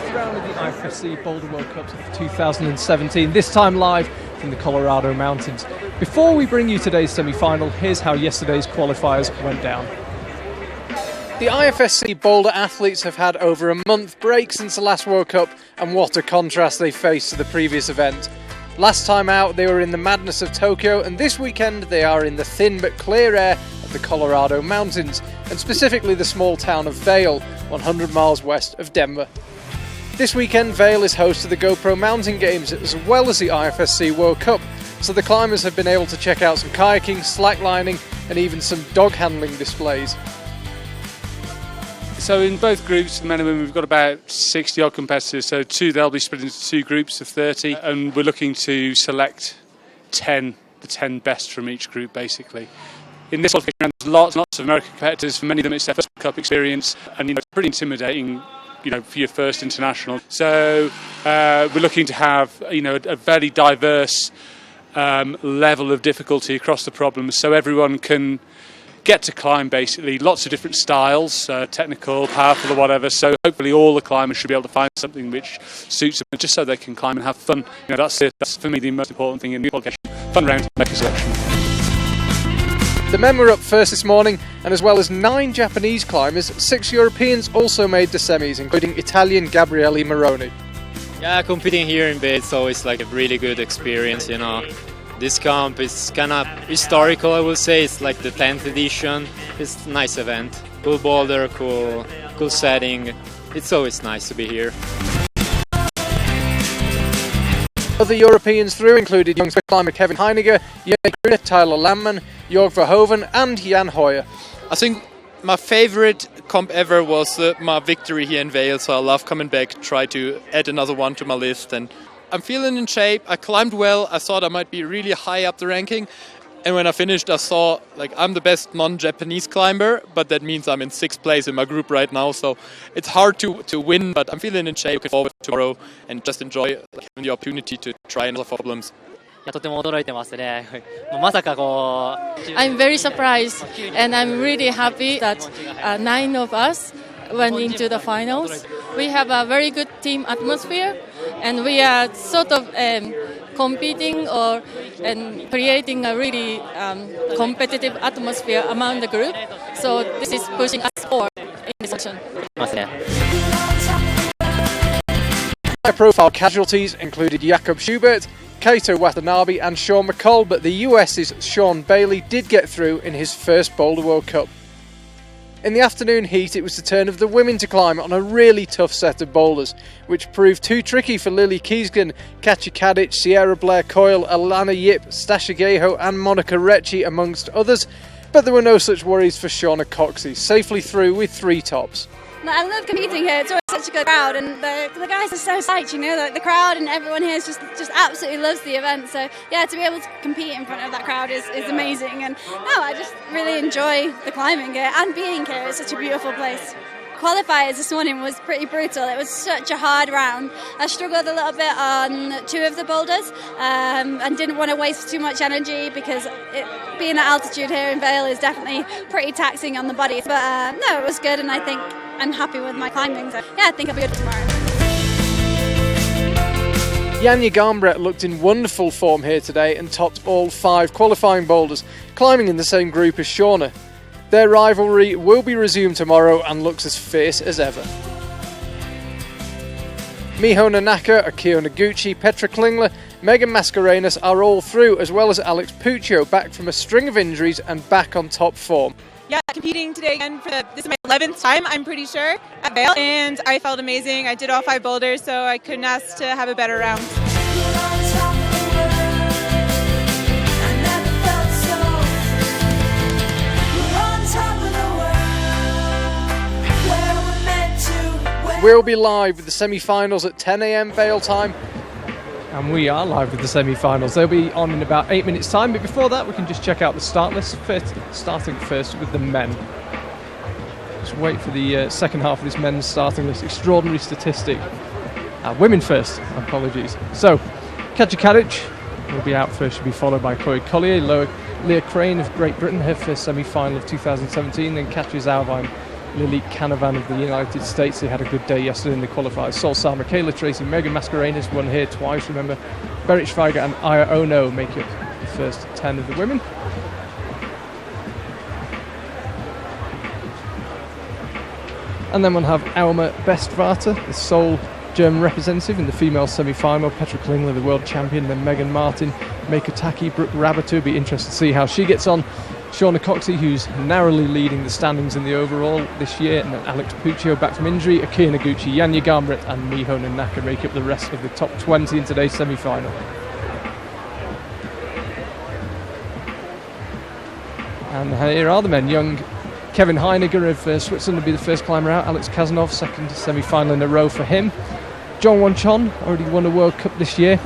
fourth round of the IFSC Boulder World Cups of 2017, this time live from the Colorado Mountains. Before we bring you today's semi-final, here's how yesterday's qualifiers went down. The IFSC Boulder athletes have had over a month break since the last World Cup, and what a contrast they faced to the previous event. Last time out they were in the madness of Tokyo, and this weekend they are in the thin but clear air of the Colorado Mountains, and specifically the small town of Vail, 100 miles west of Denver. This weekend Vail is host to the GoPro Mountain Games as well as the IFSC World Cup, so the climbers have been able to check out some kayaking, slacklining and even some dog handling displays. So in both groups, the men and women, we've got about 60 odd competitors, so they'll be split into two groups of 30, and we're looking to select the 10 best from each group basically. In this qualification round, there's lots and lots of American competitors. For many of them it's their first Cup experience, and it's pretty intimidating, for your first international. So we're looking to have a very diverse level of difficulty across the problems, so everyone can get to climb basically. Lots of different styles, technical, powerful or whatever, so hopefully all the climbers should be able to find something which suits them, just so they can climb and have fun. That's for me the most important thing in the qualification. Fun round, make a selection. The men were up first this morning, and as well as 9 Japanese climbers, 6 Europeans also made the semis, including Italian Gabriele Moroni. Yeah, competing here in Vail is always like a really good experience, This comp is kind of historical, I will say. It's like the 10th edition. It's a nice event. Cool boulder, cool setting. It's always nice to be here. Other Europeans through included young climber Kevin Heiniger, Jörg Gruner, Tyler Landman, Jörg Verhoeven and Jan Hoyer. I think my favorite comp ever was my victory here in Vail, so I love coming back, try to add another one to my list. And I'm feeling in shape. I climbed well. I thought I might be really high up the ranking. And when I finished, I saw I'm the best non-Japanese climber, but that means I'm in 6th place in my group right now. So it's hard to win, but I'm feeling in shape. Looking forward to tomorrow and just enjoy having the opportunity to try another problems. I'm very surprised and I'm really happy that 9 of us went into the finals. We have a very good team atmosphere, and we are sort of competing and creating a really competitive atmosphere among the group. So this is pushing us forward in this section. High-profile casualties included Jakob Schubert, Kaito Watanabe and Sean McCall, but the US's Sean Bailey did get through in his first Boulder World Cup. In the afternoon heat, it was the turn of the women to climb on a really tough set of boulders, which proved too tricky for Lily Kiesgen, Katja Kadic, Sierra Blair Coyle, Alana Yip, Stasha Geho and Monica Recci amongst others, but there were no such worries for Shauna Coxey, safely through with 3 tops. I love competing here. It's always such a good crowd, and the guys are so psyched, the crowd and everyone here just absolutely loves the event. So yeah, to be able to compete in front of that crowd is amazing, and I just really enjoy the climbing here and being here. It's such a beautiful place. Qualifiers this morning was pretty brutal. It was such a hard round. I struggled a little bit on 2 of the boulders and didn't want to waste too much energy because being at altitude here in Vail is definitely pretty taxing on the body. But no, it was good, and I think I'm happy with my climbing. So yeah, I think I'll be good tomorrow. Janja Garnbrett looked in wonderful form here today and topped all 5 qualifying boulders, climbing in the same group as Shauna. Their rivalry will be resumed tomorrow and looks as fierce as ever. Miho Nanaka, Akio Noguchi, Petra Clinger, Megan Mascarenas are all through, as well as Alex Puccio, back from a string of injuries and back on top form. Yeah, competing today again this is my 11th time, I'm pretty sure, at Vail, and I felt amazing. I did all 5 boulders, so I couldn't ask to have a better round. We'll be live with the semi-finals at 10 a.m. Vail time. And we are live with the semi-finals. They'll be on in about 8 minutes time, but before that we can just check out the start list, starting first with the men. Just wait for the second half of this men's starting list. Extraordinary statistic. Women first, apologies. So, Katja Kadic will be out first. She'll be followed by Chloe Collier, Leah Crane of Great Britain, her first semi-final of 2017, then Katja Zauwein Lily Canavan of the United States. They had a good day yesterday in the qualifiers. Sol Sama, Kayla Tracy, Megan Mascarenas won here twice, remember. Berit Schweiger and Aya Ono make up the first 10 of the women. And then we'll have Alma Bestvater, the sole German representative in the female semi-final. Petra Clinger, the world champion, then Megan Martin, Meika Taki, Brooke Rabbiter. Be interested to see how she gets on. Shauna Coxey, who's narrowly leading the standings in the overall this year, and then Alex Puccio back from injury. Akira Noguchi, Yanya Garnbret and Miho Nanaka make up the rest of the top 20 in today's semi-final. And here are the men. Young Kevin Heiniger of Switzerland will be the first climber out. Alex Kazanov, second semi-final in a row for him. John Won-Chon already won a World Cup this year.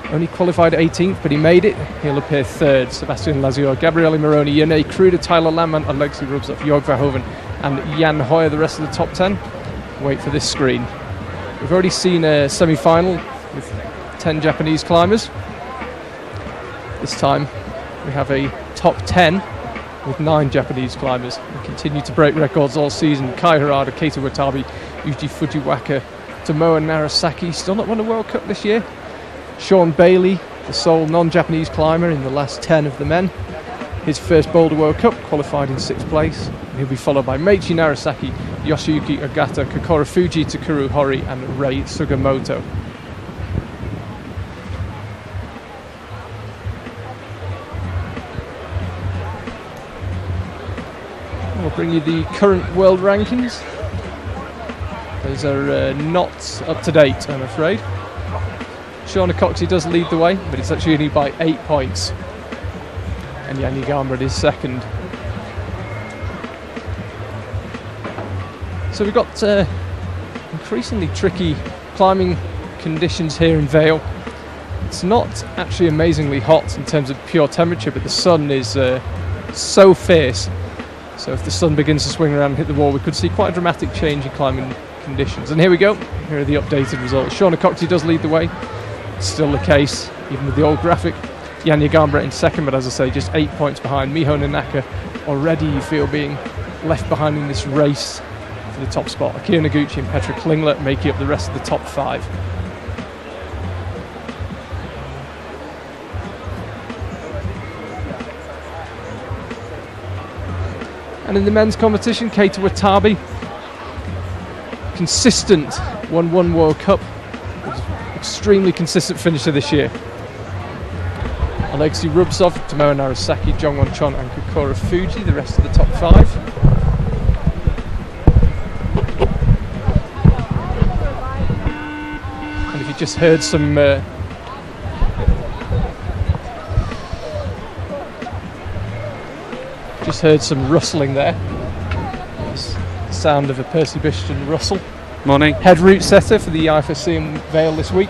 Only qualified 18th, but he made it. He'll appear third. Sebastian Lazio, Gabriele Moroni, Yane Kruder, Tyler Landman, Alexei Rubsov, Jörg Verhoeven and Jan Hoyer, the rest of the top 10. Wait for this screen. We've already seen a semi-final with 10 Japanese climbers. This time we have a top 10 with 9 Japanese climbers. They continue to break records all season. Kai Harada, Keita Watabe, Yuji Fujiwaka, Tomoa Narasaki, still not won a World Cup this year. Sean Bailey, the sole non-Japanese climber in the last 10 of the men. His first Boulder World Cup, qualified in 6th place. He'll be followed by Meiichi Narasaki, Yoshiyuki Ogata, Kokoro Fuji, Takuru Hori and Rei Sugimoto. We'll bring you the current world rankings. Those are not up to date, I'm afraid. Shauna Coxey does lead the way, but it's actually only by 8 points. And Yanya Garnbret is second. So we've got increasingly tricky climbing conditions here in Vail. It's not actually amazingly hot in terms of pure temperature, but the sun is so fierce. So if the sun begins to swing around and hit the wall, we could see quite a dramatic change in climbing conditions. And here we go. Here are the updated results. Shauna Coxey does lead the way. Still the case, even with the old graphic. Yanya Garnbret in second, but as I say, just 8 points behind. Miho Nanaka already, you feel, being left behind in this race for the top spot. Akira Noguchi and Petra Clinger making up the rest of the top 5. And in the men's competition, Keita Watabe, consistent, won 1 World Cup. Extremely consistent finisher this year. Alexei Rubsov, Tomoa Narasaki, John Won-Chon and Kokoro Fuji, the rest of the top 5. And if you just heard some rustling there, it's the sound of a Percy Bishton rustle. Morning. Head route setter for the IFSC in Vail this week.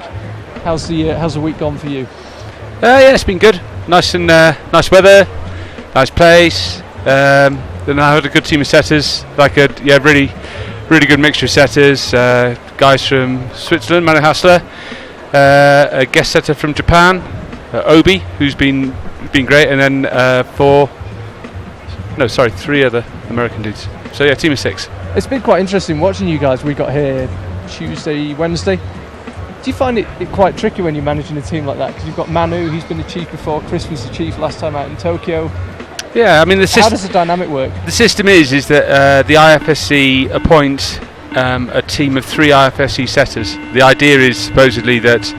How's the week gone for you? Yeah, it's been good. Nice and nice weather, nice place. Then I had a good team of setters, really good mixture of setters. Guys from Switzerland, Manu Hassler, a guest setter from Japan, Obi, who's been great, and then 3 other American dudes. So yeah, team of 6. It's been quite interesting watching you guys. We got here Tuesday, Wednesday. Do you find it quite tricky when you're managing a team like that? Because you've got Manu, he's been the chief before, Chris was the chief last time out in Tokyo. Yeah, I mean, how does the dynamic work? The system is that the IFSC appoint a team of 3 IFSC setters. The idea is supposedly that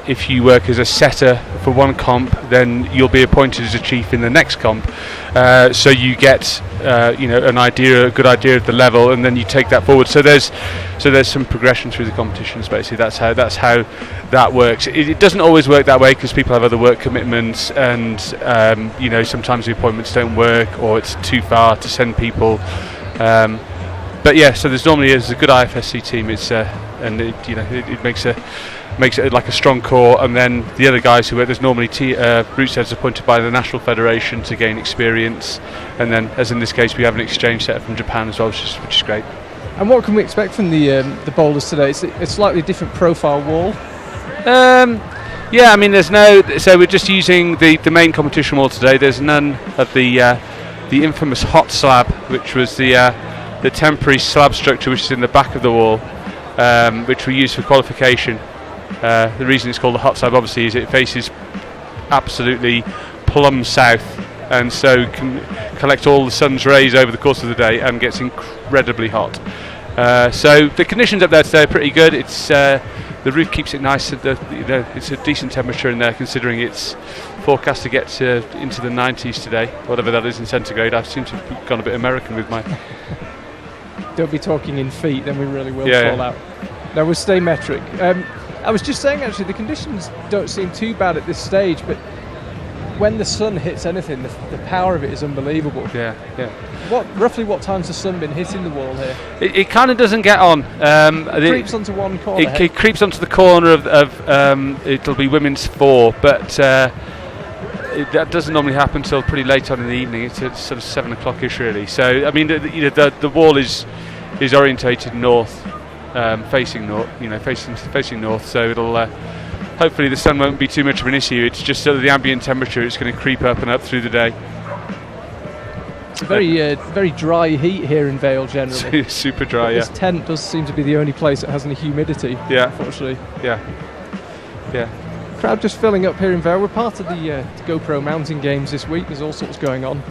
if you work as a setter for one comp, then you'll be appointed as a chief in the next comp. So you get a good idea of the level, and then you take that forward. So there's some progression through the competitions. Basically, that's how that works. It doesn't always work that way because people have other work commitments, and sometimes the appointments don't work, or it's too far to send people. But yeah, so there's normally a good IFSC team. It makes it like a strong core, and then the other guys who work, there's normally route setters appointed by the National Federation to gain experience, and then, as in this case, we have an exchange setter from Japan as well, which is great. And what can we expect from the boulders today? It's a slightly different profile wall. Yeah, I mean, so we're just using the main competition wall today. There's none of the infamous hot slab, which was the the temporary slab structure which is in the back of the wall, which we use for qualification. The reason it's called the hot slab obviously is it faces absolutely plumb south, and so can collect all the sun's rays over the course of the day and gets incredibly hot. So the conditions up there today are pretty good. It's the roof keeps it nice. It's a decent temperature in there, considering it's forecast to get into the 90s today, whatever that is in centigrade. I seem to have gone a bit American with my. Don't be talking in feet, then we really will fall out. No, we'll stay metric. I was just saying, actually, the conditions don't seem too bad at this stage, but when the sun hits anything, the power of it is unbelievable. Yeah. Roughly what time's the sun been hitting the wall here? It kind of doesn't get on. It creeps onto one corner. It creeps onto the corner of it'll be women's 4, but that doesn't normally happen until pretty late on in the evening. It's at sort of 7 o'clock-ish, really. So I mean, the wall is orientated north, facing north. Facing north. So it'll. Hopefully the sun won't be too much of an issue. It's just sort of the ambient temperature. It's going to creep up and up through the day. It's a very dry heat here in Vail generally. Super dry, This tent does seem to be the only place that has any humidity. Yeah. Unfortunately. Yeah. Crowd just filling up here in Vail. We're part of the GoPro mountain games this week. There's all sorts going on.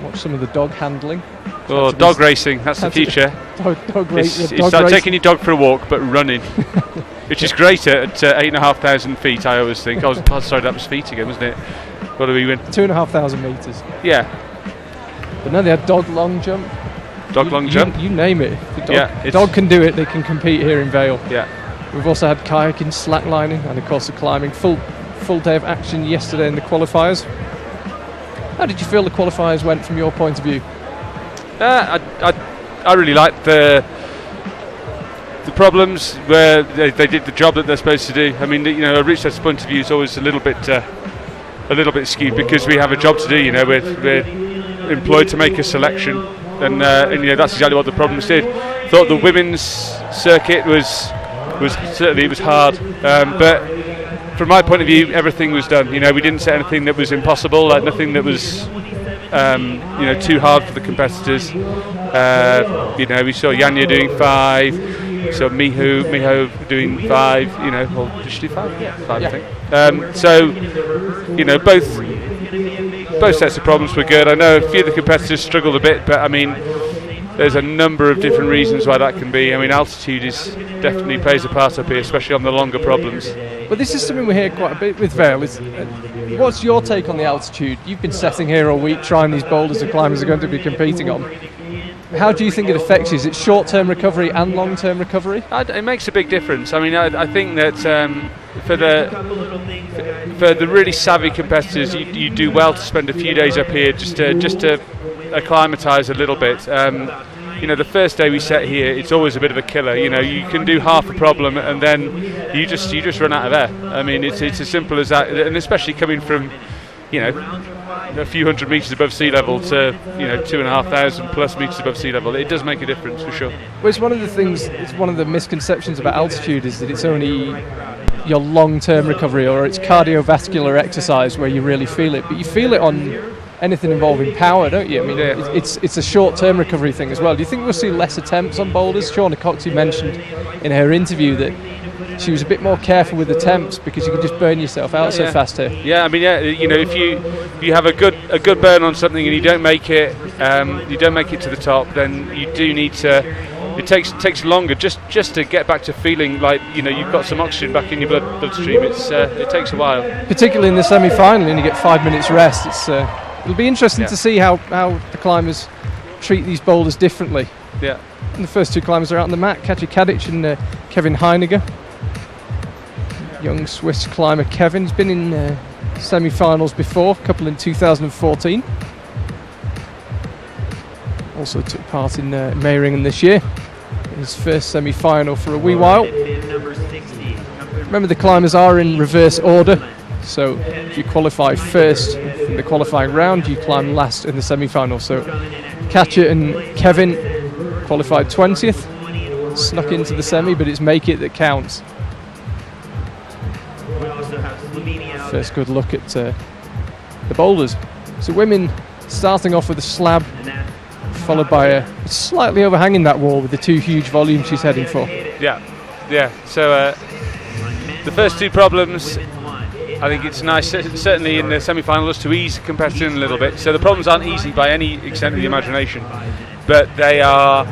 Watch some of the dog handling. Oh, dog racing. That's the future. Dog racing. It's like taking your dog for a walk, but running. Which is great at 8,500 feet, I always think. Sorry, that was feet again, wasn't it? What do we win? 2,500 metres. Yeah. But no, they had dog long jump. Long jump? You name it. The dog can do it, they can compete here in Vail. Yeah. We've also had kayaking, slacklining, and of course the climbing. Full day of action yesterday in the qualifiers. How did you feel the qualifiers went from your point of view? I really liked the problems where they did the job that they're supposed to do. I mean, a research point of view is always a little bit skewed because we have a job to do. We're employed to make a selection, and that's exactly what the problems did. Thought the women's circuit was certainly it was hard, but from my point of view, everything was done. We didn't set anything that was impossible, nothing that was too hard for the competitors. We saw Yanya doing 5. So Miho doing 5, or did she do 5? Yeah, 5 I think. So, both sets of problems were good. I know a few of the competitors struggled a bit, but I mean, there's a number of different reasons why that can be. I mean, altitude definitely plays a part up here, especially on the longer problems. Well, this is something we hear quite a bit with Vail. What's your take on the altitude? You've been setting here all week, trying these boulders the climbers are going to be competing on. How do you think it affects you? Is it short-term recovery and long-term recovery? It makes a big difference. I mean, I think that for the really savvy competitors, you do well to spend a few days up here just to acclimatise a little bit. The first day we set here, it's always a bit of a killer. You can do half a problem and then you just run out of air. I mean, it's as simple as that, and especially coming from a few hundred metres above sea level to 2,500 plus metres above sea level. It does make a difference for sure. Well, it's one of the misconceptions about altitude is that it's only your long-term recovery or it's cardiovascular exercise where you really feel it, but you feel it on anything involving power, don't you? I mean, it's a short-term recovery thing as well. Do you think we'll see less attempts on boulders? Shauna Coxey mentioned in her interview that she was a bit more careful with attempts because you can just burn yourself out so fast here. Yeah, I mean, if you have a good burn on something and you don't make it to the top, then you do need to. It takes longer just to get back to feeling like you've got some oxygen back in your bloodstream. It takes a while. Particularly in the semi-final, and you get 5 minutes rest. It'll be interesting to see how the climbers treat these boulders differently. Yeah. And the first two climbers are out on the mat, Katja Kadic and Kevin Heiniger. Young Swiss climber Kevin's been in semi-finals before, a couple in 2014. Also took part in Meiringen this year. His first semi-final for a wee while. Remember, the climbers are in reverse order, so if you qualify first in the qualifying round, you climb last in the semi-final. So Katja and Kevin qualified 20th, snuck into the semi, but it's make it that counts. First good look at the boulders. So women starting off with a slab followed by a slightly overhanging that wall with the two huge volumes she's heading for. Yeah. So the first two problems, I think it's nice, certainly in the semi-finals, to ease the competition a little bit. So the problems aren't easy by any extent of the imagination, but they are,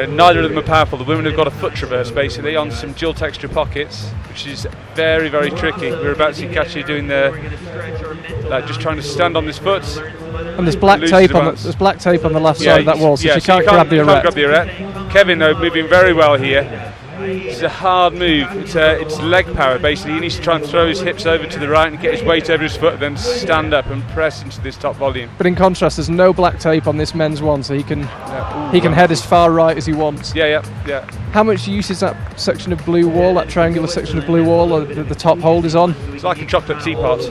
neither of them are powerful. The women have got a foot traverse basically on some dual texture pockets, which is very, very tricky. We're about to see Katja doing just trying to stand on this foot. And there's black tape on the left side of that wall, so she can't grab the arete. Kevin, though, moving very well here. It's a hard move. It's leg power basically. He needs to try and throw his hips over to the right and get his weight over his foot, and then stand up and press into this top volume. But in contrast, there's no black tape on this men's one, so he can head as far right as he wants. Yeah. How much use is that section of blue wall, that triangular section of blue wall that the top hold is on? It's like a chocolate teapot.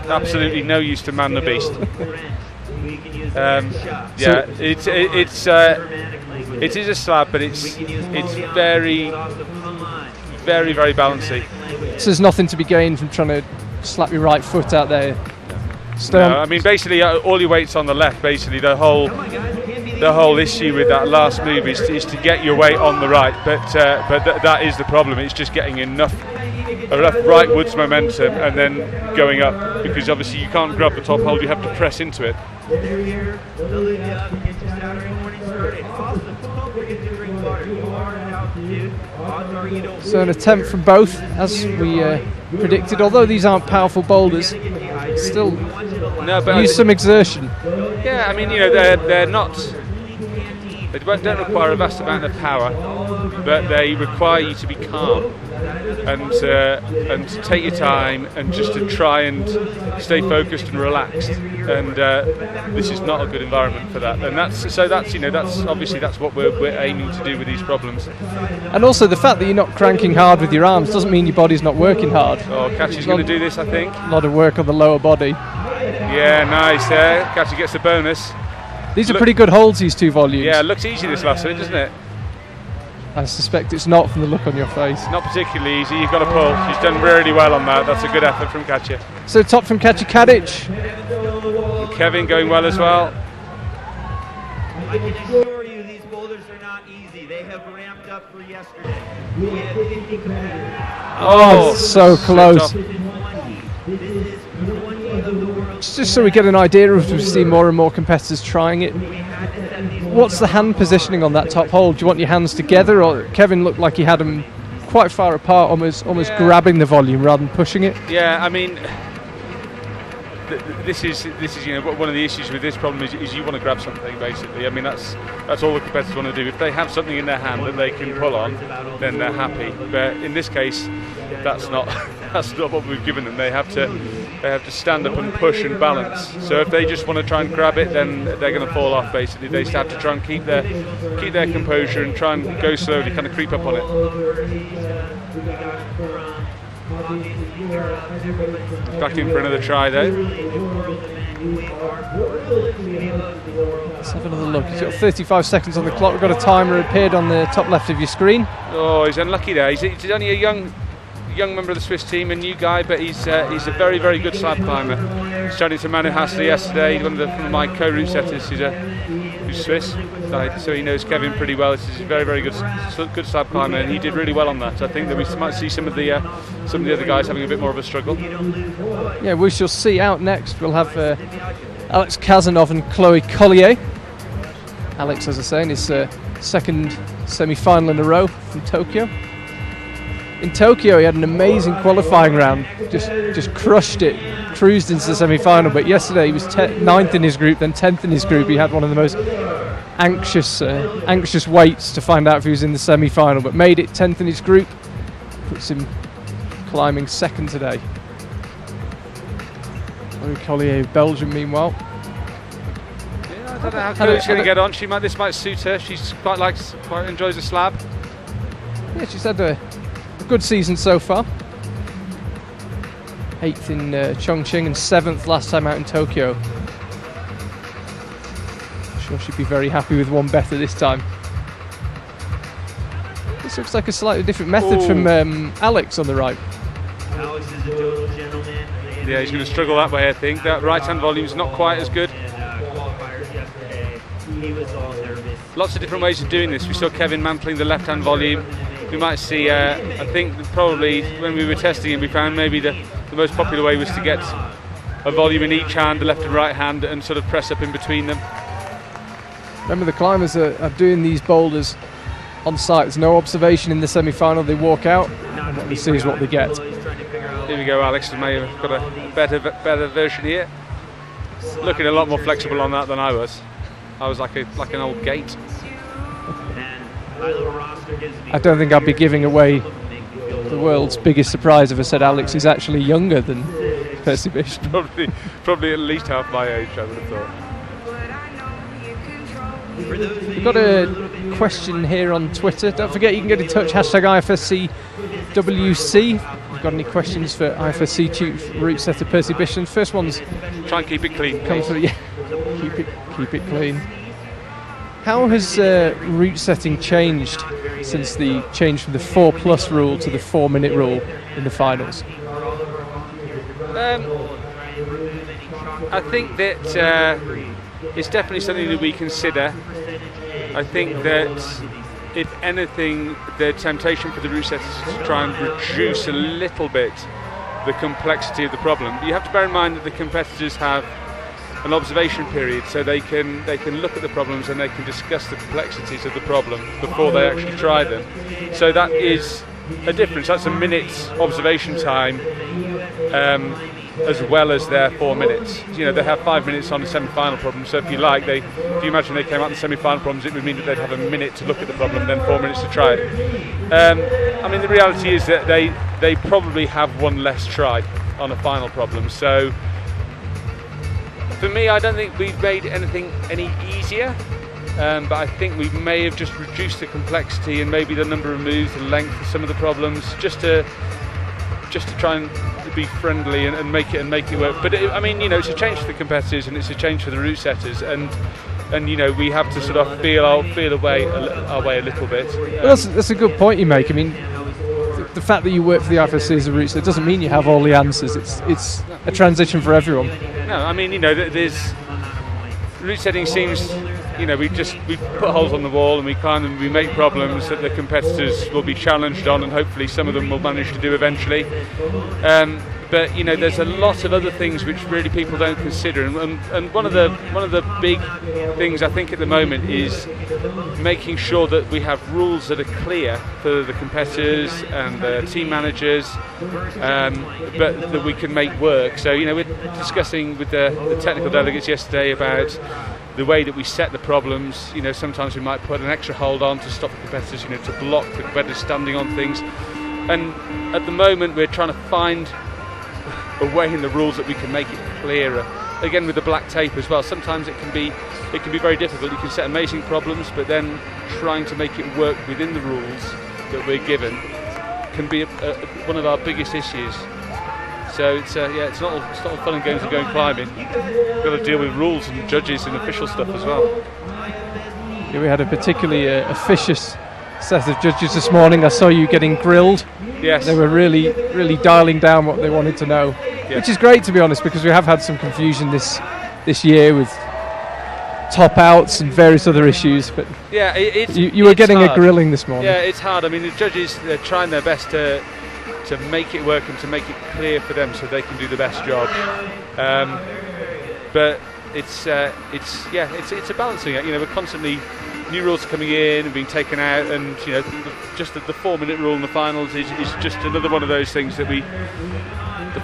Absolutely no use to man the beast. It is a slab, but it's very, very, very bouncy. So there's nothing to be gained from trying to slap your right foot out there. No, I mean basically all your weight's on the left. Basically the whole issue with that last move is to get your weight on the right. But that is the problem. It's just getting enough rightwards momentum and then going up, because obviously you can't grab the top hold. You have to press into it. So an attempt from both, as we predicted. Although these aren't powerful boulders, still use some exertion. Yeah, I mean, they're not. They don't require a vast amount of power, but they require you to be calm and to take your time and just to try and stay focused and relaxed. And this is not a good environment for that. And that's obviously that's what we're aiming to do with these problems. And also the fact that you're not cranking hard with your arms doesn't mean your body's not working hard. Oh, Katja's going to do this, I think. A lot of work on the lower body. Yeah, nice there. Katja gets a bonus. These are pretty good holds, these two volumes. Yeah, it looks easy this last one, doesn't it? I suspect it's not from the look on your face. Not particularly easy. You've got to pull. She's done really well on that. That's a good effort from Katja. So top from Katja Kadic. And Kevin going well as well. I can assure you these boulders are not easy. They have ramped up for yesterday. We had 50 competitors. Oh, so close. Just so we get an idea of, we see more and more competitors trying it. What's the hand positioning on that top hold? Do you want your hands together, or Kevin looked like he had them quite far apart, almost grabbing the volume rather than pushing it? Yeah, I mean, this is one of the issues with this problem is you want to grab something basically. I mean that's all the competitors want to do. If they have something in their hand that they can pull on, then they're happy. But in this case, that's not what we've given them. They have to stand up and push and balance. So if they just want to try and grab it, then they're going to fall off basically. They just have to try and keep their composure and try and go slowly, kind of creep up on it. Back in for another try though. Let's have another look. He's got 35 seconds on the clock. We've got a timer appeared on the top left of your screen. Oh, he's unlucky there. He's only a young member of the Swiss team, a new guy, but he's a very, very good slab climber. He's chatting to Manu Hassler yesterday, one of my co-route setters who's Swiss, so he knows Kevin pretty well. He's a very, very good slab climber, and he did really well on that. I think that we might see some of the other guys having a bit more of a struggle. Yeah, we shall see. Out next, we'll have Alex Kazanov and Chloe Collier. Alex, as I say, in his second semi-final in a row from Tokyo. In Tokyo, he had an amazing qualifying round, just crushed it, cruised into the semi-final. But yesterday, he was 9th in his group, then 10th in his group. He had one of the most anxious waits to find out if he was in the semi-final, but made it 10th in his group. Puts him climbing second today. Chloe Collier, Belgium, meanwhile. Yeah, I don't know how Chloe's going to get on. This might suit her. She's quite enjoys the slab. Yeah, she's had a good season so far. 8th in Chongqing and 7th last time out in Tokyo. I'm sure she'd be very happy with one better this time. This looks like a slightly different method from Alex on the right. Alex is a total gentleman. Yeah, he's going to struggle that way, I think. That right hand volume's not quite as good. Qualifiers yesterday. He was all nervous. Lots of different ways of doing this. We saw Kevin mantling the left-hand volume. We might see, I think probably when we were testing it, we found maybe the most popular way was to get a volume in each hand, the left and right hand, and sort of press up in between them. Remember, the climbers are doing these boulders on site. There's no observation in the semi-final. They walk out, and what they see is what they get. Here we go, Alex may have got a better version here. Looking a lot more flexible on that than I was. I was like an old gate. I don't think I'd be giving away the world's biggest surprise if I said Alex is actually younger than Percy Bishop. Probably at least half my age, I would have thought. We've got a question here on Twitter. Don't forget, you can get in touch, hashtag IFSCWC. If you've got any questions for IFSC Chief Route Setter Percy Bishop. First one's... Try and keep it clean. Come through, yeah. Keep it clean. How has route setting changed since the change from the 4+ rule to the 4-minute rule in the finals? I think that it's definitely something that we consider. I think that if anything, the temptation for the route setters is to try and reduce a little bit the complexity of the problem. You have to bear in mind that the competitors have an observation period, so they can look at the problems and they can discuss the complexities of the problem before they actually try them. So that is a difference. That's a minute's observation time, as well as their 4 minutes. You know, they have 5 minutes on the semi-final problem. So if you like, if you imagine they came out in the semi-final problems, it would mean that they'd have a minute to look at the problem, then 4 minutes to try it. I mean, the reality is that they probably have one less try on a final problem. So for me, I don't think we've made anything any easier, but I think we may have just reduced the complexity and maybe the number of moves, the length of some of the problems, just to try and be friendly and make it work. But I mean, you know, it's a change for the competitors and it's a change for the route setters, and you know, we have to sort of feel our way a little bit. Well, that's a good point you make. I mean, the fact that you work for the IFSC as a route setter doesn't mean you have all the answers. It's a transition for everyone. No, I mean, you know, there's route setting seems, you know, we put holes on the wall and we climb and we make problems that the competitors will be challenged on, and hopefully some of them will manage to do eventually. But you know, there's a lot of other things which really people don't consider, and one of the big things I think at the moment is making sure that we have rules that are clear for the competitors and the team managers, but that we can make work. So you know, we're discussing with the technical delegates yesterday about the way that we set the problems. You know, sometimes we might put an extra hold on to stop the competitors, you know, to block the competitors standing on things. And at the moment we're trying to find a way in the rules that we can make it clearer. Again, with the black tape as well, sometimes it can be very difficult. You can set amazing problems, but then trying to make it work within the rules that we're given can be one of our biggest issues. So it's not all fun and games of going climbing. We've got to deal with rules and judges and official stuff as well. Yeah, we had a particularly officious set of judges this morning. I saw you getting grilled. Yes. They were really, really dialing down what they wanted to know, which is great, to be honest, because we have had some confusion this year with top outs and various other issues. But yeah, you were getting hard. A grilling this morning. Yeah, it's hard. I mean, the judges, they're trying their best to make it work and to make it clear for them so they can do the best job. But it's a balancing act. You know, we're constantly new rules coming in and being taken out, and you know, just the 4-minute rule in the finals is just another one of those things that we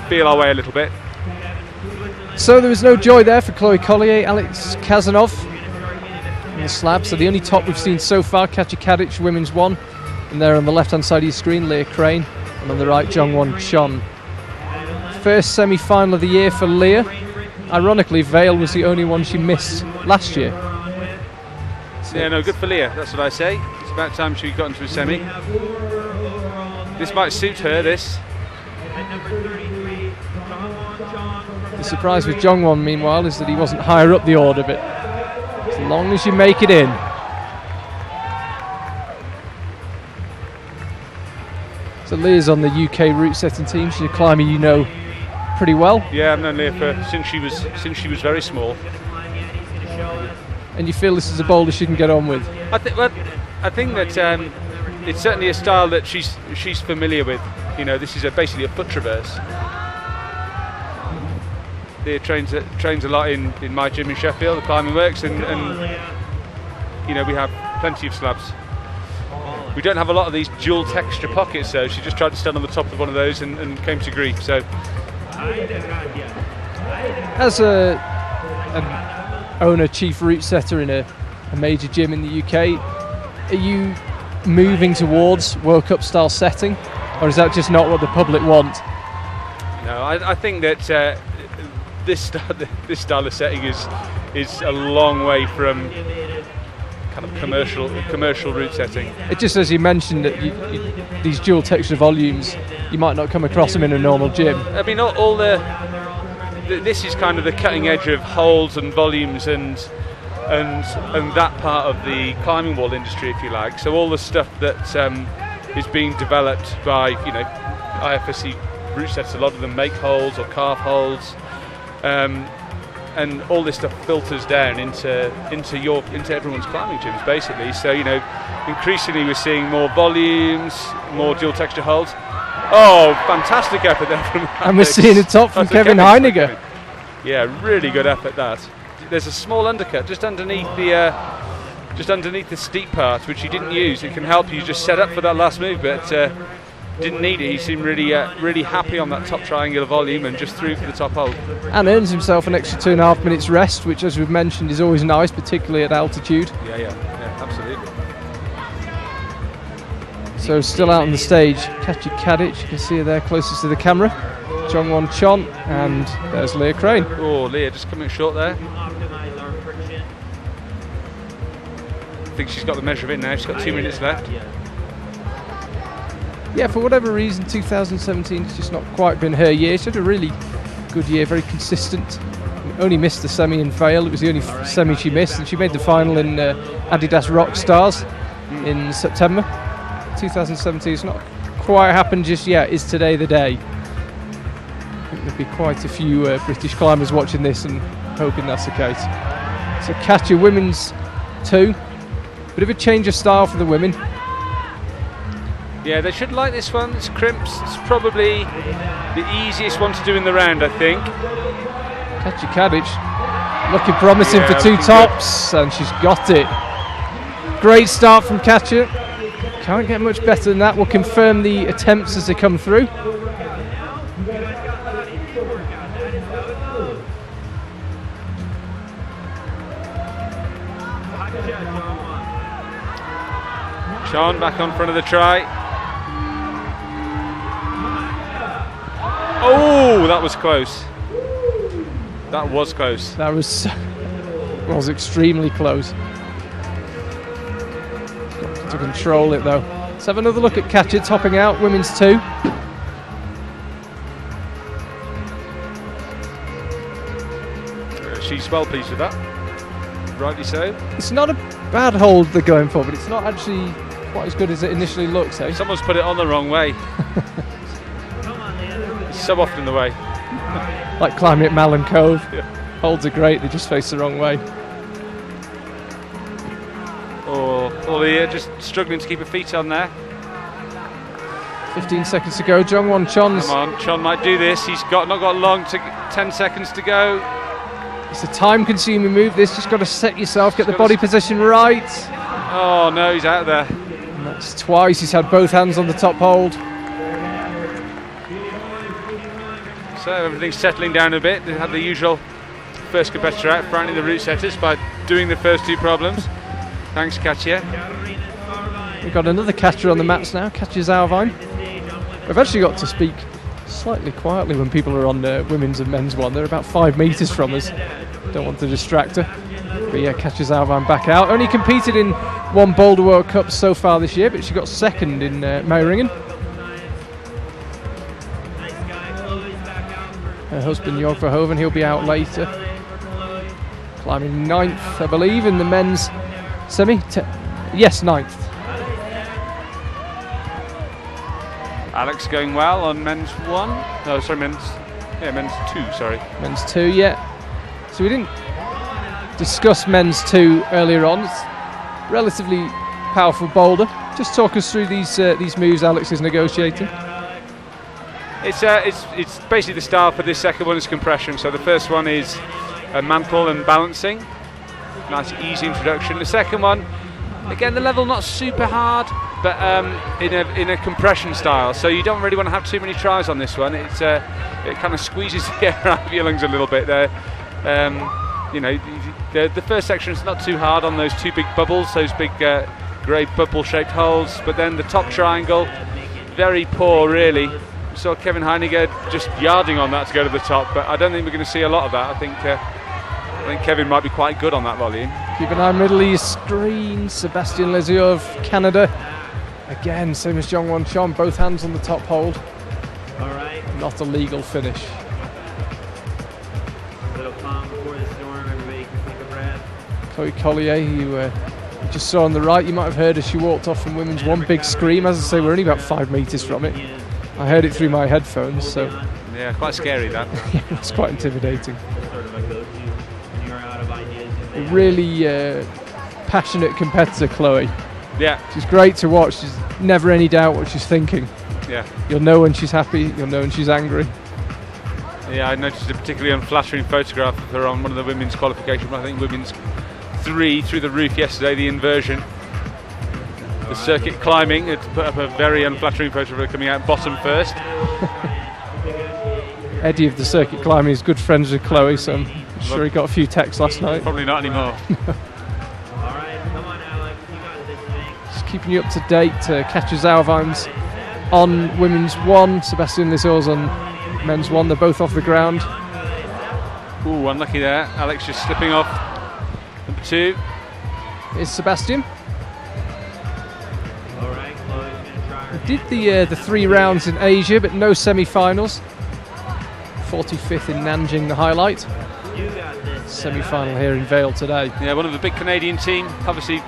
feel our way a little bit. So there was no joy there for Chloe Collier, Alex Kazanov on the slab. So the only top we've seen so far, Katja Kadic, women's 1, and there on the left hand side of your screen, Leah Crane, and on the right, Jongwon Chon. First semi-final of the year for Leah. Ironically, Vail was the only one she missed last year. Yeah, no, good for Leah, that's what I say. It's about time she got into a semi. This might suit her, this. The surprise with Jongwon, meanwhile, is that he wasn't higher up the order, but as long as you make it in. So Leah's on the UK route setting team. She's a climber you know pretty well. Yeah, I've known Leah since she was very small. and you feel this is a boulder she can get on with? I think that it's certainly a style that she's familiar with. You know, this is basically a foot traverse. Leah trains a lot in my gym in Sheffield, the Climbing Works, and you know, we have plenty of slabs. We don't have a lot of these dual texture pockets, so she just tried to stand on the top of one of those and came to grief. So, as an owner, chief route setter in a major gym in the UK, are you moving towards World Cup style setting, or is that just not what the public want? No, I think that this style of setting is a long way from kind of commercial route setting. It just, as you mentioned, that these dual texture volumes, you might not come across them in a normal gym. I mean, this is kind of the cutting edge of holds and volumes and that part of the climbing wall industry, if you like. So all the stuff that is being developed by, you know, IFSC route setters, a lot of them make holds or carve holds, and all this stuff filters down into everyone's climbing gyms, basically. So, you know, increasingly we're seeing more volumes, more dual texture holds. Oh, fantastic effort there from Alex. And we're seeing a top from Kevin Heiniger. Yeah, really good effort that. There's a small undercut just underneath the steep part, which he didn't use. It can help you just set up for that last move, but didn't need it. He seemed really happy on that top triangular volume and just threw for the top hold. And earns himself an extra 2.5 minutes rest, which, as we've mentioned, is always nice, particularly at altitude. Yeah, absolutely. So still out on the stage, Katja Kadic, you can see her there closest to the camera, Jongwon Chon, and there's Leah Crane. Oh, Leah just coming short there. I think she's got the measure of it now. She's got 2 minutes left. Yeah, for whatever reason, 2017 has just not quite been her year. She had a really good year, very consistent. Only missed the semi in Vail. It was the only semi she missed, and she made the final in Adidas Rock Stars in September. 2017 has not quite happened just yet. Is today the day? I think there'll be quite a few British climbers watching this and hoping that's the case. So Katja, women's 2. Bit of a change of style for the women. Yeah, they should like this one. It's crimps. It's probably the easiest one to do in the round, I think. Katja Kadic looking promising for 2 tops, and she's got it. Great start from Katja. Can't get much better than that. We'll confirm the attempts as they come through. Sean back on front of the try. Oh, that was close. That was close. That was extremely close. Got to control it though. Let's have another look at Katja topping out, women's 2. She's well pleased with that. Rightly so. It's not a bad hold they're going for, but it's not actually quite as good as it initially looks, eh? Someone's put it on the wrong way. It's so often the way. Like climbing at Malin Cove. Yeah. Holds are great, they just face the wrong way. Oh, Leah just struggling to keep her feet on there. 15 seconds to go. Jongwon Chon's. Come on, Chon might do this. He's not got long. 10 seconds to go. It's a time-consuming move. This just got to set yourself, get the body position right. Oh no, he's out there. And that's twice. He's had both hands on the top hold. So everything's settling down a bit. They had the usual first competitor out, frightening the route setters by doing the first 2 problems. Thanks, Katja. We've got another Katja on the mats now, Katja Zauwein. We've actually got to speak slightly quietly when people are on women's and men's one. They're about 5 metres from us. Don't want to distract her. But yeah, Katja Zauwein back out. Only competed in 1 Boulder World Cup so far this year, but she got second in Meiringen. Her husband Jorg Verhoeven, he'll be out later. Climbing 9th, I believe, in the men's semi. Yes, 9th. Alex going well on men's 1. No, sorry, men's 2. Sorry, men's 2. Yeah. So we didn't discussed men's 2 earlier on. It's a relatively powerful boulder. Just talk us through these moves Alex is negotiating. It's basically the style for this second one is compression. So the first one is a mantle and balancing. Nice easy introduction. The second one, again, the level not super hard, but in a compression style. So you don't really want to have too many tries on this one. It kind of squeezes the air out of your lungs a little bit there. The first section is not too hard on those 2 big bubbles, those big grey bubble-shaped holes. But then the top triangle, very poor really. We saw Kevin Heiniger just yarding on that to go to the top, but I don't think we're going to see a lot of that. I think Kevin might be quite good on that volume. Keep an eye on Middle East screen. Sebastian Lezio of Canada. Again, same as Jong Won Chon, both hands on the top hold. All right. Not a legal finish. A little calm before the storm. Everybody can take a breath. Chloe Collier, who you just saw on the right, you might have heard as she walked off from women's 1, big scream. As I say, we're only about 5 metres from it. I heard it through my headphones, so Yeah, quite scary that. yeah, it's quite intimidating. Sort of a go-to when you're out of ideas. A really passionate competitor, Chloe. Yeah, She's great to watch. There's never any doubt what she's thinking. yeah. You'll know when she's happy, you'll know when she's angry. Yeah, I noticed a particularly unflattering photograph of her on one of the women's qualifications. I think women's 3 through the roof yesterday, the inversion. The circuit climbing, it put up a very unflattering photo of her coming out bottom first. Eddie of the circuit climbing is good friends with Chloe, so I'm sure he got a few texts last night. Probably not anymore. All right, come on, Alex. You got this thing. Just keeping you up to date. Katja Zauwheim's on women's 1, Sebastian Lezio's on men's 1. They're both off the ground. Ooh, unlucky there. Alex just slipping off. Number 2. Is Sebastian. All right, Chloe's gonna try her Did the 3 rounds in Asia, but no semi-finals. 45th in Nanjing, the highlight. You got this. Semi-final here in Vail today. Yeah, one of the big Canadian team. Obviously,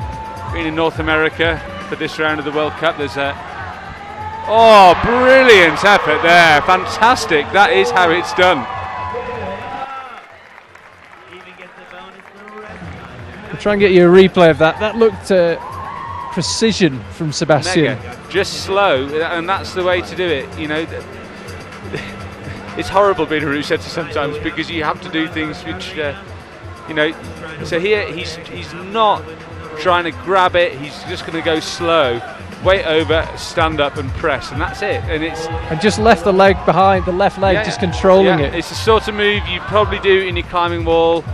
being in North America for this round of the World Cup, there's a brilliant effort there. Fantastic. That is how it's done. Even get the bonus little red sign. We'll try and get you a replay of that. That looked precision from Sebastian. Mega. Just slow, and that's the way to do it. You know, it's horrible being a route setter sometimes because you have to do things which, So here he's not trying to grab it. He's just going to go slow, weight over, stand up, and press, and that's it. And just left the leg behind, the left leg, just controlling it. It's the sort of move you probably do in your climbing wall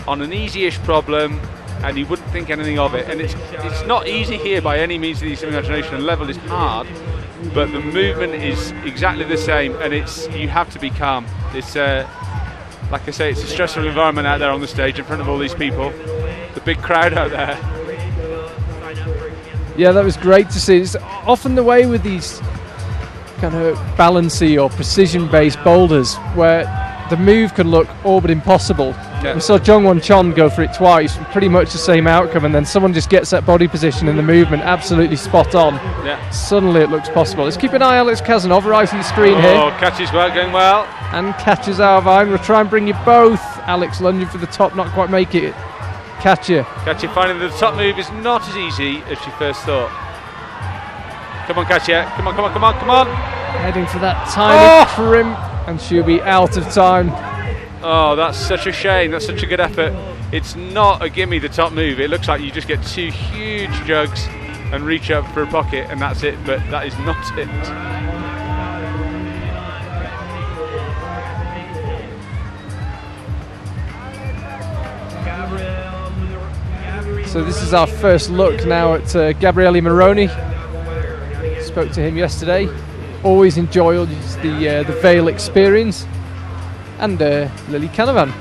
on an easy-ish problem, and you wouldn't think anything of it. And it's not easy here by any means of the imagination. The level is hard, but the movement is exactly the same, and you have to be calm. It's like I say, it's a stressful environment out there on the stage in front of all these people, the big crowd out there. Yeah, that was great to see. It's often the way with these kind of balancy or precision-based boulders where the move can look all but impossible. Yeah. We saw Jong Won Chon go for it twice, pretty much the same outcome, and then someone just gets that body position and the movement absolutely spot on. Yeah. Suddenly it looks possible. Let's keep an eye on Alex Kazanov right on the screen here. Catches well, going well. And Katja Zauwheim. We'll try and bring you both. Alex lunging for the top, not quite make it. Katja finding that the top move is not as easy as she first thought. Come on, Katja. Come on. Heading for that tiny crimp, and she'll be out of time. Oh, that's such a shame. That's such a good effort. It's not a gimme, the top move. It looks like you just get 2 huge jugs and reach up for a pocket, and that's it. But that is not it. So this is our first look now at Gabriele Moroni. Spoke to him yesterday. Always enjoyed the Vail experience. And Lily Canavan,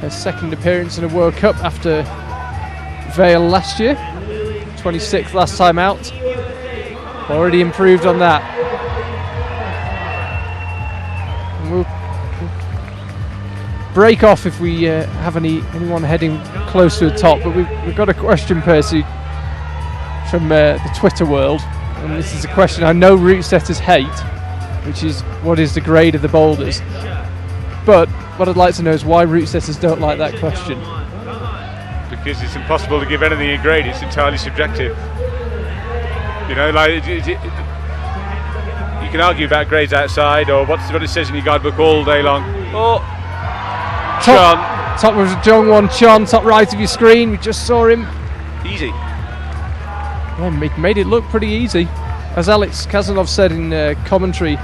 her second appearance in a World Cup after Vail last year. 26th last time out. Already improved on that. And we'll break off if we have anyone heading close to the top, but we've got a question, Percy, from the Twitter world, and this is a question I know route setters hate, which is what is the grade of the boulders? But what I'd like to know is why route setters don't like that question. because it's impossible to give anything a grade. It's entirely subjective. You know, like you can argue about grades outside or what it says in your guidebook all day long. Oh, Top was Jungwon Chon, top right of your screen. We just saw him. Easy. Yeah, made it look pretty easy. As Alex Kazanov said in commentary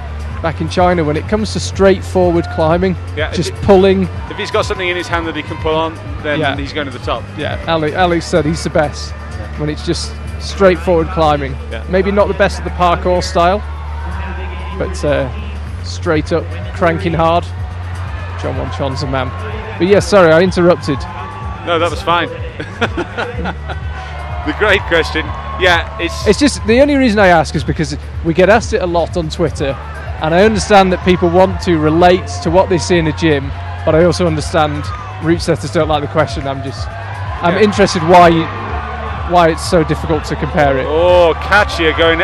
back in China, when it comes to straightforward climbing, just pulling. If he's got something in his hand that he can pull on, then he's going to the top. Yeah, Alex said he's the best when it's just straightforward climbing. Yeah. Maybe not the best at the parkour style, but straight up, cranking hard. Jungwon Chon's a man. But yes, sorry, I interrupted. No, that was fine. The great question. Yeah, it's just the only reason I ask is because we get asked it a lot on Twitter, and I understand that people want to relate to what they see in a gym, but I also understand route setters don't like the question. I'm interested why it's so difficult to compare it. Oh, Katya going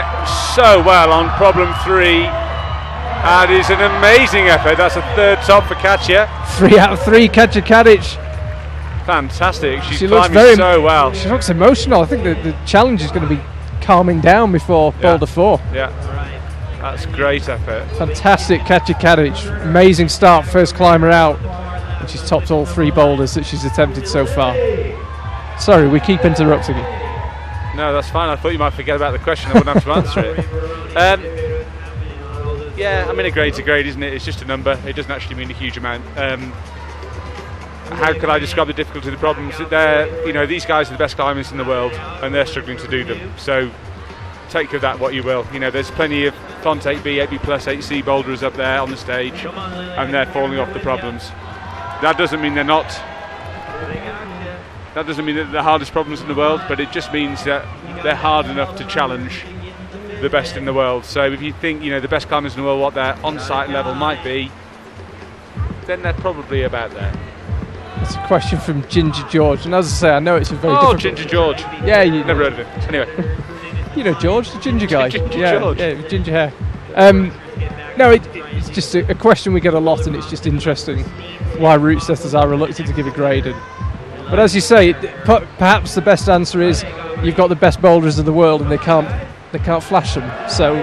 so well on problem 3. That is an amazing effort. That's a third top for Katya. 3 out of 3, Katya Kadic. Fantastic. She climbing so well. She looks emotional. I think the challenge is going to be calming down before Boulder 4. Yeah, that's great effort. Fantastic, Katya Kadic. Amazing start, first climber out. And she's topped all 3 boulders that she's attempted so far. Sorry, we keep interrupting you. No, that's fine. I thought you might forget about the question. I wouldn't have to answer it. Yeah, I mean, a grade's a grade, isn't it? It's just a number. It doesn't actually mean a huge amount. How could I describe the difficulty of the problems? These guys are the best climbers in the world, and they're struggling to do them. So take of that what you will. You know, there's plenty of Font 8B, 8B+, 8C boulders up there on the stage, and they're falling off the problems. That doesn't mean they're not. That doesn't mean that they're the hardest problems in the world, but it just means that they're hard enough to challenge the best in the world. So if you think, the best climbers in the world, what their on-site level might be, then they're probably about there. That's a question from Ginger George, and as I say, I know it's a very difficult... Ginger George. Yeah, never heard of it. Anyway. You know George, the ginger guy. Ginger George. Yeah, with ginger hair. No, it's just a question we get a lot, and it's just interesting why route setters are reluctant to give a grade. But as you say, perhaps the best answer is you've got the best boulders in the world, and they can't flash them. So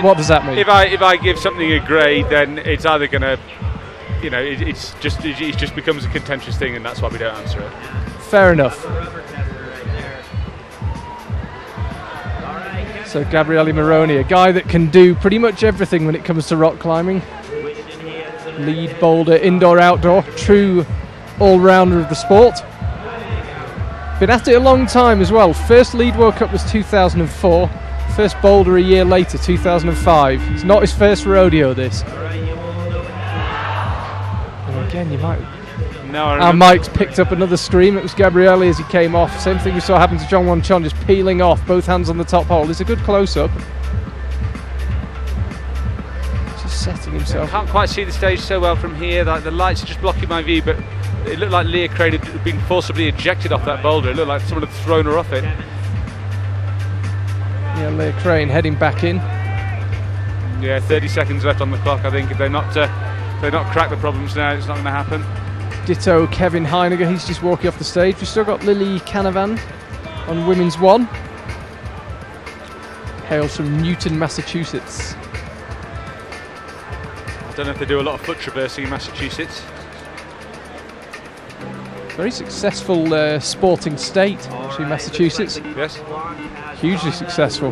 what does that mean? If I give something a grade, then it's either going to, it just becomes a contentious thing, and that's why we don't answer it. Fair enough. So Gabriele Moroni, a guy that can do pretty much everything when it comes to rock climbing. Lead boulder, indoor, outdoor, true all-rounder of the sport. Been at it a long time as well. First lead World Cup was 2004. First boulder a year later, 2005. It's not his first rodeo, this. And again, you might... Our mics picked up another scream. It was Gabriele as he came off. Same thing we saw happen to Jungwon Chon, just peeling off, both hands on the top hole. It's a good close-up. Just setting himself. I can't quite see the stage so well from here. Like the lights are just blocking my view, but it looked like Leah Crane had been forcibly ejected off that boulder. It looked like someone had thrown her off it. Yeah, Leah Crane heading back in. Yeah, 30 seconds left on the clock. I think if they're not crack the problems now, it's not going to happen. Ditto Kevin Heiniger, he's just walking off the stage. We've still got Lily Canavan on Women's 1. Hails from Newton, Massachusetts. I don't know if they do a lot of foot traversing in Massachusetts. Very successful sporting state, actually, Massachusetts. Yes. Hugely successful.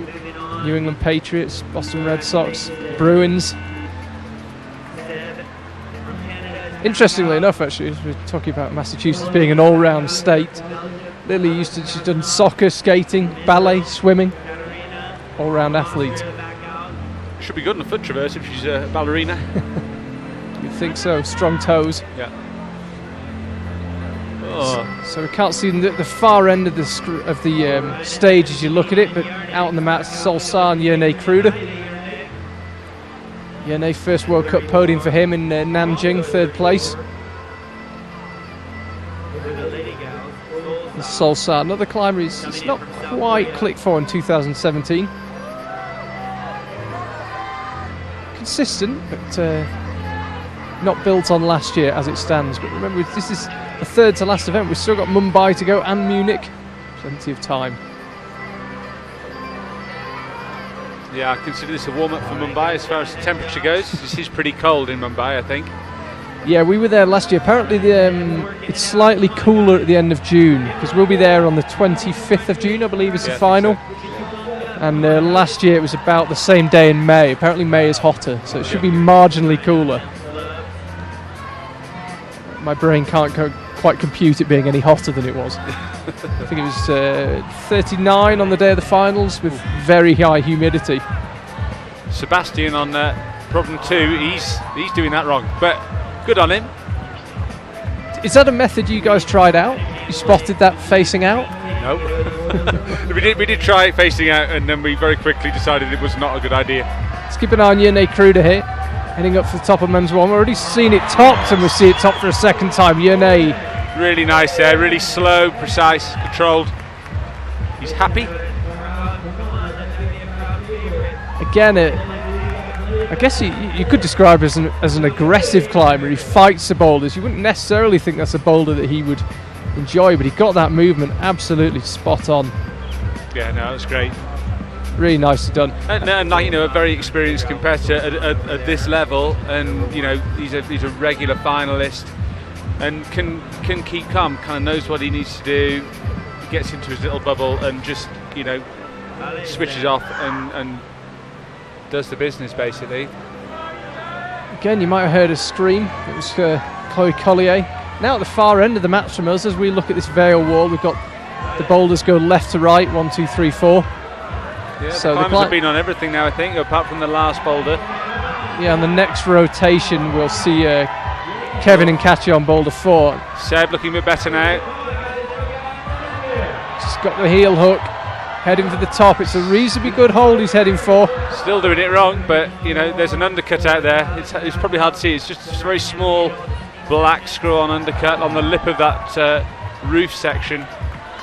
New England Patriots, Boston Red Sox, Bruins. Interestingly enough, actually, as we're talking about Massachusetts being an all-round state, Lily she's done soccer, skating, ballet, swimming, all-round athlete. Should be good on the foot traverse if she's a ballerina. You'd think so, strong toes. Yeah. So we can't see the far end of the stage as you look at it, but out on the mats, Solsa and Yerne Kruder. Yerne, first World Cup podium for him in Nanjing, third place. Solsa, another climber, it's not quite clicked for in 2017. Consistent, but not built on last year as it stands. But remember, this is the the third to last event. We've still got Mumbai to go and Munich. Plenty of time. Yeah, I consider this a warm-up for Mumbai as far as the temperature goes. This is pretty cold in Mumbai, I think. Yeah, we were there last year. Apparently it's slightly cooler at the end of June, because we'll be there on the 25th of June, I believe, is the final. And last year it was about the same day in May. Apparently May is hotter, so it should be marginally cooler. My brain can't quite compute it being any hotter than it was. I think it was 39 on the day of the finals with very high humidity. Sebastian on problem 2, he's doing that wrong, but good on him. Is that a method you guys tried out? You spotted that facing out? No. we did try it facing out, and then we very quickly decided it was not a good idea. Let's keep an eye on Yerne Kruder here, heading up for the top of men's one. We've already seen it topped, and we'll see it topped for a second time. Yerne. Really nice there, really slow, precise, controlled. He's happy. Again, I guess you could describe as an aggressive climber. He fights the boulders. You wouldn't necessarily think that's a boulder that he would enjoy, but he got that movement absolutely spot on. Yeah, no, that's great. Really nicely done. And like, a very experienced competitor at this level, and he's a regular finalist, and can keep calm. Kind of knows what he needs to do. He gets into his little bubble and just switches off and does the business basically. Again, you might have heard a scream. It was Chloe Collier. Now at the far end of the match from us, as we look at this Vail wall, we've got the boulders go left to right, 1, 2, 3, 4. Yeah, so the climbers have been on everything now, I think, apart from the last boulder. Yeah, on the next rotation, we'll see Kevin and Katja on boulder 4. Seb looking a bit better now. Just got the heel hook, heading for the top. It's a reasonably good hold he's heading for. Still doing it wrong, but there's an undercut out there. It's probably hard to see. It's just a very small black screw-on undercut on the lip of that roof section.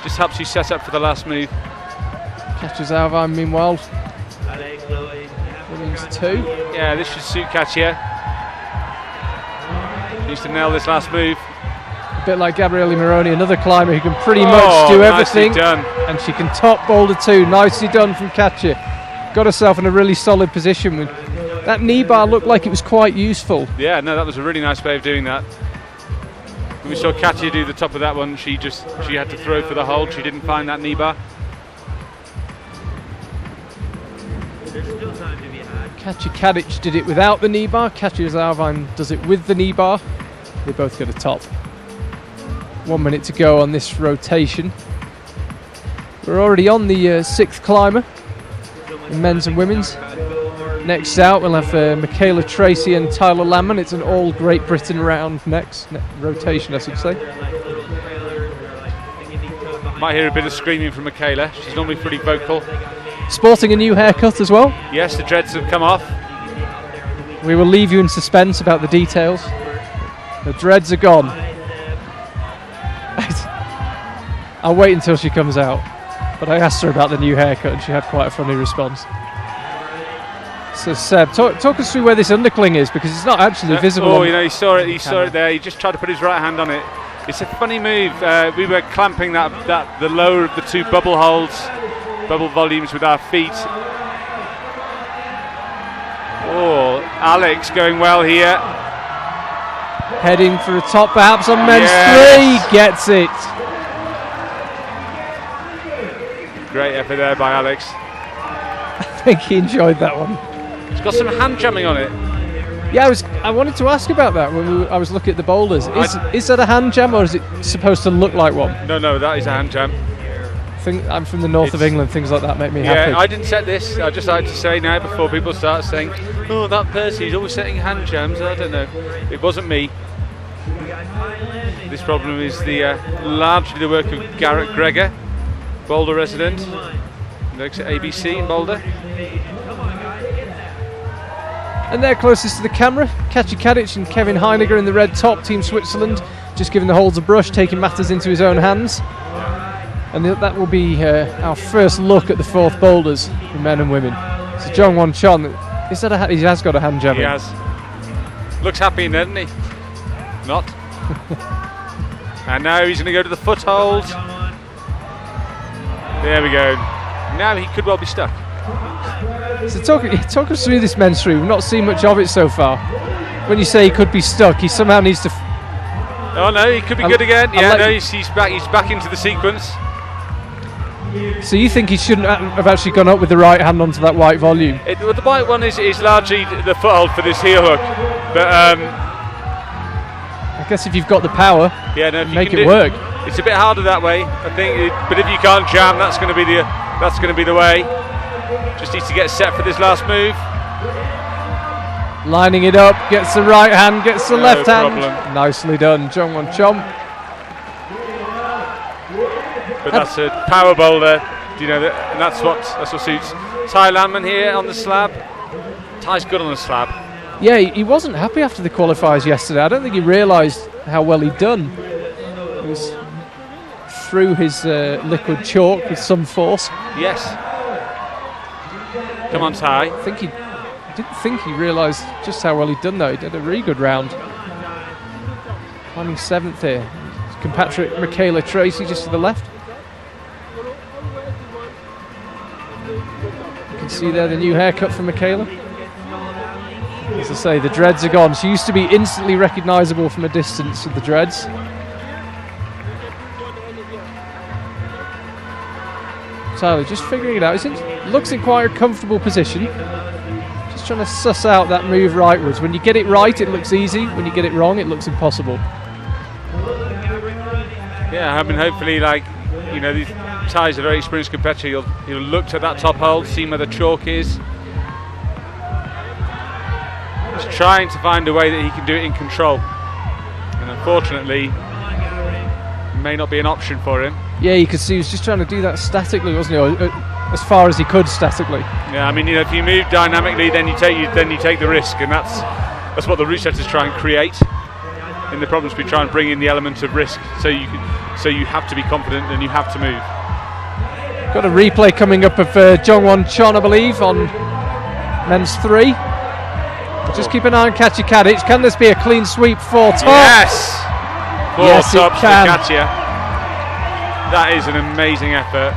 Just helps you set up for the last move. Katja's Alvine, meanwhile, Williams 2. Yeah, this should suit Katja. Needs to nail this last move. A bit like Gabriele Moroni, another climber who can pretty much do everything. Done. And she can top boulder 2. Nicely done from Katja. Got herself in a really solid position. That knee bar looked like it was quite useful. Yeah, no, that was a really nice way of doing that. When we saw Katja do the top of that one, she had to throw for the hold. She didn't find that knee bar. Katja Kadic did it without the knee bar. Katja Alvine does it with the knee bar. They both get a top. 1 minute to go on this rotation. We're already on the 6th climber in men's and women's. Next out we'll have Michaela Tracy and Tyler Lamman. It's an all Great Britain round next rotation, I should say. Might hear a bit of screaming from Michaela. She's normally pretty vocal. Sporting a new haircut as well. Yes, the dreads have come off. We will leave you in suspense about the details. The dreads are gone. I'll wait until she comes out. But I asked her about the new haircut and she had quite a funny response. So Seb, talk us through where this undercling is, because it's not actually visible. Oh, he saw it. He saw it there. He just tried to put his right hand on it. It's a funny move. We were clamping the lower of the two bubble holds, bubble volumes with our feet. Oh, Alex going well here. Heading for a top perhaps on men's 3. Gets it. Great effort there by Alex. I think he enjoyed that one. It's got some hand jamming on it. Yeah, I wanted to ask about that when I was looking at the boulders. Is that a hand jam, or is it supposed to look like one? No, that is a hand jam. I'm from the north of England. Things like that make me happy. Yeah, I didn't set this. I just like to say now before people start saying, "Oh, that person, he's always setting hand jams." I don't know. It wasn't me. This problem is largely the work of Garrett Gregor, Boulder resident. He works at ABC in Boulder. And they're closest to the camera. Katja Kadic and Kevin Heiniger in the red top, Team Switzerland, just giving the holds a brush, taking matters into his own hands. And that will be our first look at the 4th boulders for men and women. So John Won Chon, he has got a hand jam. He has. Looks happy in there, doesn't he? Not. And now he's going to go to the foothold. There we go. Now he could well be stuck. So talk us through this men's three. We've not seen much of it so far. When you say he could be stuck, he somehow needs to... Oh no, he could be good again. Yeah, no, he's back into the sequence. So you think he shouldn't have actually gone up with the right hand onto that white volume? Well, the white one is largely the foothold for this heel hook. But I guess if you've got the power, make it work. It's a bit harder that way, I think. But if you can't jam, that's going to be the way. Just needs to get set for this last move. Lining it up, gets the right hand, gets the left hand. Problem. Nicely done, Jong Won Chon. But that's a power boulder, and that's what suits Ty Landman here on the slab. Ty's good on the slab. Yeah, he wasn't happy after the qualifiers yesterday. I don't think he realised how well he'd done. He was through his liquid chalk with some force. Yes. Come on, Ty. I didn't think he realised just how well he'd done, though. He did a really good round. Climbing 7th here. Compatriot Michaela Tracy just to the left. You can see there the new haircut from Michaela. As I say, the dreads are gone. She used to be instantly recognisable from a distance with the dreads. Tyler just figuring it out. He looks in quite a comfortable position. Just trying to suss out that move rightwards. When you get it right, it looks easy. When you get it wrong, it looks impossible. Yeah, I mean, hopefully, these Ty's a very experienced competitor. He'll look to that top hold, see where the chalk is. He's trying to find a way that he can do it in control. And unfortunately, it may not be an option for him. Yeah, you could see he was just trying to do that statically, wasn't he? Or as far as he could statically. Yeah, I mean, if you move dynamically, then you take the risk, and that's what the route setters try and create. In the problems, we try and bring in the element of risk, so you have to be confident and you have to move. Got a replay coming up of Jong Won Chon, I believe, on men's 3. Just keep an eye on Katja Kadic. Can this be a clean sweep for top? Yes! Yes, tops it can. for Katja. That is an amazing effort.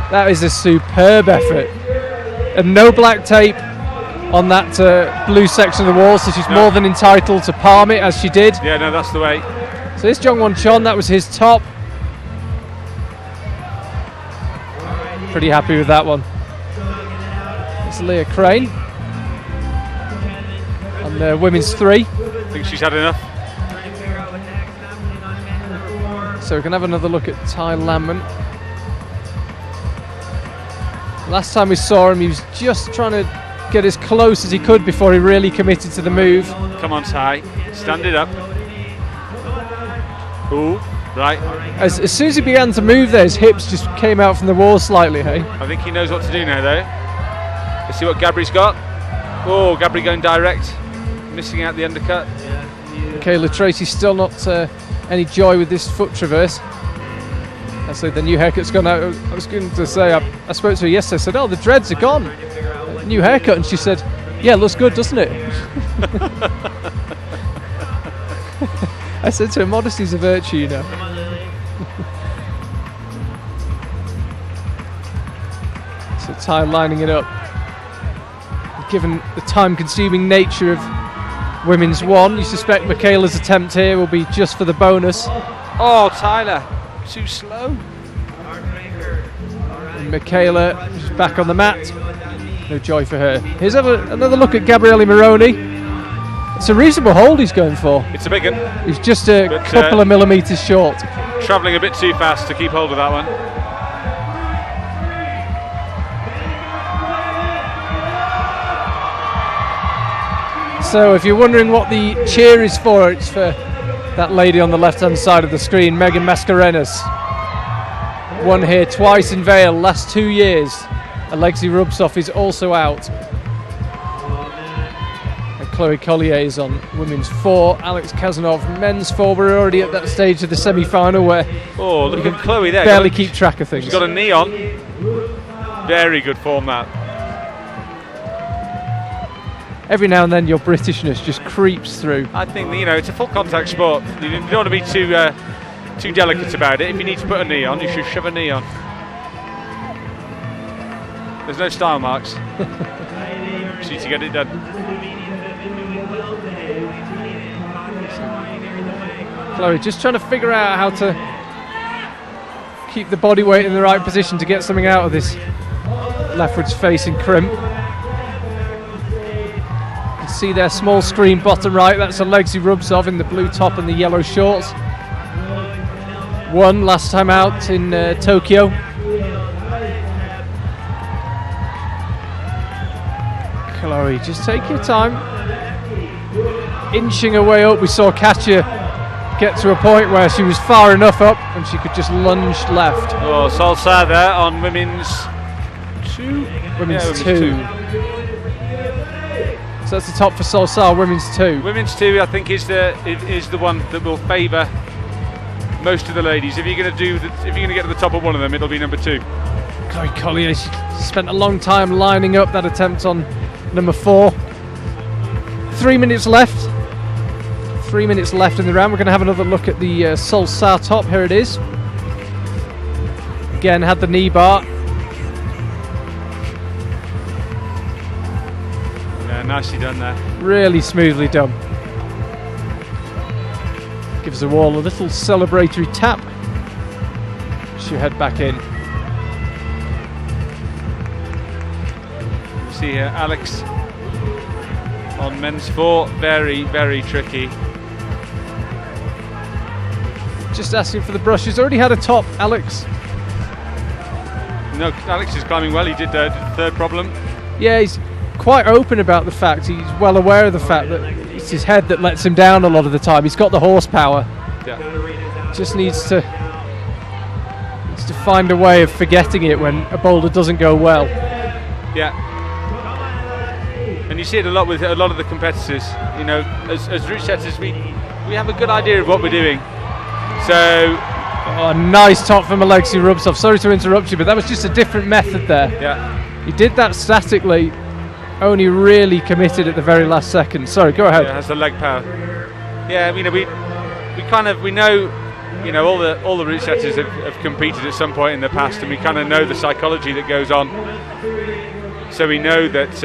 That is a superb effort. And no black tape on that blue section of the wall, so she's more than entitled to palm it as she did. Yeah, no, that's the way. So this Jong Won Chon, that was his top. Pretty happy with that one. It's Leah Crane on the women's 3. I think she's had enough. So we can have another look at Ty Landman. Last time we saw him, he was just trying to get as close as he could before he really committed to the move. Come on, Ty. Stand it up. Ooh, right. As soon as he began to move there, his hips just came out from the wall slightly, hey? I think he knows what to do now, though. Let's see what Gabri's got. Oh, Gabri going direct. Missing out the undercut. Michaela Tracy still not any joy with this foot traverse. I said the new haircut's gone out. I was going to say, I spoke to her yesterday. I said, oh, the dreads are gone. New haircut. And she said, yeah, looks good, doesn't it? I said to her, modesty's a virtue, you know. So Ty lining it up. Given the time-consuming nature of women's 1, you suspect Michaela's attempt here will be just for the bonus. Oh, Tyler, too slow. And Michaela is back on the mat. No joy for her. Here's another look at Gabriele Moroni. It's a reasonable hold he's going for. It's a big one. He's just a couple of millimetres short. Travelling a bit too fast to keep hold of that one. So if you're wondering what the cheer is for, it's for that lady on the left-hand side of the screen, Megan Mascarenhas. Won here twice in Vail, last 2 years. Alexei Rubtsov is also out. And Chloe Collier is on women's 4. Alex Kazanov, men's 4. We're already at that stage of the semi-final where look at Chloe there. Barely keep track of things. She's got a knee on. Very good form, that. Every now and then your Britishness just creeps through. I think, it's a full contact sport. You don't want to be too too delicate about it. If you need to put a knee on, you should shove a knee on. There's no style marks. Just need to get it done. Chloe just trying to figure out how to keep the body weight in the right position to get something out of this leftwards facing crimp. You can see their small screen bottom right, that's the legs he rubs off in the blue top and the yellow shorts. Won last time out in Tokyo. Chloe, just take your time. Inching her way up, we saw Katja get to a point where she was far enough up and she could just lunge left. Oh, Salsa there on women's 2? Women's 2. So that's the top for Salsa, women's 2. Women's 2, I think, is the one that will favour most of the ladies. If you're going to get to the top of one of them, it'll be number 2. Chloe Collier, she spent a long time lining up that attempt on number 4. 3 minutes left. 3 minutes left in the round. We're going to have another look at the Salsa top. Here it is. Again, had the knee bar. Yeah, nicely done there. Really smoothly done. Gives the wall a little celebratory tap. She'll head back in. See here, Alex on men's 4. Very, very tricky. Just asking for the brush. He's already had a top, Alex. No, Alex is climbing well. He did the third problem. Yeah, he's quite open about the fact. He's well aware of the fact that it's his head that lets him down a lot of the time. He's got the horsepower. Yeah. Just needs to find a way of forgetting it when a boulder doesn't go well. Yeah. And you see it a lot with a lot of the competitors. You know, as route setters, we have a good idea of what we're doing. So, a nice top from Alexei Rubtsov. Sorry to interrupt you, but that was just a different method there. Yeah. He did that statically, only really committed at the very last second. Sorry, go ahead. Yeah, has the leg power. Yeah, you know, we know, you know, all the route setters have competed at some point in the past, and we kind of know the psychology that goes on. So we know that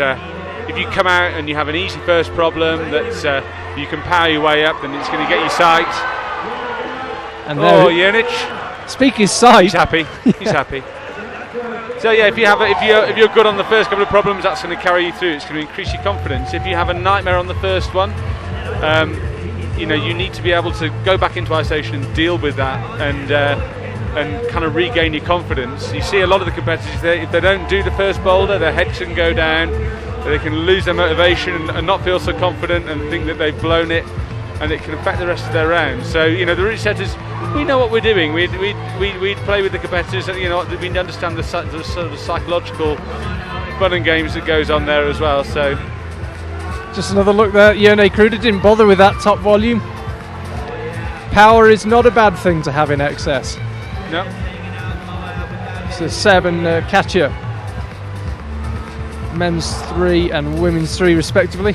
if you come out and you have an easy first problem, that you can power your way up, then it's going to get you sight. And Jenic. Speaking sight, he's happy. He's happy. So yeah, if you're good on the first couple of problems, that's going to carry you through. It's going to increase your confidence. If you have a nightmare on the first one, you know, you need to be able to go back into isolation and deal with that, and kind of regain your confidence. You see a lot of the competitors, if they don't do the first boulder, their head can go down. They can lose their motivation and not feel so confident and think that they've blown it, and it can affect the rest of their round. So, you know, the route setters, we know what we're doing. We play with the competitors, and, you know, we understand the sort of psychological fun and games that goes on there as well. So, just another look there. Jone Kruder didn't bother with that top volume. Power is not a bad thing to have in excess. No. So Seb and Katja, men's 3 and women's 3 respectively.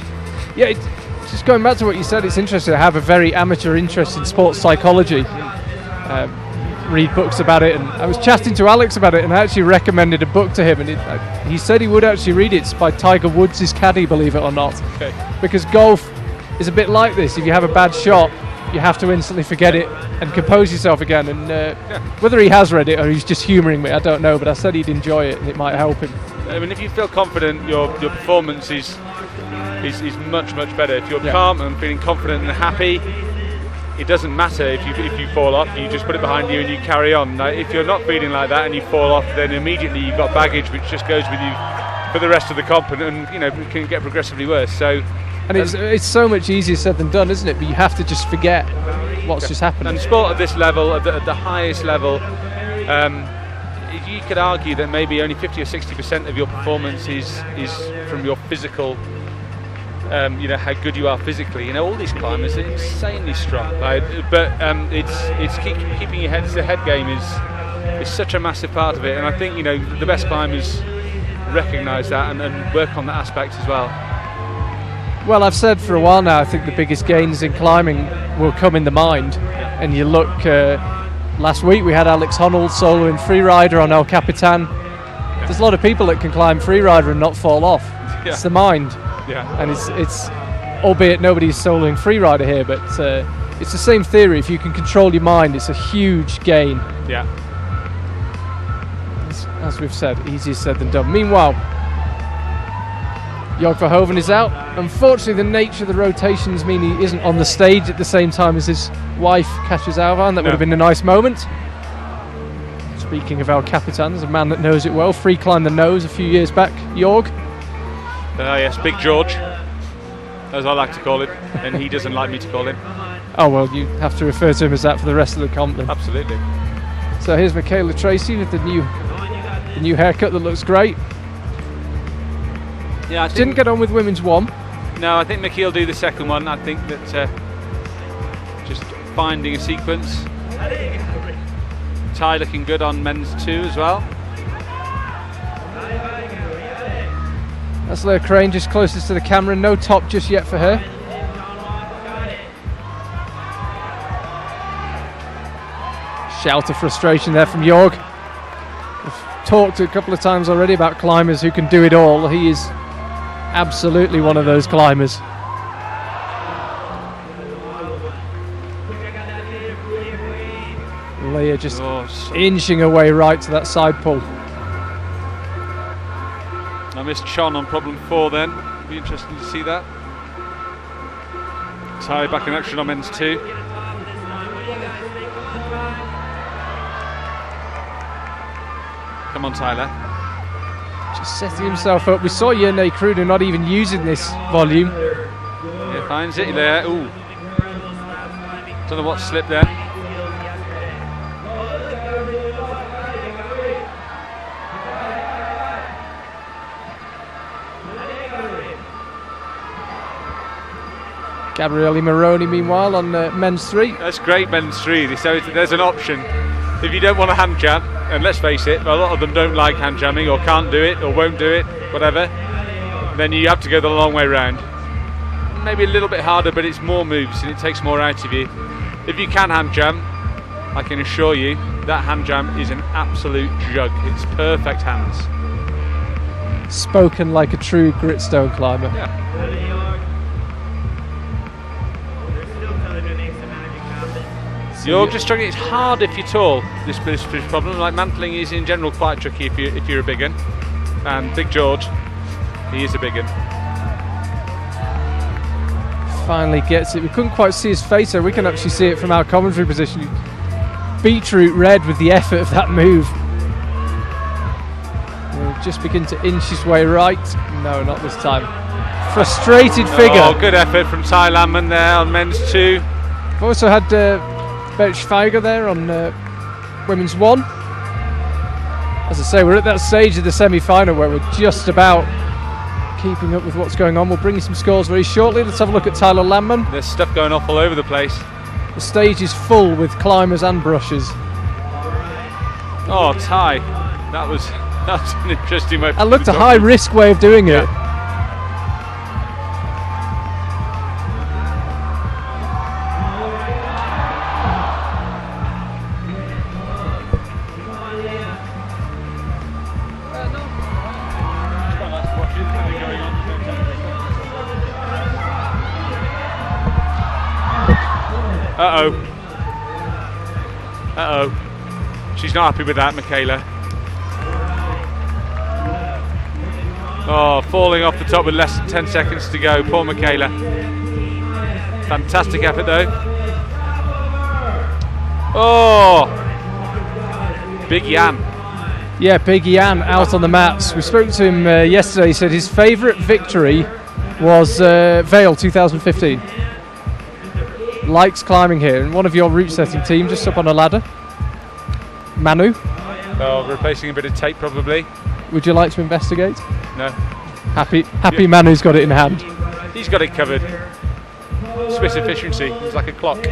Yeah, just going back to what you said, it's interesting. I have a very amateur interest in sports psychology. Read books about it, and I was chatting to Alex about it, and I actually recommended a book to him, and he said he would actually read it. It's by Tiger Woods' caddy, believe it or not. Okay. Because golf is a bit like this. If you have a bad shot, you have to instantly forget it and compose yourself again. And whether he has read it or he's just humouring me, I don't know, but I said he'd enjoy it and it might help him. I mean, if you feel confident, your performance is much, much better. If you're calm and feeling confident and happy, it doesn't matter if you fall off. You just put it behind you and you carry on. Now, if you're not feeling like that and you fall off, then immediately you've got baggage which just goes with you for the rest of the comp, and you know, it can get progressively worse. So, and it's so much easier said than done, isn't it? But you have to just forget what's just happened. And sport at this level, at the highest level, you could argue that maybe only 50 or 60% of your performance is from your physical. You know, how good you are physically. You know, all these climbers are insanely strong. But it's keeping your head. The head game is such a massive part of it. And I think, you know, the best climbers recognise that and work on that aspect as well. Well, I've said for a while now, I think the biggest gains in climbing will come in the mind. And you look Last week we had Alex Honnold soloing freerider on El Capitan. There's a lot of people that can climb freerider and not fall off. Yeah. It's the mind. Yeah. And it's albeit nobody's soloing freerider here, but it's the same theory. If you can control your mind, it's a huge gain. Yeah. As we've said, easier said than done. Meanwhile, Jörg Verhoeven is out. Unfortunately, the nature of the rotations mean he isn't on the stage at the same time as his wife, Katja Zauvan. That would have been a nice moment. Speaking of El Capitan, there's a man that knows it well. Free climbed the nose a few years back. Jörg? Yes, Big George, as I like to call him, and he doesn't like me to call him. Oh, well, you have to refer to him as that for the rest of the comp then. Absolutely. So here's Michaela Tracy with the new haircut that looks great. Yeah, didn't get on with women's 1. No, I think Mickey will do the second one. I think that just finding a sequence. Ty looking good on men's 2 as well. That's Leah Crane just closest to the camera. No top just yet for her. Shout of frustration there from Jörg. We've talked a couple of times already about climbers who can do it all. He is absolutely one of those climbers. Leah just inching her way right to that side pull. I missed Chon on problem 4 then. Be interesting to see that. Ty back in action on men's 2. Come on, Tyler. Just setting himself up. We saw Yerne Kruder not even using this volume. Yeah, finds it there. Ooh. Don't know what slipped there. Gabriele Moroni, meanwhile, on men's 3. That's great, men's 3. So there's an option. If you don't want a hand jam, and let's face it, a lot of them don't like hand jamming, or can't do it, or won't do it, whatever, then you have to go the long way round. Maybe a little bit harder, but it's more moves and it takes more out of you. If you can hand jam, I can assure you that hand jam is an absolute jug. It's perfect hands. Spoken like a true gritstone climber. Yeah. You're just struggling. It's hard if you're tall. This problem, like mantling, is in general quite tricky if you're a big un. And Big George, he is a big un. Finally gets it. We couldn't quite see his face, so we can actually see it from our commentary position. Beetroot red with the effort of that move. He'll just begin to inch his way right. No, not this time. Frustrated figure. Oh, good effort from Ty Landman there on men's 2. We've also had Bert Schweiger there on women's 1. As I say, we're at that stage of the semi-final where we're just about keeping up with what's going on. We'll bring you some scores very shortly. Let's have a look at Tyler Landman. There's stuff going off all over the place. The stage is full with climbers and brushes. Oh, Ty, that's an interesting way. And looked a high-risk way of doing it. Uh-oh. She's not happy with that, Michaela. Oh, falling off the top with less than 10 seconds to go. Poor Michaela. Fantastic effort, though. Oh! Big Jan. Yeah, Big Jan out on the mats. We spoke to him yesterday. He said his favourite victory was Vail 2015. Likes climbing here. And one of your route setting team just up on a ladder. Manu. Oh, replacing a bit of tape probably. Would you like to investigate? No. Happy Manu's got it in hand. He's got it covered. Swiss efficiency. It's like a clock.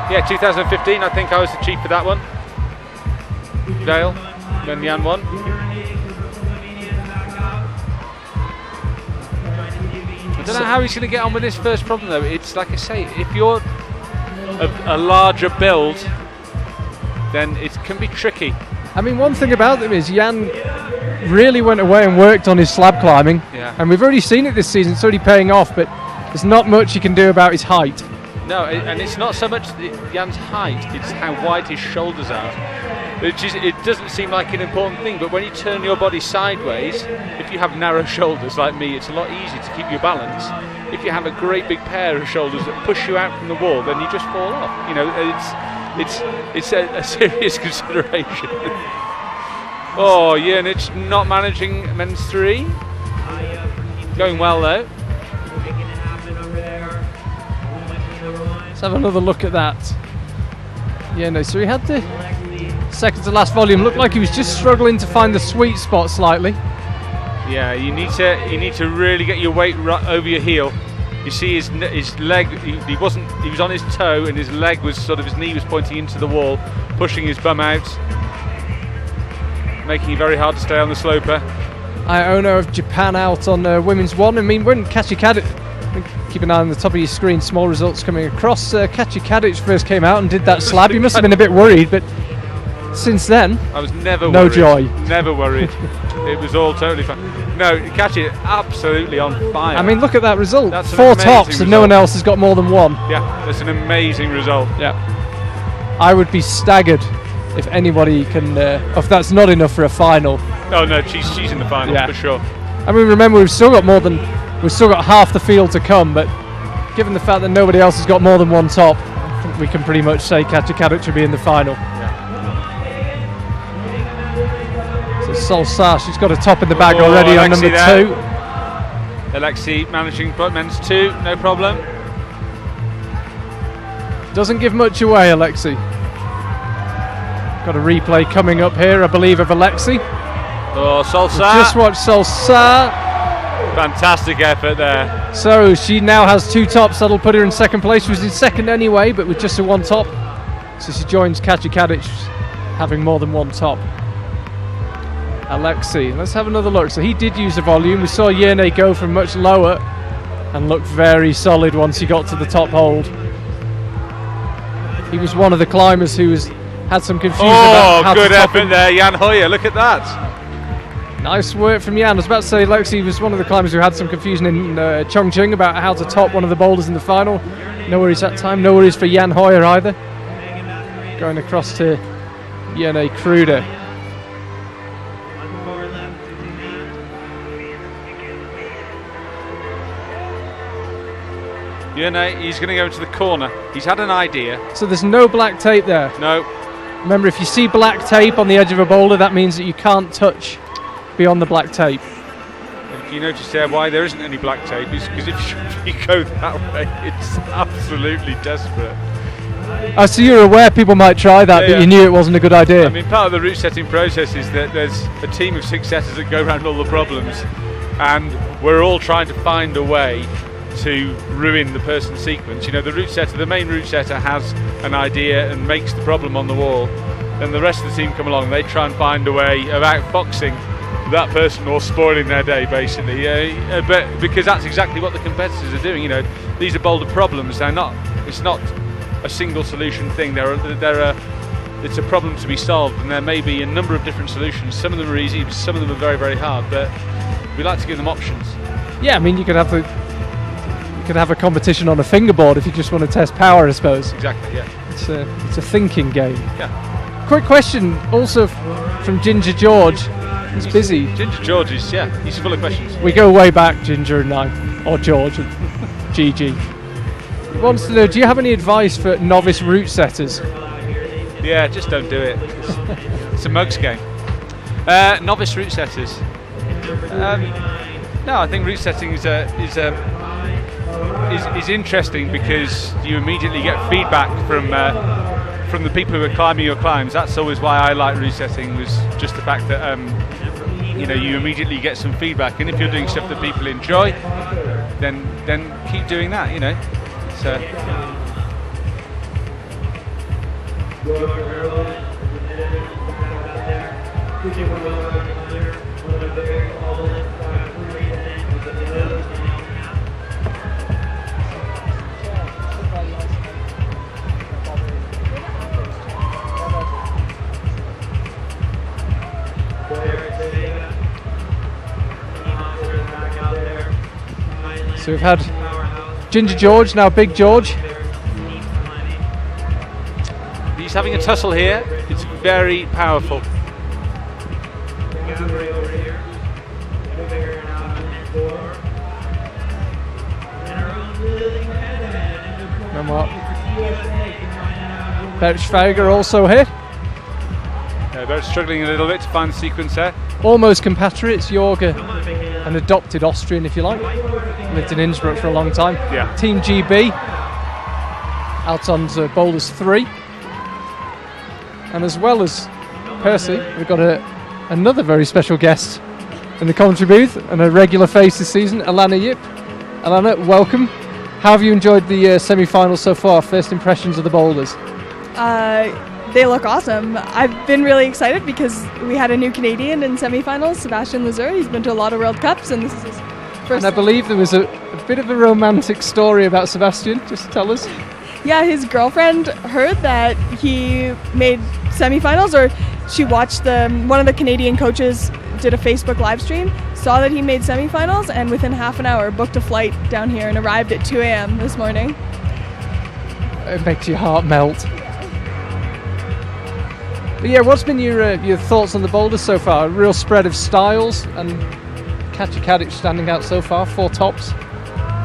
Yeah, 2015, I think I was the chief for that one. Vail, when Jan won. I don't know how he's going to get on with this first problem though. It's like I say, if you're a larger build, then it can be tricky. I mean, one thing about them is Jan really went away and worked on his slab climbing, and we've already seen it this season. It's already paying off, but there's not much he can do about his height. No, and it's not so much Jan's height, it's how wide his shoulders are. It doesn't seem like an important thing, but when you turn your body sideways, if you have narrow shoulders like me, it's a lot easier to keep your balance. If you have a great big pair of shoulders that push you out from the wall, then you just fall off. You know, it's a serious consideration. Oh, Jernich not managing men's 3. Going well though. Let's have another look at that. Yeah, no, so he had the second to last volume. Looked like he was just struggling to find the sweet spot slightly. Yeah, you need to really get your weight right over your heel. You see his leg, he was on his toe, and his leg was his knee was pointing into the wall, pushing his bum out, making it very hard to stay on the sloper. Iono of Japan out on women's 1. I mean, when Kachi Kadic, keep an eye on the top of your screen, small results coming across. Kachi Kadic first came out and did that slab. He must have been a bit worried, but since then, I was never no worried. joy. Never worried. It was all totally fine. No, Kachi absolutely on fire. I mean, look at that result. That's 4 tops and no one else has got more than 1. Yeah, that's an amazing result. Yeah. I would be staggered if anybody can, if that's not enough for a final. Oh no, she's in the final for sure. I mean, remember, we've still got half the field to come, but given the fact that nobody else has got more than 1 top, I think we can pretty much say Kachi Kadic should be in the final. So Solsa, she's got a top in the bag already on number 2. Alexi managing men's 2, no problem. Doesn't give much away, Alexi. Got a replay coming up here, I believe, of Alexi. Oh, Solsa. Just watch Solsa. Fantastic effort there. So she now has 2 tops. That'll put her in second place. She was in second anyway, but with just a 1 top. So she joins Kachi Kadic having more than 1 top. Alexi, let's have another look. So he did use the volume. We saw Jerne go from much lower and looked very solid once he got to the top hold. He was one of the climbers who had some confusion about how to top good effort there, Jan Hoyer. Look at that. Nice work from Jan. I was about to say Alexi was one of the climbers who had some confusion in Chongqing about how to top one of the boulders in the final. No worries that time. No worries for Jan Hoyer either. Going across to Jerne Kruder. Jerne, he's going to go into the corner. He's had an idea. So there's no black tape there? No. Remember, if you see black tape on the edge of a boulder, that means that you can't touch beyond the black tape. If you notice there why there isn't any black tape, is because if you go that way, it's absolutely desperate. So you're aware people might try that, but you knew it wasn't a good idea. I mean, part of the route setting process is that there's a team of successors that go around all the problems, and we're all trying to find a way to ruin the person's sequence. You know, the main route setter has an idea and makes the problem on the wall. Then the rest of the team come along, they try and find a way of outfoxing that person or spoiling their day, basically. But because that's exactly what the competitors are doing. You know, these are boulder problems. It's not a single solution thing. It's a problem to be solved, and there may be a number of different solutions. Some of them are easy, some of them are very, very hard. But we like to give them options. Yeah, I mean, you could have a competition on a fingerboard if you just want to test power, I suppose. Exactly, yeah. It's a thinking game. Yeah. Quick question also from Ginger George. He's busy. Ginger George is, he's full of questions. We go way back, Ginger and I, or George and GG. He wants to know, do you have any advice for novice route setters? Yeah, just don't do it. It's a mugs game. Novice route setters. No, I think route setting is interesting because you immediately get feedback from the people who are climbing your climbs. That's always why I like route setting, was just the fact that you immediately get some feedback, and if you're doing stuff that people enjoy, then keep doing that. You know, so. So we've had Ginger George, now Big George. He's having a tussle here. It's very powerful. And what? Petra also here. Yeah, they're struggling a little bit to find the sequence there. Almost compatriots, Jorge, an adopted Austrian if you like. Lived in Innsbruck for a long time. Yeah. Team GB, out on boulders 3. And as well as Percy, we've got another very special guest in the commentary booth and a regular face this season, Alana Yip. Alana, welcome. How have you enjoyed the semi-finals so far? First impressions of the boulders? They look awesome. I've been really excited because we had a new Canadian in semi-finals, Sebastian Lazur. He's been to a lot of World Cups and this is his first. And I believe there was a bit of a romantic story about Sebastian. Just tell us. Yeah, his girlfriend heard that he made semi-finals, or she watched one of the Canadian coaches did a Facebook live stream, saw that he made semi-finals, and within half an hour booked a flight down here and arrived at 2 a.m. this morning. It makes your heart melt. But yeah, what's been your thoughts on the boulders so far? A real spread of styles, and Katja Kadic standing out so far, 4 tops.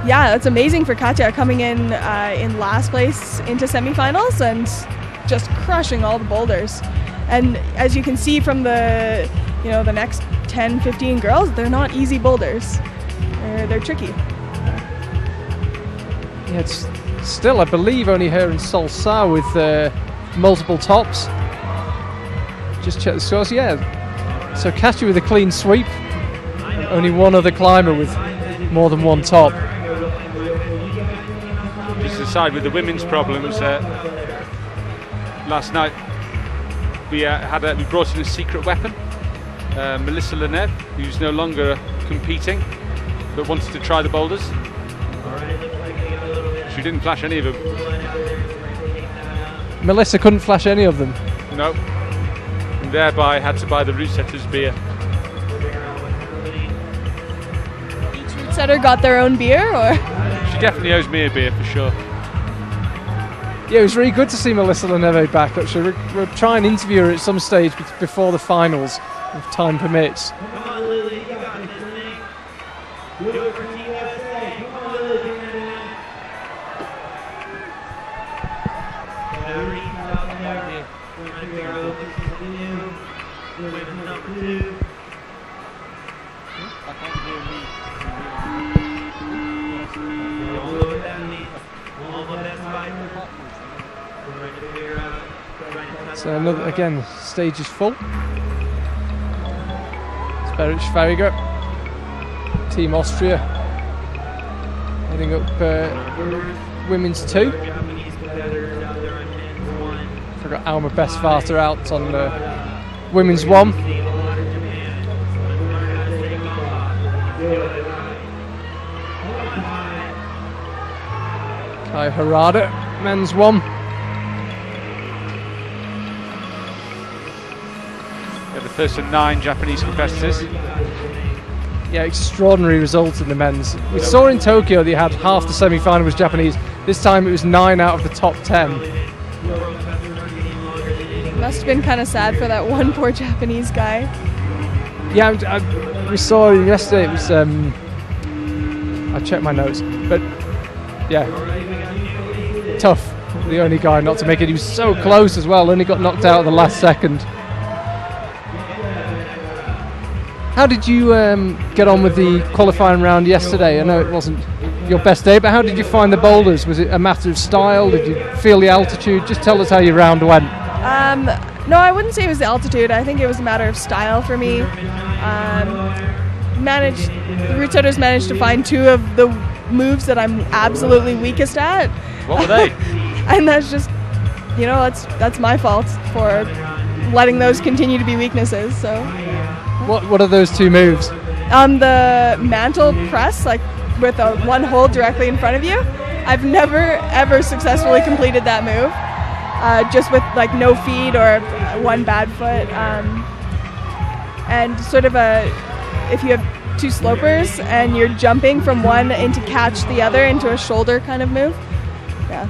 Yeah, that's amazing for Katja coming in last place into semifinals and just crushing all the boulders. And as you can see from the next 10, 15 girls, they're not easy boulders. They're tricky. Yeah, it's still, I believe, only her and Solsa with multiple tops. Just check the scores. Yeah, so Katja with a clean sweep. Only one other climber with more than 1 top. Just aside with the women's problems, last night we brought in a secret weapon, Melissa Lenev, who's no longer competing but wanted to try the boulders. She didn't flash any of them. Melissa couldn't flash any of them? No. And thereby had to buy the route setters beer. Each route setter got their own beer, or? She definitely owes me a beer for sure. Yeah, it was really good to see Melissa Leneve back. Actually, we'll try and interview her at some stage before the finals, if time permits. Come on, Lily, you got this thing. Do it for Team USA. Come on, Lily, do it. Everybody's out there. Women's arrow, this is new. Women's number 2. Don't look at that knee. All of that's right. So another, again, stage is full. Petra Clinger, Team Austria, heading up women's 2. Forgot Alma Bestvater out on women's 1. Kai Harada, men's 1. The first of 9 Japanese competitors. Yeah, extraordinary result in the men's. We saw in Tokyo they had half the semi-final was Japanese. This time it was 9 out of the top 10. Must have been kind of sad for that one poor Japanese guy. Yeah, we saw yesterday. It was. I checked my notes, but yeah, tough. The only guy not to make it. He was so close as well. Only got knocked out at the last second. How did you get on with the qualifying round yesterday? I know it wasn't your best day, but how did you find the boulders? Was it a matter of style? Did you feel the altitude? Just tell us how your round went. No, I wouldn't say it was the altitude. I think it was a matter of style for me. The route setters managed to find 2 of the moves that I'm absolutely weakest at. What were they? And that's just, that's my fault for letting those continue to be weaknesses. So. What are those 2 moves? The mantle press, like with a 1 hold directly in front of you. I've never ever successfully completed that move, just with like no feed or 1 bad foot. And sort of if you have two slopers, and you're jumping from one into catch the other into a shoulder kind of move. Yeah.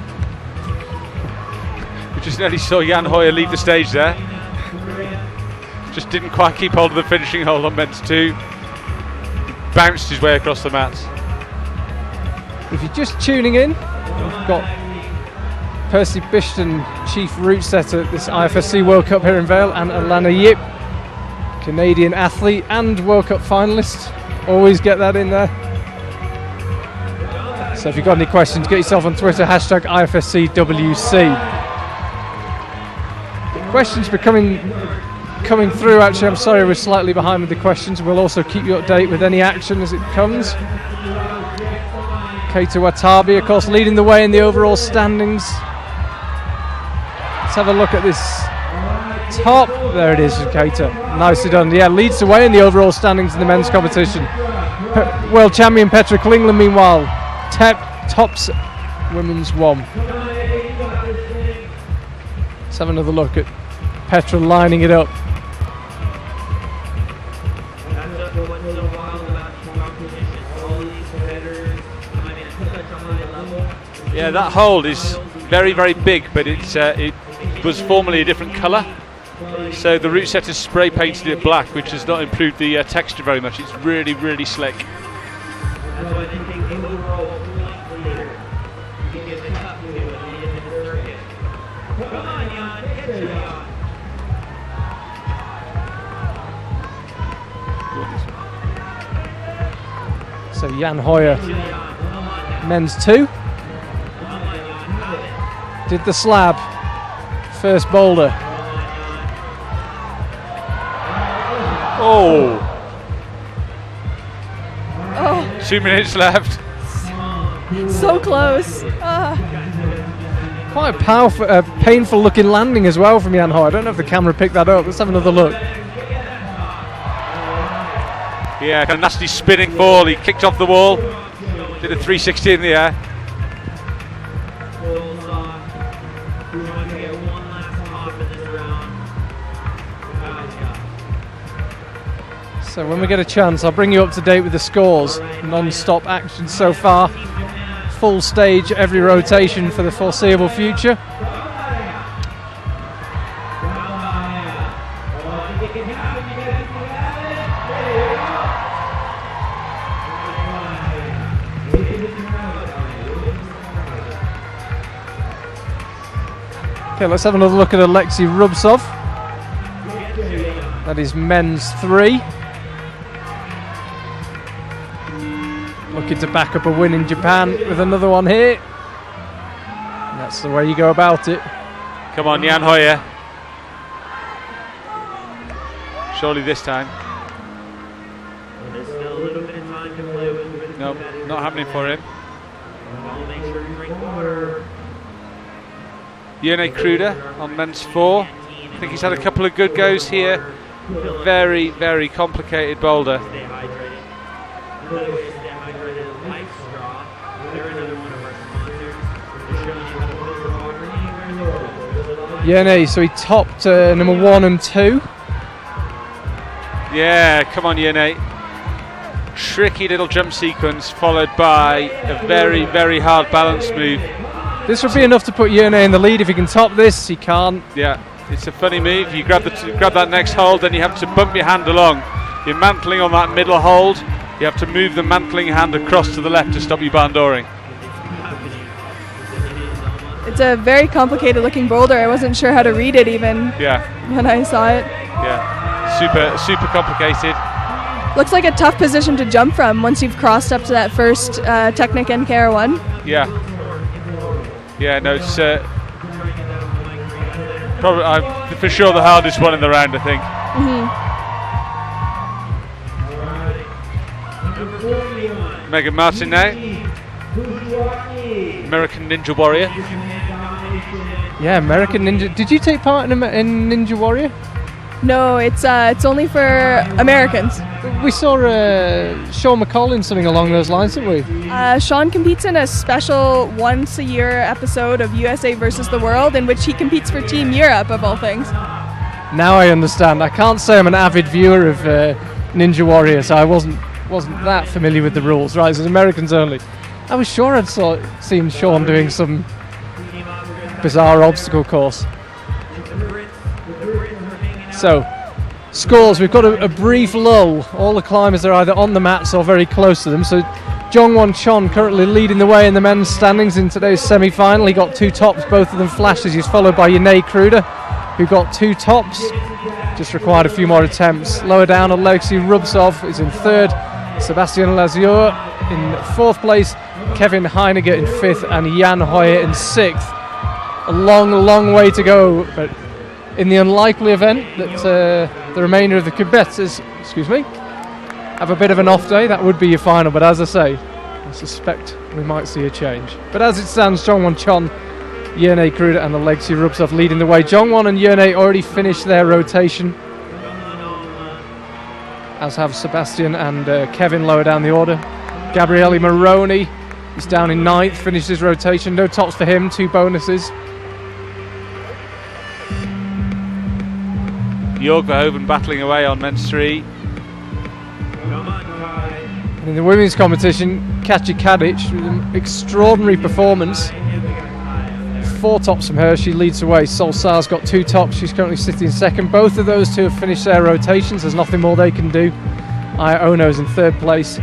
We just nearly saw Jan Hoyer leave the stage there. Just didn't quite keep hold of the finishing hold on men's 2. Bounced his way across the mats. If you're just tuning in, we've got Percy Bishton, chief route setter at this IFSC World Cup here in Vail, and Alana Yip, Canadian athlete and World Cup finalist. Always get that in there. So if you've got any questions, get yourself on Twitter, hashtag IFSCWC. Questions coming through. Actually, I'm sorry we're slightly behind with the questions. We'll also keep you updated with any action as it comes. Keita Watabe, of course, leading the way in the overall standings. Let's have a look at this top. There it is, Keita. Nicely done. Yeah, leads the way in the overall standings in the men's competition. World champion Petra Clinger, meanwhile, tops women's 1. Let's have another look at Petra lining it up. Yeah, that hold is very, very big, but it was formerly a different colour. So the route setters spray painted it black, which has not improved the texture very much. It's really, really slick. So Jan Hoyer, men's 2. Did the slab, first boulder. Oh! Oh, 2 minutes left. so close. Quite a powerful, painful looking landing as well from Jan Hoyer. I don't know if the camera picked that up. Let's have another look. Yeah, kind of nasty spinning fall. He kicked off the wall, did a 360 in the air. So when we get a chance, I'll bring you up to date with the scores. Non-stop action so far. Full stage every rotation for the foreseeable future. Okay, let's have another look at Alexei Rubtsov. That is men's 3. Looking to back up a win in Japan with another one here. And that's the way you go about it. Come on, Jan Hoyer. Surely this time. There's still a little bit of time to play with. Nope, not happening for him. Make sure you drink water. Yone Kruder on men's 4. I think he's had a couple of good goes here. Very, very complicated boulder. Stay hydrated. Another way to stay hydrated is Life Straw. They're another one of our sponsors. They're showing you how to filter water anywhere in the world. Yone, so he topped number 1 and 2. Yeah, come on, Yone. Tricky little jump sequence followed by a very, very hard balance move. This would be enough to put Yone in the lead. If he can top this, he can't. Yeah, it's a funny move. You grab that next hold, then you have to bump your hand along. You're mantling on that middle hold. You have to move the mantling hand across to the left to stop you bandooring. It's a very complicated looking boulder. I wasn't sure how to read it even when I saw it. Yeah, super complicated. Looks like a tough position to jump from once you've crossed up to that first Technic NKR1. Yeah, no, it's probably for sure the hardest one in the round, I think. Megan Martin now, American Ninja Warrior. Yeah, American Ninja. Did you take part in Ninja Warrior? No, it's only for Americans. We saw Sean McCall in something along those lines, didn't we? Sean competes in a special once-a-year episode of USA versus the World, in which he competes for Team Europe, of all things. Now I understand. I can't say I'm an avid viewer of Ninja Warrior, so I wasn't wasn't that familiar with the rules. Right, so it's Americans only. I was sure I'd seen Sean doing some bizarre obstacle course. So, scores, we've got a brief lull. All the climbers are either on the mats or very close to them. So Jongwon Chon currently leading the way in the men's standings in today's semi-final. He got 2 tops, both of them flashes. He's followed by Yane Kruder, who got 2 tops. Just required a few more attempts. Lower down, Alexei Rubtsov is in 3rd. Sebastian Lazure in 4th place. Kevin Heiniger in 5th and Jan Hoyer in 6th. A long way to go, but in the unlikely event that the remainder of the competitors, have a bit of an off day, that would be your final. But as I say, I suspect we might see a change. But as it stands, Jongwon Chon, Yane Kruder and Alexei Rubtsov leading the way. Jongwon and Yane already finished their rotation, as have Sebastian and Kevin lower down the order. Gabriele Moroni is down in 9th, finished his rotation. No tops for him, 2 bonuses. Jörg Verhoeven battling away on men's 3. In the women's competition, Katja Kadic with an extraordinary performance. 4 tops from her, she leads away. Sol Saar's got 2 tops, she's currently sitting 2nd. Both of those 2 have finished their rotations, there's nothing more they can do. Aya Ono's in 3rd place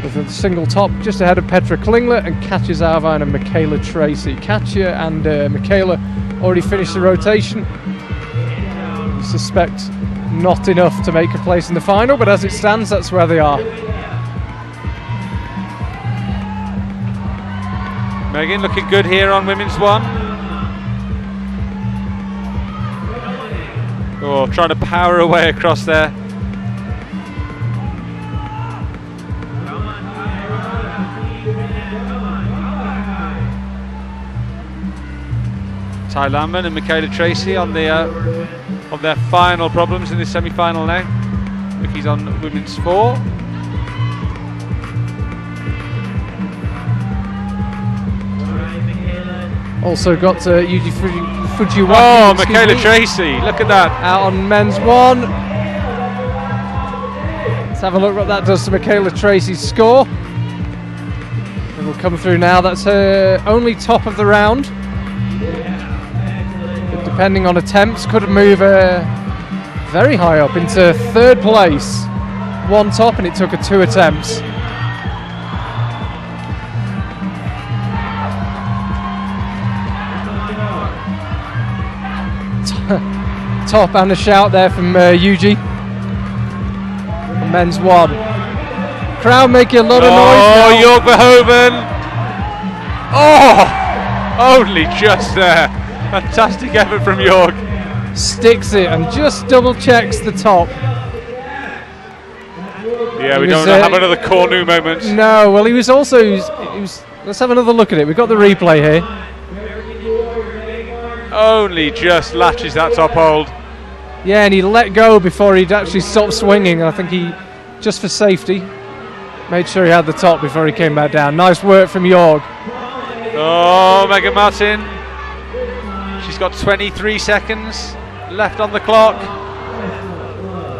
with a single top, just ahead of Petra Clinger and Katja Zarvine and Michaela Tracy. Katja and Michaela already finished the rotation. I suspect not enough to make a place in the final, but as it stands, that's where they are. Megan looking good here on women's 1. Oh, trying to power away across there. Ty Landman and Michaela Tracy on their final problems in the semi-final now. Mickey's on women's 4. Also got Yuji Fujiwara. Oh, Michaela Tracy, look at that. Out on men's 1. Let's have a look what that does to Michaela Tracy's score. It will come through now. That's her only top of the round. But depending on attempts, could move very high up into 3rd place. 1 top, and it took her 2 attempts. Top and a shout there from Yuji. Men's 1. Crowd making a lot of noise. Oh, Jörg Verhoeven. Oh, only just there. Fantastic effort from Jörg. Sticks it and just double checks the top. Yeah, we don't have another Cornu moment. No, well, he was also. Let's have another look at it. We've got the replay here. Only just latches that top hold. Yeah, and he let go before he'd actually stopped swinging. I think he, just for safety, made sure he had the top before he came back down. Nice work from Jörg. Oh, Megan Martin. She's got 23 seconds left on the clock.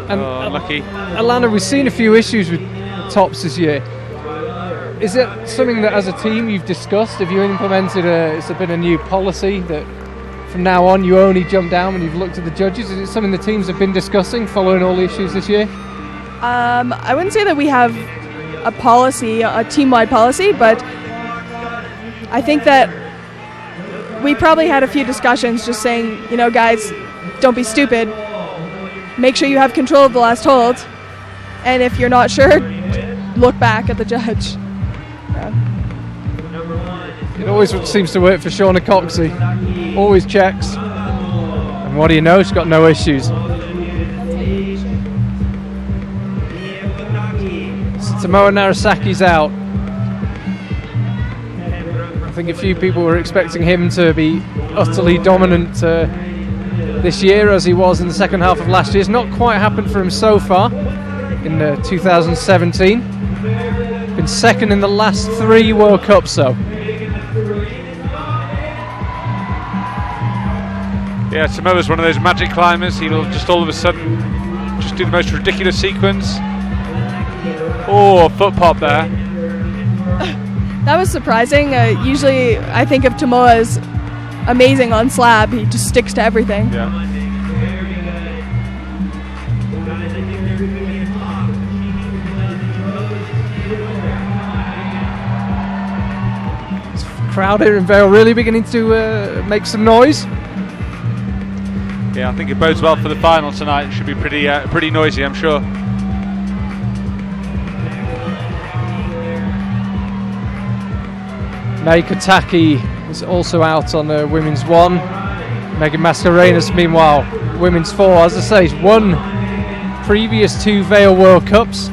And unlucky. Alana, we've seen a few issues with tops this year. Is it something that as a team you've discussed? Have you implemented it's been a new policy that from now on you only jump down when you've looked at the judges? Is it something the teams have been discussing following all the issues this year? I wouldn't say that we have a policy, a team-wide policy, but I think that we probably had a few discussions just saying, guys, don't be stupid. Make sure you have control of the last hold. And if you're not sure, look back at the judge. Yeah. It always seems to work for Shauna Coxey. Always checks. And what do you know? She's got no issues. Samoa Narasaki's out. I think a few people were expecting him to be utterly dominant this year as he was in the second half of last year. It's not quite happened for him so far in 2017. Been second in the last 3 World Cups though. Yeah, Samoa's one of those magic climbers. He'll just all of a sudden just do the most ridiculous sequence. Oh, a foot pop there. That was surprising. Usually I think of Tomoa as amazing on slab. He just sticks to everything. Yeah. Crowd here in Vail really beginning to make some noise. Yeah, I think it bodes well for the final tonight. It should be pretty noisy, I'm sure. May Kataki is also out on women's 1. Megan Mascarenas, meanwhile, women's 4. As I say, he's won previous 2 Vail World Cups.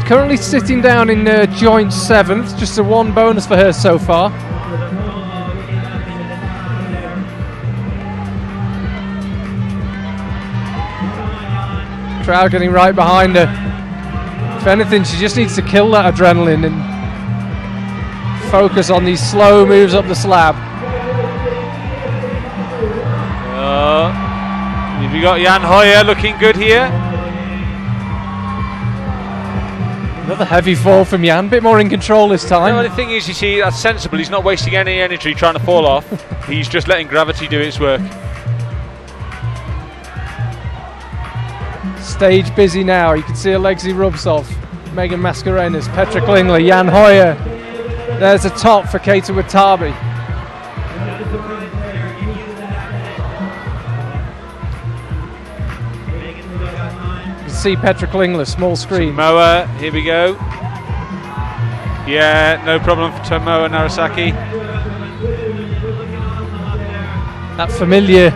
Currently sitting down in joint 7th, just a 1 bonus for her so far. Crowd getting right behind her. If anything, she just needs to kill that adrenaline and focus on these slow moves up the slab. Have you got Jan Hoyer looking good here? Another heavy fall from Jan, bit more in control this time. No, the thing is, you see, that's sensible. He's not wasting any energy trying to fall off. He's just letting gravity do its work. Stage busy now. You can see Alexei Rubtsov, Megan Mascarenas, Petra Clinger, Jan Hoyer. There's a top for Keita Watabe. You can see Petra Clinger, small screen. Tomoa, here we go. Yeah, no problem for Tomoa Narasaki. That familiar,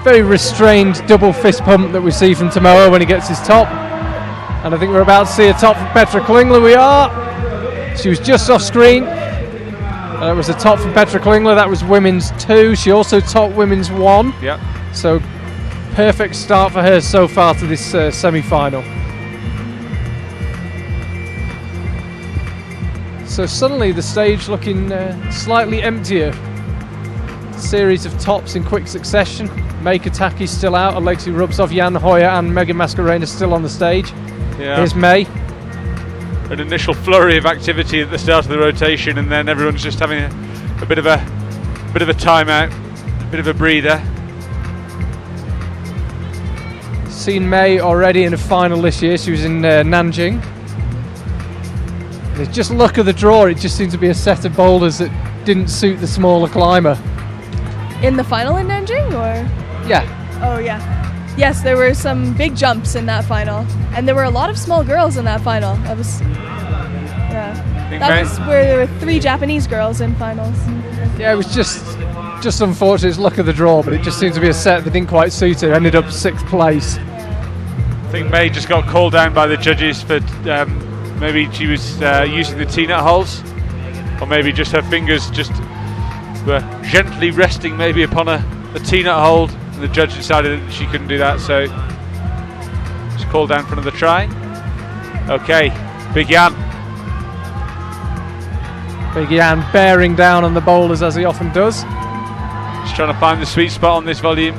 very restrained double fist pump that we see from Tomoa when he gets his top. And I think we're about to see a top from Petra Clinger. We are. She was just off screen. It was a top from Petra Clinger. That was women's 2. She also topped women's 1. Yep. So perfect start for her so far to this semi-final. So suddenly the stage looking slightly emptier. Series of tops in quick succession. May Kataki still out. Alexei Rubtsov, Jan Hoyer and Megan Mascarenas still on the stage. Yeah. Here's May. An initial flurry of activity at the start of the rotation, and then everyone's just having a bit of a timeout, a bit of a breather. Seen May already in a final this year. She was in Nanjing. There's just luck of the draw. It just seemed to be a set of boulders that didn't suit the smaller climber. In the final in Nanjing, or? Yeah. Oh yeah. Yes, there were some big jumps in that final, and there were a lot of small girls in that final. That was where there were 3 Japanese girls in finals. Yeah, it was just unfortunate. It's luck of the draw, but it just seemed to be a set that didn't quite suit her. Ended up 6th place. I think May just got called down by the judges for maybe she was using the T-nut holes, or maybe just her fingers just were gently resting maybe upon a T-nut hold, and the judge decided that she couldn't do that, so she's called down for another try. Okay, Big Jan. Big Jan bearing down on the boulders as he often does. Just trying to find the sweet spot on this volume.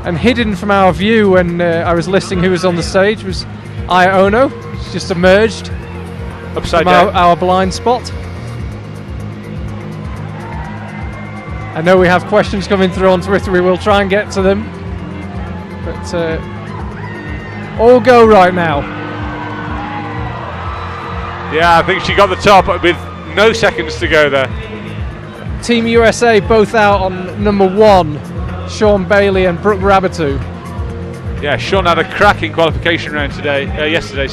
And hidden from our view when I was listing who was on the stage was Aya Ono. She's just emerged upside from down. Our blind spot. I know we have questions coming through on Twitter. We will try and get to them. But all go right now. Yeah, I think she got the top with no seconds to go there. Team USA both out on number 1. Sean Bailey and Brooke Rabatou. Yeah, Sean had a cracking qualification round yesterday.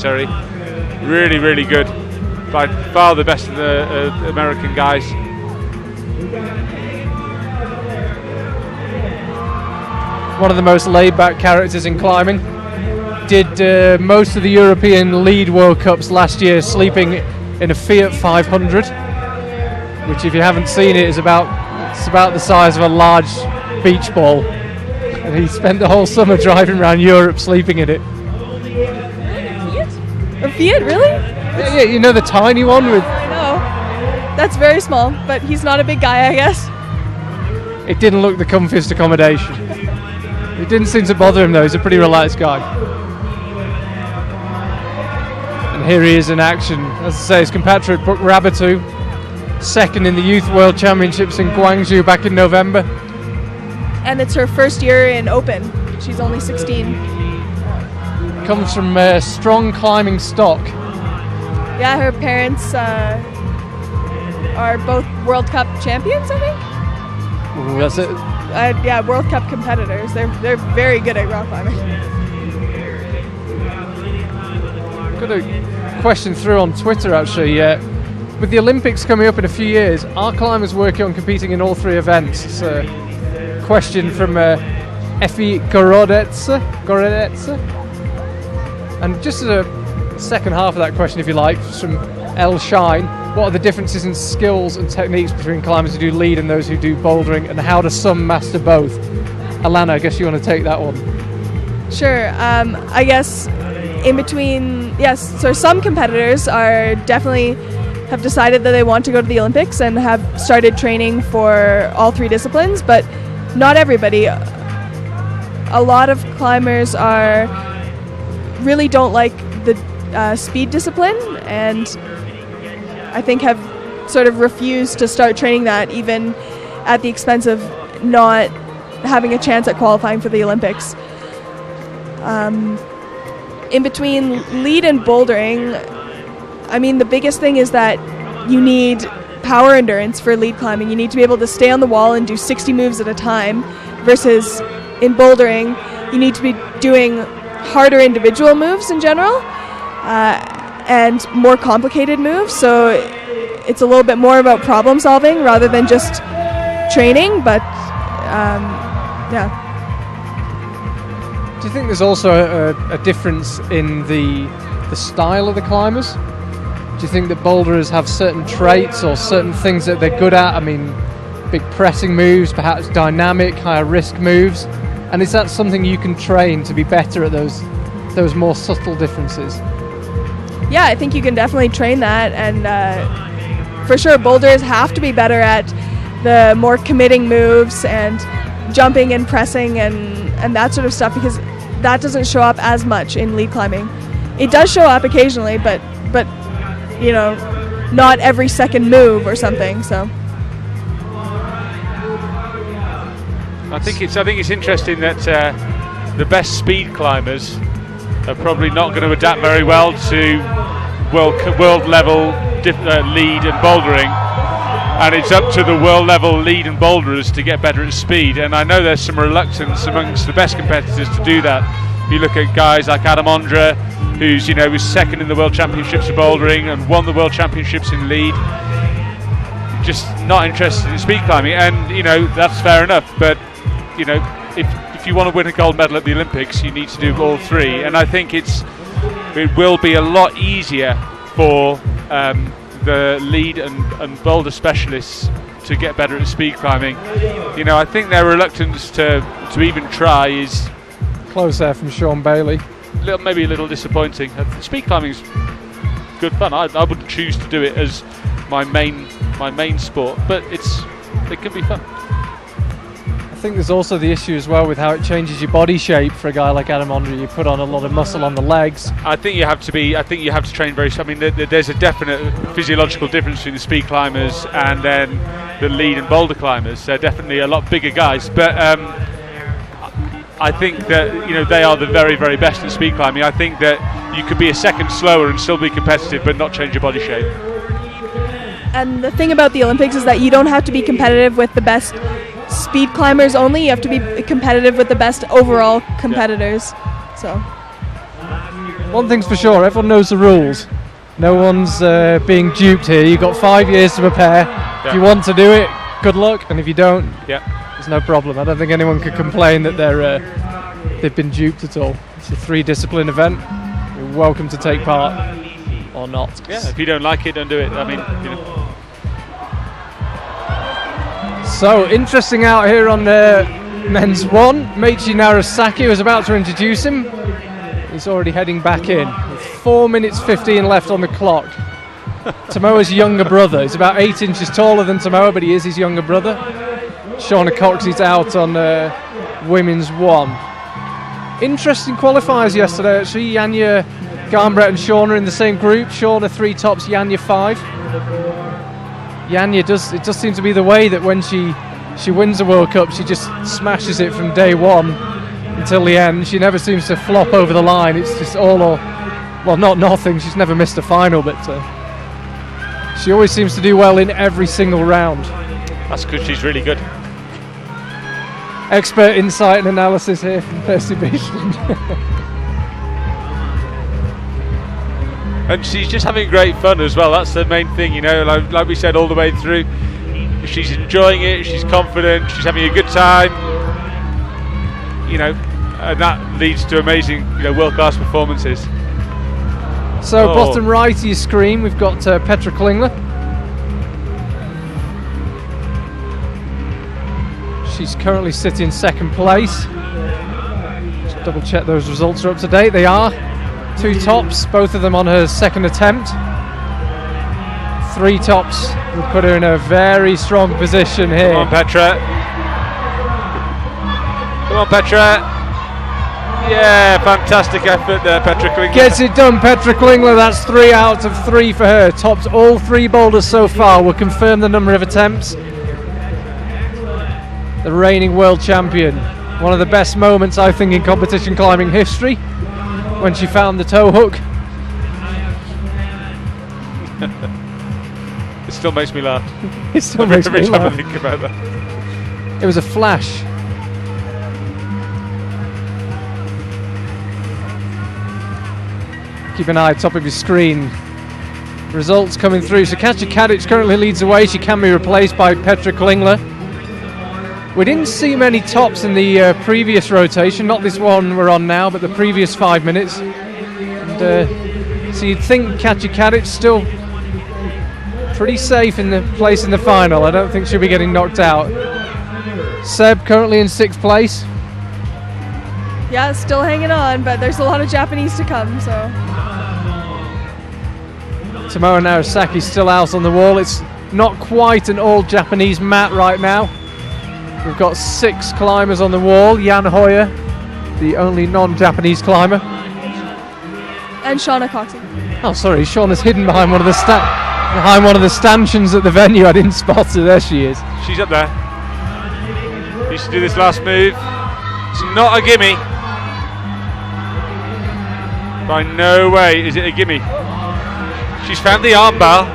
Really, really good. By far the best of the American guys. One of the most laid-back characters in climbing. Did most of the European lead World Cups last year sleeping in a Fiat 500, which, if you haven't seen it, is about the size of a large beach ball, and he spent the whole summer driving around Europe sleeping in it. A Fiat, really? Yeah, you know the tiny one with. I know. That's very small, but he's not a big guy, I guess. It didn't look the comfiest accommodation. It didn't seem to bother him though, he's a pretty relaxed guy. And here he is in action. As I say, his compatriot Brooke Rabatu, second in the Youth World Championships in Guangzhou back in November. And it's her first year in open. She's only 16. Comes from strong climbing stock. Yeah, her parents are both World Cup champions, I think. Ooh, that's it. Yeah, World Cup competitors. They're very good at rock climbing. Got a question through on Twitter actually. With the Olympics coming up in a few years, are climbers working on competing in all three events? It's a question from Effie Gorodetsa. And just as a second half of that question, if you like, from El Shine, what are the differences in skills and techniques between climbers who do lead and those who do bouldering, and how do some master both? Alana, I guess you want to take that one. Sure. I guess in between, yes, so some competitors are definitely have decided that they want to go to the Olympics and have started training for all three disciplines, but not everybody. A lot of climbers really don't like the speed discipline, and I think have sort of refused to start training that, even at the expense of not having a chance at qualifying for the Olympics. In between lead and bouldering, I mean, the biggest thing is that you need power endurance for lead climbing. You need to be able to stay on the wall and do 60 moves at a time, versus in bouldering, you need to be doing harder individual moves in general, and more complicated moves, so it's a little bit more about problem solving rather than just training, but yeah. Do you think there's also a difference in the style of the climbers? Do you think that boulderers have certain traits or certain things that they're good at? I mean, big pressing moves, perhaps dynamic, higher risk moves, and is that something you can train to be better at those more subtle differences? Yeah, I think you can definitely train that, and for sure boulders have to be better at the more committing moves and jumping and pressing and that sort of stuff, because that doesn't show up as much in lead climbing. It does show up occasionally, but you know, not every second move or something. So I think it's interesting that the best speed climbers are probably not going to adapt very well to world level lead and bouldering, and it's up to the world level lead and boulderers to get better at speed. And I know there's some reluctance amongst the best competitors to do that. If you look at guys like Adam Ondra, who's was second in the World Championships of bouldering and won the World Championships in lead, just not interested in speed climbing, and that's fair enough. But if you want to win a gold medal at the Olympics, you need to do all three. And I think it will be a lot easier for the lead and boulder specialists to get better at speed climbing. I think their reluctance to even try is close there from Sean Bailey. Maybe a little disappointing. Speed climbing's good fun. I wouldn't choose to do it as my main sport, but it can be fun. I think there's also the issue as well with how it changes your body shape for a guy like Adam Ondra. You put on a lot of muscle on the legs. I think you have to train very. I mean, there's a definite physiological difference between the speed climbers and then the lead and boulder climbers. They're definitely a lot bigger guys, but I think that they are the very, very best in speed climbing. I think that you could be a second slower and still be competitive, but not change your body shape. And the thing about the Olympics is that you don't have to be competitive with the best speed climbers only. You have to be competitive with the best overall competitors. Yeah. So one thing's for sure, everyone knows the rules. No one's being duped here. You've got 5 years to prepare. Yeah. If you want to do it, good luck, and if you don't, there's no problem. I don't think anyone could complain that they've been duped at all. It's a 3-discipline event. You're welcome to take part or not. Yeah, if you don't like it, don't do it. I mean, So interesting out here on men's one. Meiichi Narasaki was about to introduce him. He's already heading back in with 4 minutes 15 left on the clock. Tomoa's younger brother. He's about 8 inches taller than Tomoa, but he is his younger brother. Shauna Cox is out on women's one. Interesting qualifiers yesterday, actually. Janja, Garnbrett and Shauna in the same group. Shauna 3 tops, Janja 5. Janja it does seem to be the way that when she wins a World Cup, she just smashes it from day one until the end. She never seems to flop over the line. It's just all or, well, not nothing. She's never missed a final, but she always seems to do well in every single round. That's good. She's really good. Expert insight and analysis here from Percy Beashland. And she's just having great fun as well. That's the main thing, you know, like we said all the way through. She's enjoying it, she's confident, she's having a good time, you know, and that leads to amazing, you know, world-class performances. So bottom right of your screen, we've got Petra Clinger. She's currently sitting second place. Just double check those results are up to date. They are. 2 tops, both of them on her second attempt. 3 tops will put her in a very strong position here. Come on, Petra. Come on, Petra. Yeah, fantastic effort there, Petra Clinger. Gets it done, Petra Clinger. That's 3 out of 3 for her. Topped all 3 boulders so far. We'll confirm the number of attempts. The reigning world champion. One of the best moments, I think, in competition climbing history, when she found the toe hook. It still makes me laugh. It still makes me laugh. laugh. Every time I think about that. It was a flash. Keep an eye top of your screen. Results coming through. So Katja Kadic currently leads the way. She can be replaced by Petra Clinger. We didn't see many tops in the previous rotation, not this one we're on now, but the previous 5 minutes. And, so you'd think Katja Kadic still pretty safe in the place in the final. I don't think she'll be getting knocked out. Seb currently in 6th place. Yeah, still hanging on, but there's a lot of Japanese to come, so. Tomoe Narasaki still out on the wall. It's not quite an all Japanese mat right now. We've got 6 climbers on the wall. Jan Hoyer, the only non-Japanese climber. And Shauna Coxon. Oh, sorry, Shauna's hidden behind one of the stanchions at the venue. I didn't spot her. There she is. She's up there. Needs to do this last move. It's not a gimme. By no way is it a gimme. She's found the armbar.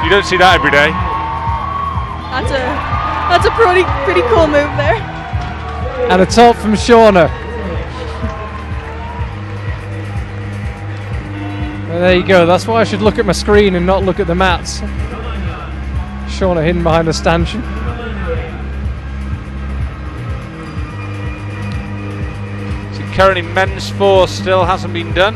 You don't see that every day. That's a pretty cool move there. And a top from Shauna. Well, there you go. That's why I should look at my screen and not look at the mats. Shauna hidden behind the stanchion. So currently men's 4 still hasn't been done.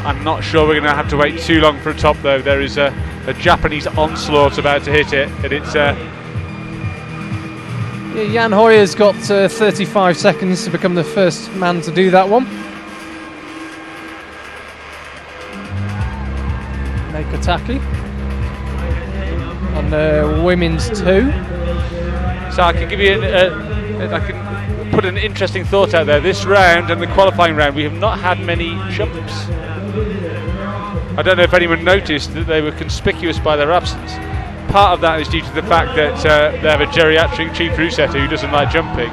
I'm not sure we're going to have to wait too long for a top though. There is a Japanese onslaught about to hit it, and it's yeah, Jan Hoyer's got 35 seconds to become the first man to do that one. Nakataki on women's 2. So I can give you I can put an interesting thought out there. This round and the qualifying round, we have not had many jumps. I don't know if anyone noticed that they were conspicuous by their absence. Part of that is due to the fact that they have a geriatric chief route setter who doesn't like jumping.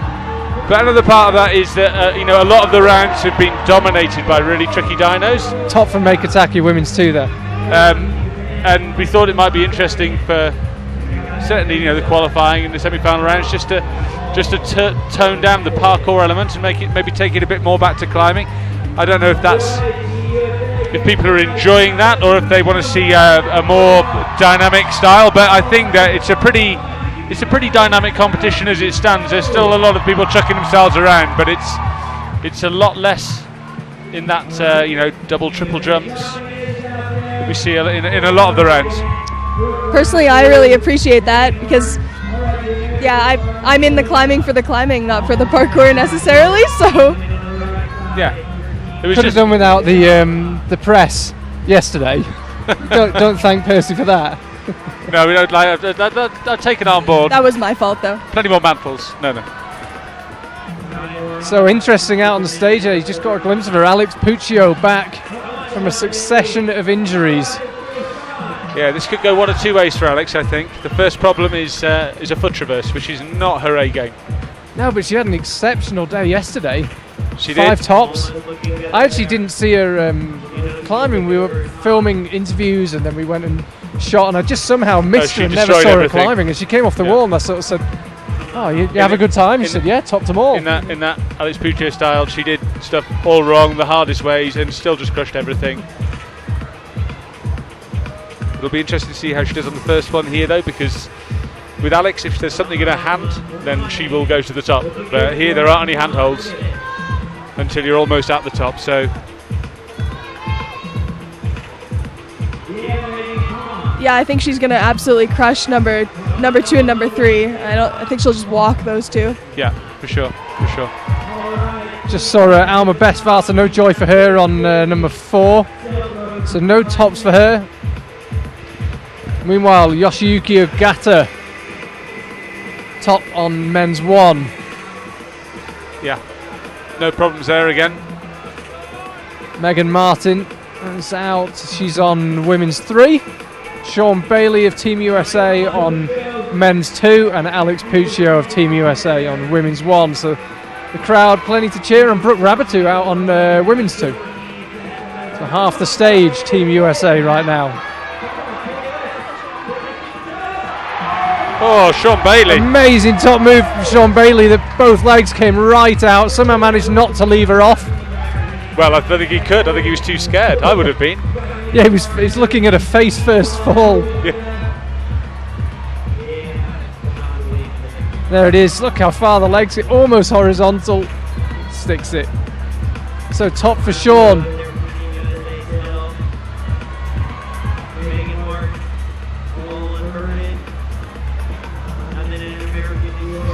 But another part of that is that you know, a lot of the rounds have been dominated by really tricky dynos. Top from Nakataki women's 2 there. And we thought it might be interesting for certainly, you know, the qualifying and the semi-final rounds just to tone down the parkour element and maybe take it a bit more back to climbing. I don't know if people are enjoying that or if they want to see a more dynamic style, but I think that it's a pretty dynamic competition as it stands. There's still a lot of people chucking themselves around, but it's a lot less in that you know, double, triple jumps that we see in a lot of the rounds. Personally, I really appreciate that because, yeah, I'm in the climbing for the climbing, not for the parkour necessarily. So yeah. Could have done without the press yesterday. don't thank Percy for that. No, we don't like. I've taken it on board. That was my fault, though. Plenty more mantles. No. So interesting out on the stage there. You just got a glimpse of her. Alex Puccio back from a succession of injuries. Yeah, this could go one of two ways for Alex, I think. The first problem is a foot traverse, which is not her A game. No, but she had an exceptional day yesterday. She 5 did. tops. I actually didn't see her climbing. We were filming interviews and then we went and shot, and I just somehow missed her and never saw her climbing. And she came off the wall and I sort of said, "Oh, you have a good time?" She said, "Yeah, topped them all." In that Alex Puccio style, she did stuff all wrong, the hardest ways, and still just crushed everything. It'll be interesting to see how she does on the first one here, though, because with Alex, if there's something in her hand, then she will go to the top. But here, there aren't any handholds until you're almost at the top. So, yeah, I think she's going to absolutely crush number 2 and number 3. I think she'll just walk those two. Yeah, for sure. Just saw Alma Bestvater, no joy for her on number 4. So no tops for her. Meanwhile, Yoshiyuki Ogata top on men's 1. Yeah, no problems there again. Megan Martin is out. She's on women's 3. Sean Bailey of Team USA on men's 2, and Alex Puccio of Team USA on women's 1. So the crowd plenty to cheer, and Brooke Rabatou out on women's 2. So half the stage Team USA right now. Oh, Sean Bailey. Amazing top move from Sean Bailey, that both legs came right out. Somehow managed not to leave her off. Well, I don't think he could. I think he was too scared. I would have been. Yeah, he's looking at a face-first fall. Yeah. There it is. Look how far the legs get. Almost horizontal. Sticks it. So top for Sean.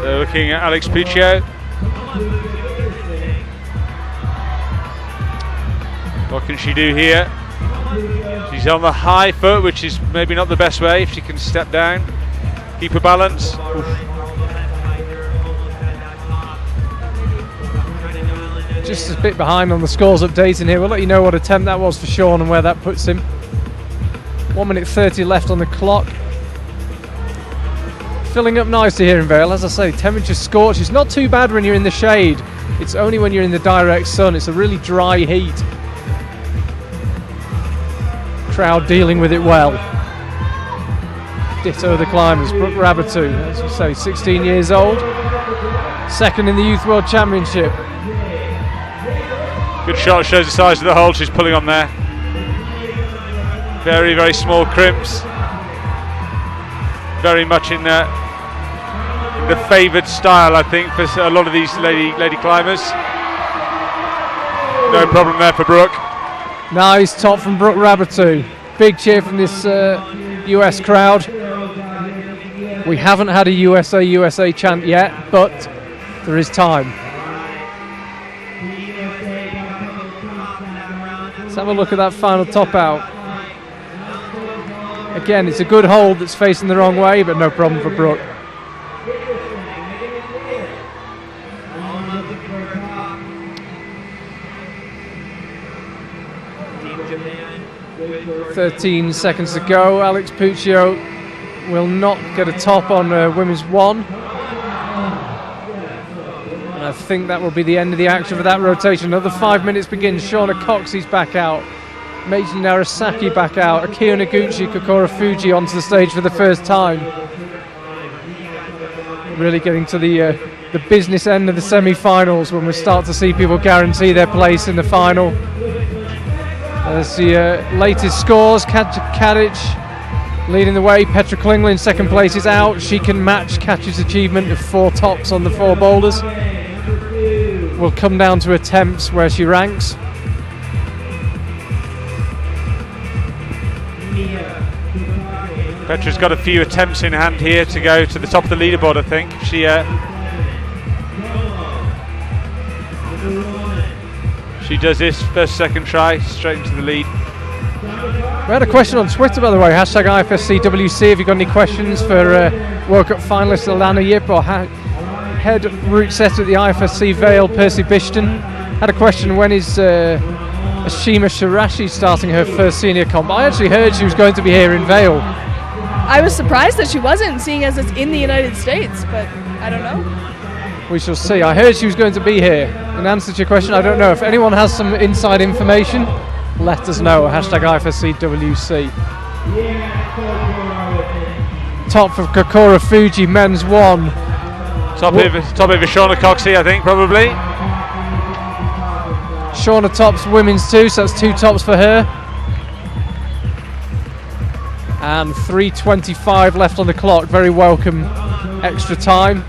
So looking at Alex Puccio. What can she do here? She's on the high foot, which is maybe not the best way. If she can step down, keep her balance. Oof. Just a bit behind on the scores updating here. We'll let you know what attempt that was for Sean and where that puts him. 1 minute 30 left on the clock. Filling up nicely here in Vail. As I say, temperature scorched. It's not too bad when you're in the shade. It's only when you're in the direct sun. It's a really dry heat. Crowd dealing with it well. Ditto the climbers. Brooke Rabatou, as you say, 16 years old. Second in the Youth World Championship. Good shot, shows the size of the hole she's pulling on there. Very, very small crimps. Very much in the favoured style, I think, for a lot of these lady climbers. No problem there for Brooke. Nice top from Brooke Rabatou. Big cheer from this US crowd. We haven't had a USA chant yet, but there is time. Let's have a look at that final top out. Again, it's a good hold that's facing the wrong way, but no problem for Brooke. Japan. 13 seconds to go. Alex Puccio will not get a top on women's 1. And I think that will be the end of the action for that rotation. Another 5 minutes begins. Shauna Coxey's back out. Meiji Narasaki back out. Akio Noguchi, Kokoro Fuji onto the stage for the first time. Really getting to the business end of the semi-finals when we start to see people guarantee their place in the final. There's the latest scores. Katja Kadic leading the way. Petra Clinger in second place is out. She can match Katja's achievement of 4 tops on the 4 boulders. Will come down to attempts where she ranks. Petra's got a few attempts in hand here to go to the top of the leaderboard, I think. She does this first, second try, straight into the lead. We had a question on Twitter, by the way, hashtag IFSCWC. Have you got any questions for World Cup finalist Alana Yip or head route setter at the IFSC Vail, Percy Bishton, had a question: when is Ashima Shirashi starting her first senior comp? I actually heard she was going to be here in Vail. I was surprised that she wasn't, seeing as it's in the United States, but I don't know. We shall see. I heard she was going to be here. In answer to your question, I don't know. If anyone has some inside information, let us know. Hashtag IFSCWC. Top for Kokora Fuji, men's 1. Top over Shauna Coxey, I think, probably. Shauna tops women's 2, so that's 2 tops for her. And 3:25 left on the clock. Very welcome extra time.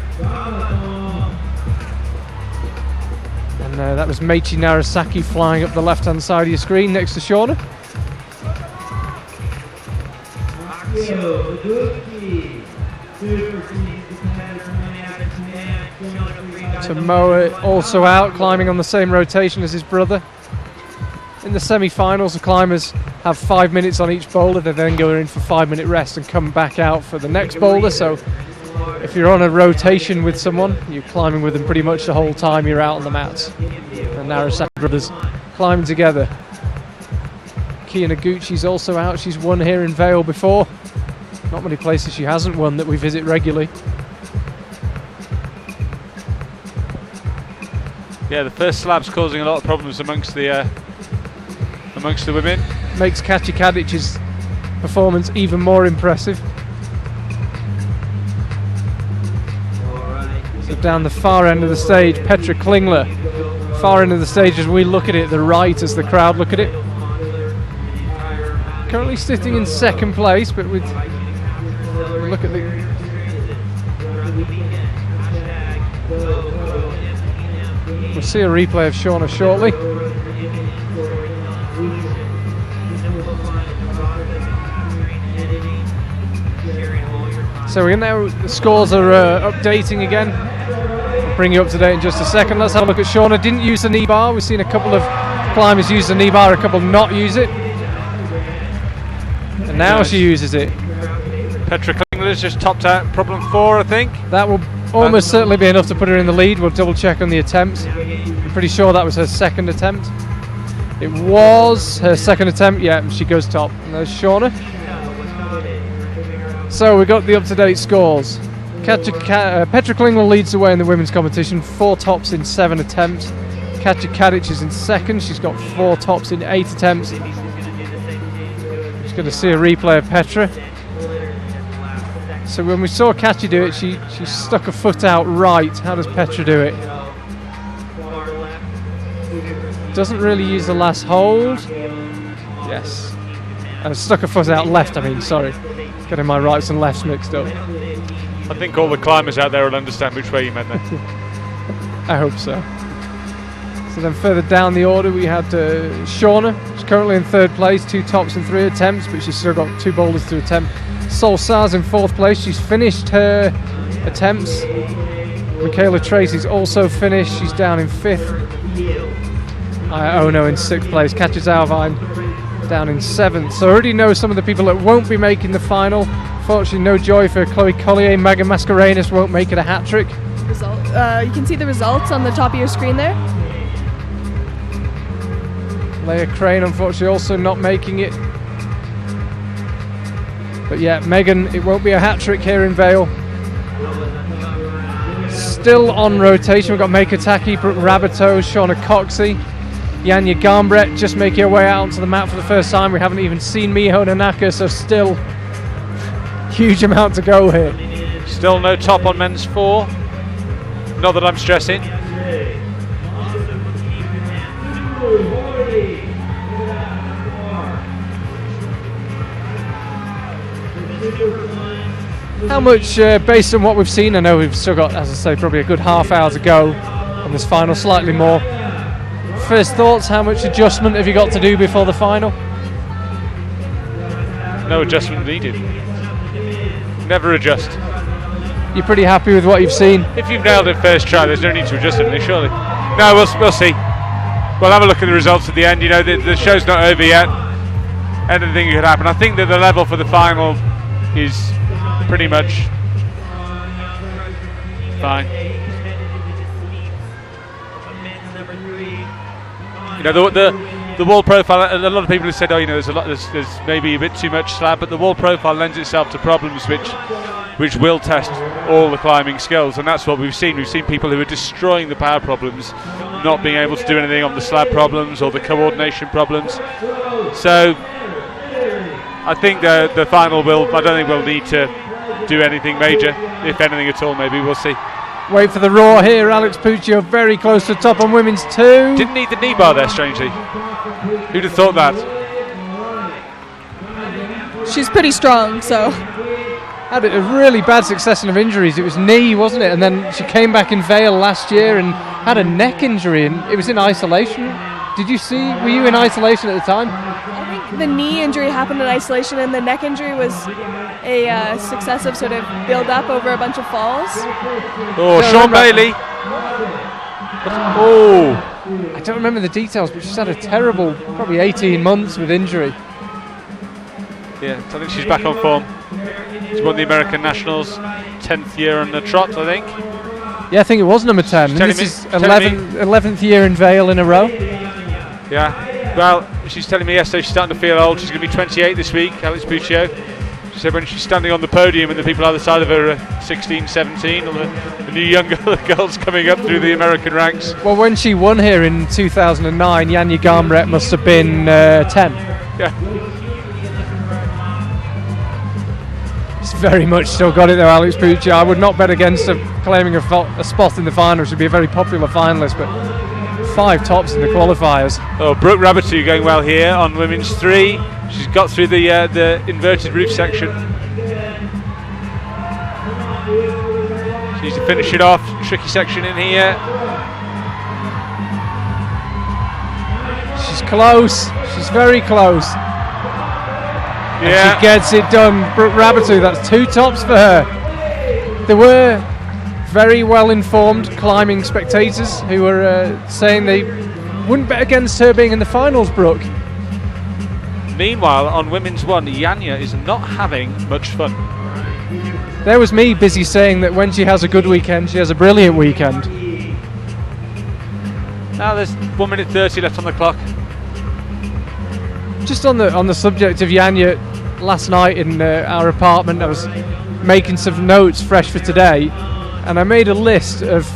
And that was Meichi Narasaki flying up the left-hand side of your screen next to Shauna. Tomoa also out, climbing on the same rotation as his brother. In the semi-finals, the climbers have 5 minutes on each boulder. They then go in for 5-minute rest and come back out for the next boulder. So if you're on a rotation with someone, you're climbing with them pretty much the whole time you're out on the mats. The Narasaki brothers climbing together. Kia Noguchi's also out. She's won here in Vail before. Not many places she hasn't won that we visit regularly. Yeah, the first slab's causing a lot of problems amongst the women. Makes Katja Kadic's performance even more impressive. So down the far end of the stage, Petra Clinger. Far end of the stage as we look at it, the right as the crowd look at it. Currently sitting in second place, but with look at the we'll see a replay of Shauna shortly. So we're now, the scores are updating again. I'll bring you up to date in just a second. Let's have a look at Shauna. Didn't use the knee bar. We've seen a couple of climbers use the knee bar, a couple not use it. And now she uses it. Petra Klingler's just topped out problem 4, I think. That will almost certainly be enough to put her in the lead. We'll double check on the attempts. I'm pretty sure that was her second attempt. It was her second attempt, yeah, she goes top. And there's Shauna. So we got the up-to-date scores. Petra Clinger leads the way in the women's competition, 4 tops in 7 attempts. Katja Kadic is in second. She's got 4 tops in 8 attempts. Just going to see a replay of Petra. So when we saw Katja do it, she stuck a foot out right. How does Petra do it? Doesn't really use the last hold. Yes. And stuck a foot out left, sorry. Getting my rights and lefts mixed up. I think all the climbers out there will understand which way you meant that. I hope so. So then further down the order we had Shauna. She's currently in third place, 2 tops in 3 attempts, but she's still got 2 boulders to attempt. Sol Sars in 4th place. She's finished her attempts. Michaela Tracy's also finished. She's down in 5th. Ono in 6th place. Katja Zauwein down in 7th. So I already know some of the people that won't be making the final. Fortunately, no joy for Chloe Collier. Megan Mascarenas won't make it a hat trick. You can see the results on the top of your screen there. Leah Crane, unfortunately, also not making it. But yeah, Megan, it won't be a hat trick here in Vail. Still on rotation, we've got Meika Taki, Brooke Rabateau, Shauna Coxey, Yanya Gambret just making her way out onto the mat for the first time. We haven't even seen Miho Nanaka, so still huge amount to go here. Still no top on men's 4. Not that I'm stressing. How much, based on what we've seen, I know we've still got, as I say, probably a good half hour to go on this final, slightly more. First thoughts, how much adjustment have you got to do before the final? No adjustment needed. Never adjust. You're pretty happy with what you've seen? If you've nailed it first try, there's no need to adjust anything, surely. No, we'll see. We'll have a look at the results at the end. The show's not over yet. Anything could happen. I think that the level for the final is pretty much fine. You know, the wall profile, a lot of people have said, oh, you know, there's maybe a bit too much slab, but the wall profile lends itself to problems which will test all the climbing skills, and that's what we've seen. We've seen people who are destroying the power problems, not being able to do anything on the slab problems or the coordination problems. So I think the final I don't think we'll need to do anything major, if anything at all. Maybe we'll see. Wait for the roar here. Alex Puccio very close to the top on women's 2. Didn't need the knee bar there, strangely. Who'd have thought that? She's pretty strong, so. Had a really bad succession of injuries. It was knee, wasn't it? And then she came back in Vail last year and had a neck injury, and it was in isolation. Were you in isolation at the time? I think the knee injury happened in isolation, and the neck injury was a successive sort of build-up over a bunch of falls. Oh, Sean Bailey. Oh, I don't remember the details, but she's had a terrible, probably 18 months with injury. Yeah, I think she's back on form. She won the American Nationals, 10th year on the trot, I think. Yeah, I think it was number 10. And this is 11th year in Vail in a row. Yeah, well, she's telling me yesterday she's starting to feel old. She's going to be 28 this week, Alex Puccio. She said when she's standing on the podium and the people either side of her are 16, 17, or the new younger girls coming up through the American ranks. Well, when she won here in 2009, Janja Garmret must have been 10. Yeah. She's very much still got it though, Alex Puccio. I would not bet against her claiming a spot in the final. She'd be a very popular finalist, but 5 tops in the qualifiers. Oh, Brooke Rabbitoux going well here on women's 3. She's got through the inverted roof section. She needs to finish it off. Tricky section in here. She's close. She's very close. Yeah. And she gets it done. Brooke Rabbitoux, that's 2 tops for her. There were very well-informed climbing spectators who were saying they wouldn't bet against her being in the finals, Brooke. Meanwhile, on women's 1, Janja is not having much fun. There was me busy saying that when she has a good weekend, she has a brilliant weekend. Now there's 1 minute 30 left on the clock. Just on the subject of Janja, last night in our apartment, I was making some notes fresh for today, and I made a list of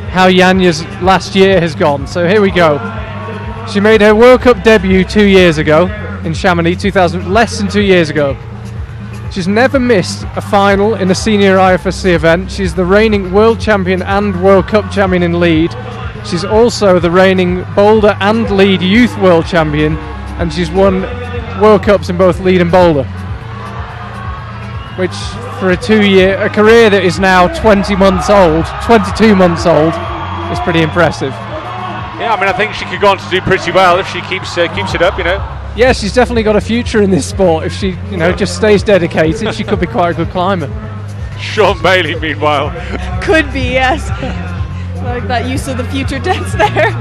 how Janja's last year has gone. So here we go. She made her World Cup debut 2 years ago in Chamonix, less than 2 years ago. She's never missed a final in a senior IFSC event. She's the reigning world champion and World Cup champion in lead. She's also the reigning boulder and lead youth world champion, and she's won World Cups in both lead and boulder, which for a career that is now 22 months old, is pretty impressive. Yeah, I mean, I think she could go on to do pretty well if she keeps it up, you know. Yeah, she's definitely got a future in this sport. If she, just stays dedicated, she could be quite a good climber. Sean Bailey, meanwhile. Could be, yes. I like that use of the future tense there.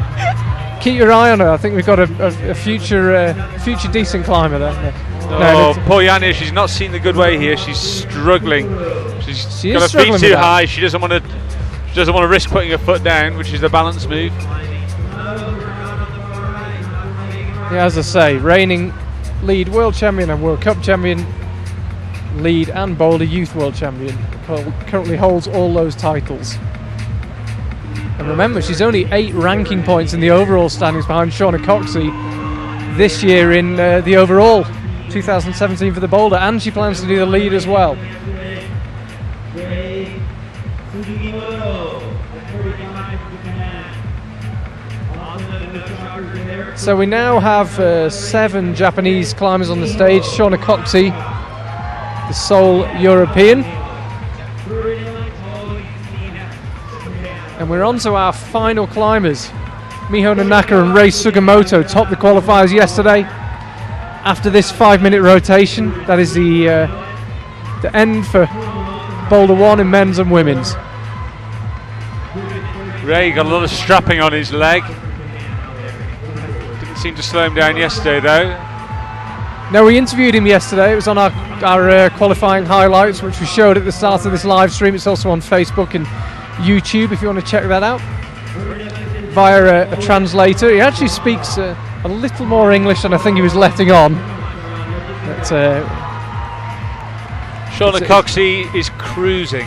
Keep your eye on her. I think we've got a future decent climber there. Poor Janja, she's not seen the good way here. She's struggling. She's got her feet too high. She doesn't want to risk putting her foot down, which is the balance move. Yeah, as I say, reigning lead world champion and World Cup champion, lead and boulder youth world champion. Currently holds all those titles. And remember, she's only 8 ranking points in the overall standings behind Shauna Coxey this year in the overall 2017 for the boulder, and she plans to do the lead as well. So we now have 7 Japanese climbers on the stage. Shauna Coxey, the sole European. And we're on to our final climbers. Miho Nanaka and Rei Sugimoto topped the qualifiers yesterday. After this 5-minute rotation, that is the end for Boulder 1 in men's and women's. Ray got a lot of strapping on his leg. Didn't seem to slow him down yesterday, though. No, we interviewed him yesterday. It was on our qualifying highlights, which we showed at the start of this live stream. It's also on Facebook and YouTube if you want to check that out. via a translator. He actually speaks a little more English than I think he was letting on. But, Shauna Coxey is cruising.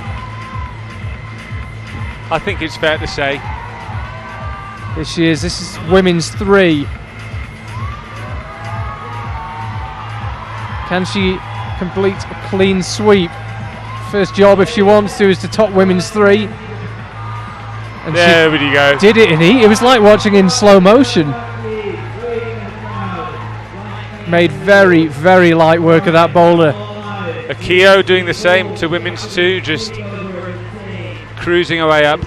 I think it's fair to say. Here she is. This is women's 3. Can she complete a clean sweep? First job, if she wants to, is to top women's 3. And there we go. Did it in heat. It was like watching in slow motion. Made very, very light work of that boulder. Akio doing the same to women's 2, just cruising away up.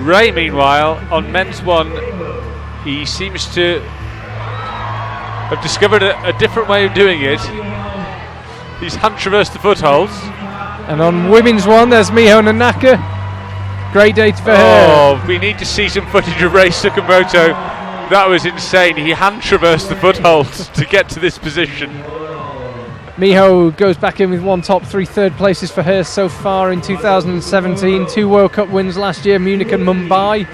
Ray, meanwhile, on men's 1, he seems to have discovered a different way of doing it. He's hand traversed the footholds. And on women's 1, there's Miho Nanaka. Great day for her. Oh, we need to see some footage of Ray Sakamoto. That was insane. He hand traversed the footholds to get to this position. Miho goes back in with 1 top, 3 third places for her so far in 2017. 2 World Cup wins last year, Munich and Mumbai,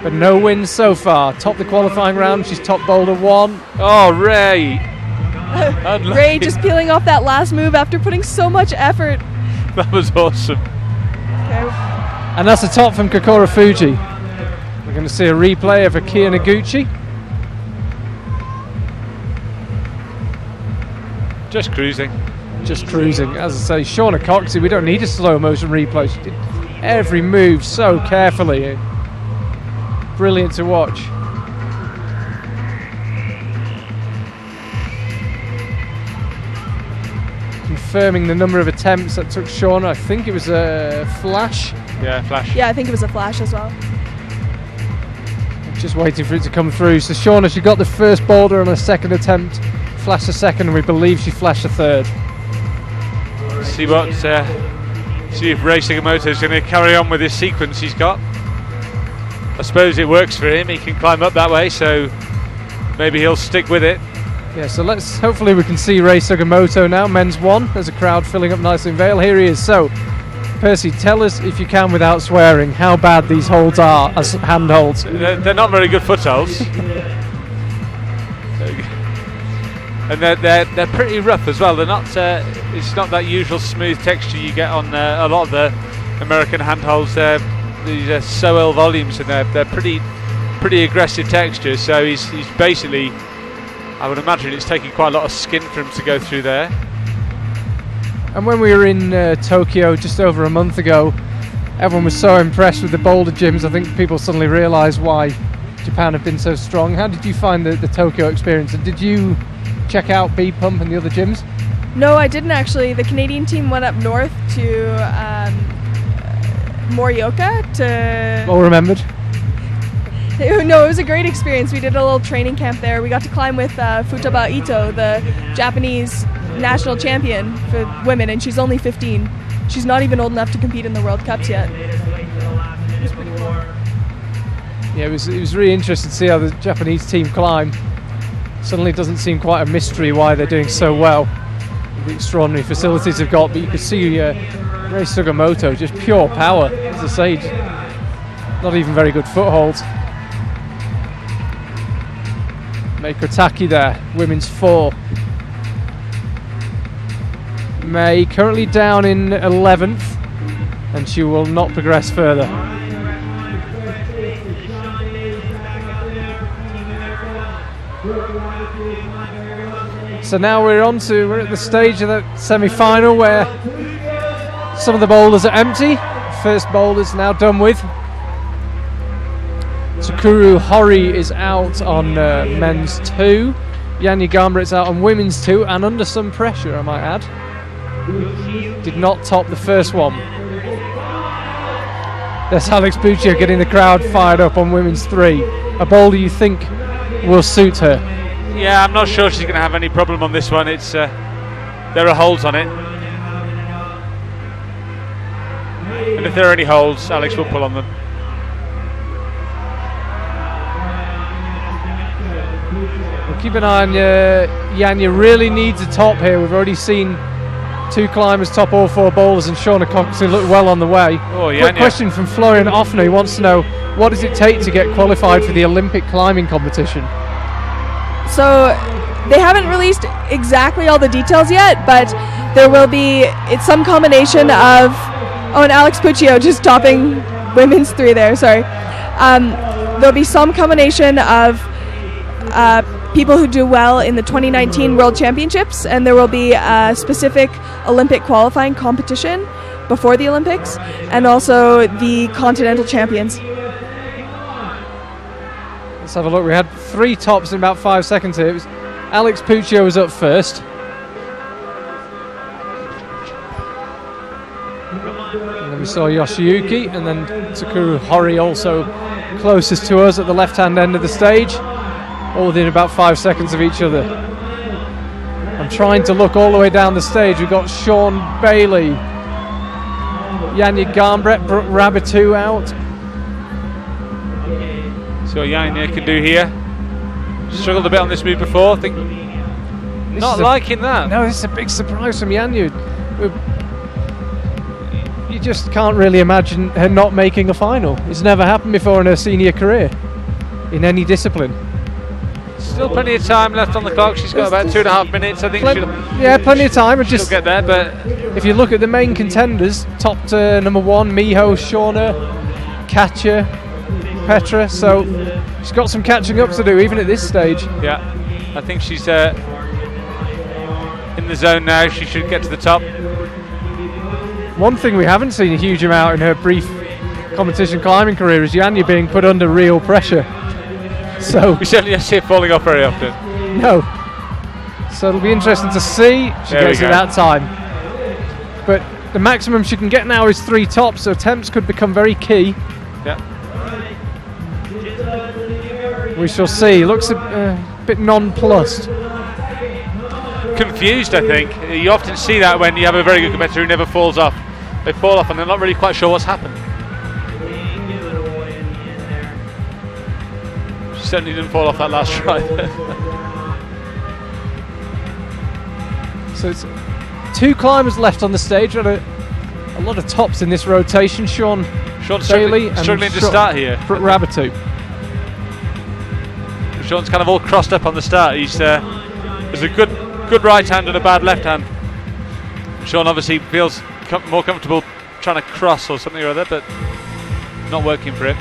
but no wins so far. Top the qualifying round, she's top boulder 1. Oh, Ray. Ray just peeling off that last move after putting so much effort. That was awesome. Okay. And that's a top from Kokoro Fuji. We're going to see a replay of Akia Noguchi. Just cruising. Just cruising. As I say, Shauna Coxey, we don't need a slow motion replay. She did every move so carefully. Brilliant to watch. Confirming the number of attempts that took Shauna. I think it was a flash. Yeah, flash. Yeah, I think it was a flash as well. Just waiting for it to come through. So Shauna, she got the first boulder on her second attempt. Flashed a second, and we believe she flashed a third. See if Ray Sakamoto is going to carry on with this sequence he's got. I suppose it works for him. He can climb up that way, so maybe he'll stick with it. Yeah, so hopefully we can see Ray Sakamoto now, men's 1. There's a crowd filling up nicely in Vail. Here he is. So, Percy, tell us, if you can without swearing, how bad these holds are as handholds. They're not very good footholds. And they're pretty rough as well. They're not. It's not that usual smooth texture you get on a lot of the American handholds. These are so ill volumes, and they're pretty aggressive textures. So he's basically, I would imagine it's taking quite a lot of skin for him to go through there. And when we were in Tokyo just over a month ago, everyone was so impressed with the boulder gyms. I think people suddenly realised why Japan have been so strong. How did you find the Tokyo experience? And did you check out B Pump and the other gyms? No, I didn't actually. The Canadian team went up north to Morioka to... Well remembered. No, it was a great experience. We did a little training camp there. We got to climb with Futaba Ito, the Japanese national champion for women, and she's only 15. She's not even old enough to compete in the World Cups yet. It was pretty cool. Yeah, it was really interesting to see how the Japanese team climb. Suddenly it doesn't seem quite a mystery why they're doing so well. The extraordinary facilities they've got, but you could see Ray Sakamoto, just pure power, as I say, not even very good footholds. Mei Kotaki there, women's 4. Mei currently down in 11th, and she will not progress further. So now we're at the stage of the semi-final where some of the boulders are empty. First boulder's now done with. Tsukuru Hori is out on men's 2. Yanya Gambrit's out on women's 2, and under some pressure, I might add. Did not top the first one. There's Alex Puccio getting the crowd fired up on women's 3. A boulder you think will suit her? Yeah, I'm not sure she's going to have any problem on this one. It's there are holds on it, and if there are any holds, Alex will pull on them. Well, keep an eye on Yanya. Really needs a top here. We've already seen 2 climbers top all 4 boulders, and Shauna Coxley look well on the way. Oh, yeah. Quick question from Florian Offner, who wants to know, what does it take to get qualified for the Olympic climbing competition? So they haven't released exactly all the details yet, but there will be, it's some combination of, oh, and Alex Puccio just topping women's 3 there, sorry. There'll be some combination of people who do well in the 2019 World Championships, and there will be a specific Olympic qualifying competition before the Olympics, and also the Continental Champions. Let's have a look. We had 3 tops in about 5 seconds here. It was Alex Puccio was up first. And then we saw Yoshiyuki, and then Takuru Hori also closest to us at the left-hand end of the stage, all within about 5 seconds of each other. I'm trying to look all the way down the stage. We've got Sean Bailey, Yanya Garnbrett, Brooke Rabitou out. See what Yanya can do here. Struggled a bit on this move before. I think not liking that. No, this is a big surprise from Yanya. You just can't really imagine her not making a final. It's never happened before in her senior career, in any discipline. Still plenty of time left on the clock. She's got about 2.5 minutes. I think plenty of time. She'll get there, but if you look at the main contenders, top to number 1, Miho, Shauna, Katja, Petra, so she's got some catching up to do even at this stage. Yeah, I think she's in the zone now. She should get to the top. One thing we haven't seen a huge amount in her brief competition climbing career is Yanya being put under real pressure. So we certainly don't see it falling off very often. No. So it'll be interesting to see. She gets it that time. But the maximum she can get now is 3 tops, so attempts could become very key. Yeah. We shall see. Looks a bit nonplussed. Confused, I think. You often see that when you have a very good competitor who never falls off. They fall off and they're not really quite sure what's happened. She certainly didn't fall off that last try. So it's 2 climbers left on the stage. A lot of tops in this rotation. Sean Bailey struggling to start here. Brooke Rabitou. Sean's kind of all crossed up on the start. There's a good right hand and a bad left hand. Sean obviously feels more comfortable trying to cross or something or other, but not working for him.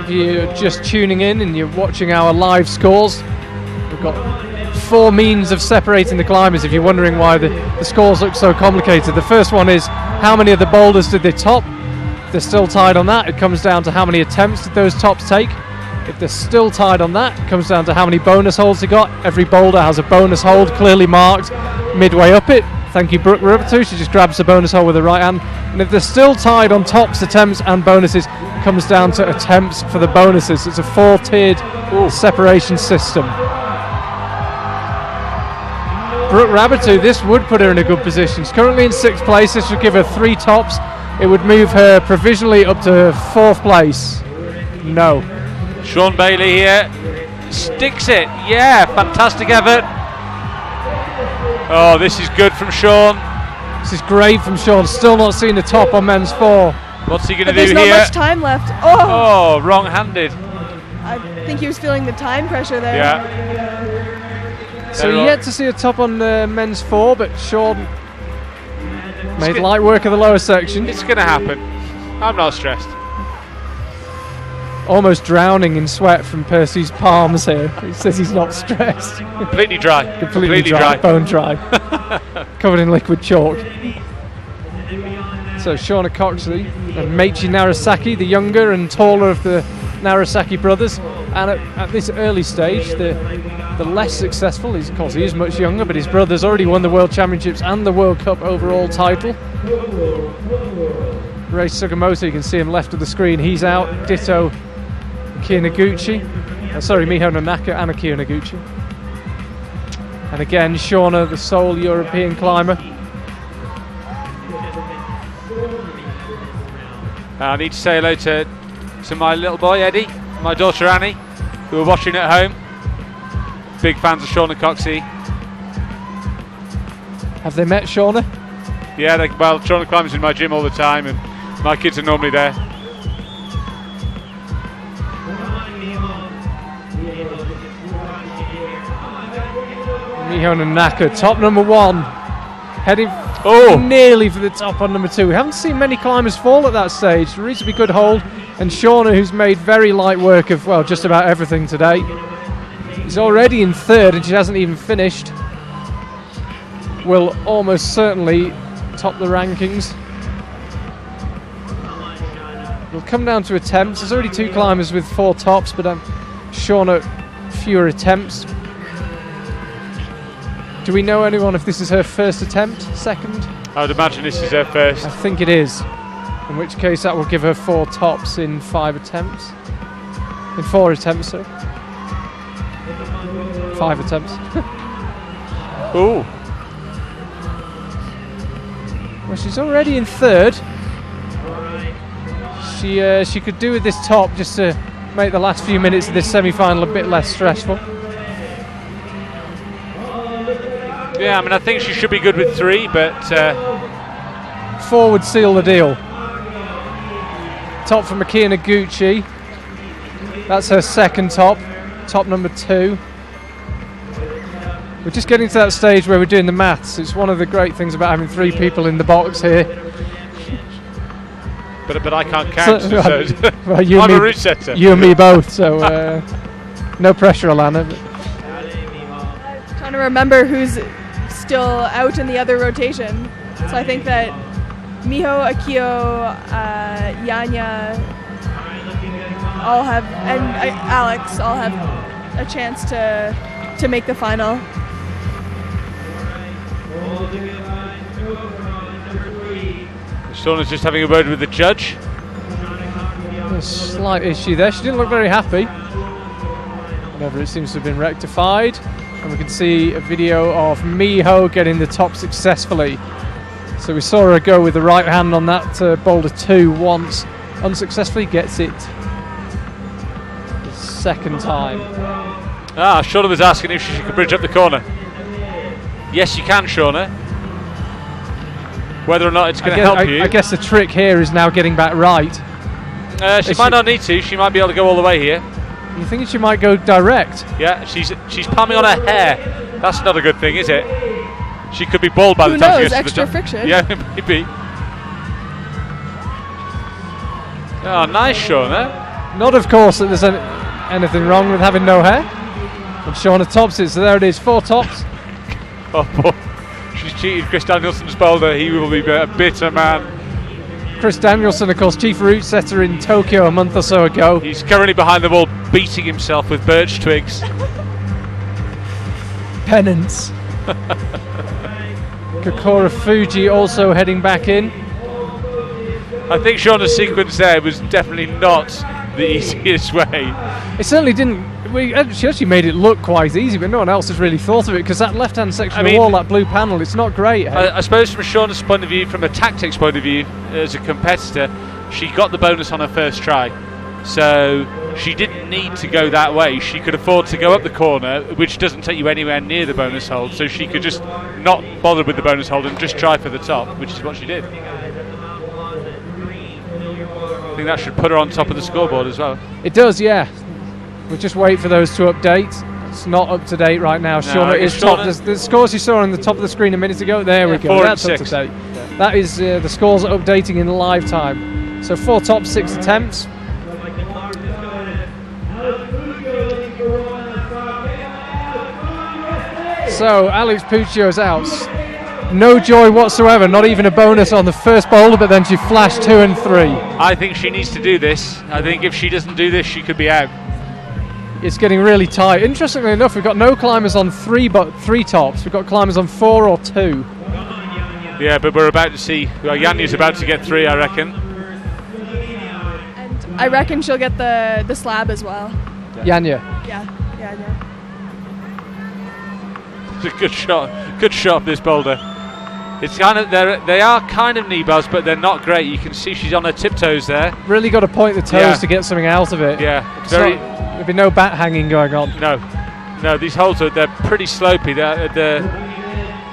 If you're just tuning in and you're watching our live scores, we've got 4 means of separating the climbers if you're wondering why the scores look so complicated. The first one is how many of the boulders did they top. If they're still tied on that, it comes down to how many attempts did those tops take. If they're still tied on that, it comes down to how many bonus holds they got. Every boulder has a bonus hold clearly marked midway up it. Thank you, Brooke Rabitou. She just grabs the bonus hold with her right hand. And if they're still tied on tops, attempts and bonuses, it comes down to attempts for the bonuses. It's a 4-tiered separation system. Brooke Rabitou, this would put her in a good position. She's currently in 6th place. This would give her 3 tops. It would move her provisionally up to 4th place. No. Sean Bailey here sticks it. Yeah, fantastic effort. Oh, this is good from Sean. This is great from Sean. Still not seen the top on men's 4. What's he going to do here? There's not much time left. Oh, wrong-handed. I think he was feeling the time pressure there. Yeah. So yet to see a top on men's 4, but Sean made light work of the lower section. It's going to happen. I'm not stressed. Almost drowning in sweat from Percy's palms here. He says he's not stressed. Completely dry. Completely dry. Bone dry. Covered in liquid chalk. So Shauna Coxley and Meichi Narasaki, the younger and taller of the Narasaki brothers. And at this early stage, the less successful, of course he is much younger, but his brother's already won the World Championships and the World Cup overall title. Rei Sugimoto, you can see him left of the screen, he's out. Ditto Kiya Noguchi. Miho Nonaka and Kiya Noguchi. And again, Shauna, the sole European climber. I need to say hello to my little boy Eddie, my daughter Annie, who are watching at home. Big fans of Shauna Coxley. Have they met Shauna? Yeah, well, Shauna climbs in my gym all the time, and my kids are normally there. Miho Nanaka, top number 1, heading nearly for the top on number 2. We haven't seen many climbers fall at that stage. Reasonably good hold, and Shauna, who's made very light work of, well, just about everything today. She's already in 3rd, and she hasn't even finished. Will almost certainly top the rankings. It'll come down to attempts. There's already 2 climbers with 4 tops, but Shauna, fewer attempts. Do we know anyone if this is her first attempt, second? I would imagine this is her first. I think it is. In which case that will give her 4 tops in 5 attempts. In 4 attempts, sorry. 5 attempts. Ooh. Well, she's already in 3rd. She could do with this top just to make the last few minutes of this semi-final a bit less stressful. Yeah, I mean, I think she should be good with 3, but 4 would seal the deal. Top for Makia Noguchi. That's her second top. Top number 2. We're just getting to that stage where we're doing the maths. It's one of the great things about having 3 people in the box here. But I can't count, so well, I'm a route setter. You and me both, so no pressure, Alana. I'm trying to remember who's still out in the other rotation. So I think that Miho, Akio, Yanya all have, and Alex all have a chance to make the final. Shauna's just having a word with the judge. A slight issue there. She didn't look very happy. However, it seems to have been rectified. And we can see a video of Miho getting the top successfully. So we saw her go with the right hand on that boulder 2 once. Unsuccessfully gets it the second time. Shauna was asking if she could bridge up the corner. Yes, you can, Shauna. Whether or not it's going to help you. I guess the trick here is now getting back right. She might not need to. She might be able to go all the way here. You think she might go direct? Yeah, she's palming on her hair. That's not a good thing, is it? She could be bald by the time she gets to the top. Extra friction. Yeah, maybe. Oh, nice, Shauna. Not, of course, that there's anything wrong with having no hair. And Shauna tops it, so there it is, 4 tops. Oh, boy. She's cheated Chris Danielson's boulder. He will be a bitter man. Chris Danielson, of course, chief route setter in Tokyo a month or so ago. He's currently behind the wall beating himself with birch twigs. Penance. Kokora Fuji also heading back in. I think Shauna's sequence there was definitely not the easiest way. It certainly didn't. She actually made it look quite easy, but no one else has really thought of it, because that left-hand section of the wall, that blue panel, it's not great. I suppose from Shauna's point of view, from a tactics point of view, as a competitor, she got the bonus on her first try. So she didn't need to go that way. She could afford to go up the corner, which doesn't take you anywhere near the bonus hold, so she could just not bother with the bonus hold and just try for the top, which is what she did. I think that should put her on top of the scoreboard as well. It does, yeah. We'll just wait for those to update. It's not up to date right now. Shauna is top. The scores you saw on the top of the screen a minute ago, there we go. That's up to date. Yeah. That is the scores are updating in live time. So 4 tops, 6 attempts. So Alex Puccio's out. No joy whatsoever, not even a bonus on the first boulder, but then she flashed 2 and 3. I think she needs to do this. I think if she doesn't do this, she could be out. It's getting really tight. Interestingly enough, we've got no climbers on 3 tops. We've got climbers on 4 or 2. Yeah, but we're about to see. Well, Yanya's about to get 3, I reckon. And I reckon she'll get the slab as well. Yanya. Yeah. It's a good shot. Good shot of this boulder. It's kind of they are kind of knee bars, but they're not great. You can see she's on her tiptoes there. Really got to point the toes to get something out of it. Yeah, there'll be no bat hanging going on. No, these holes they're pretty slopey.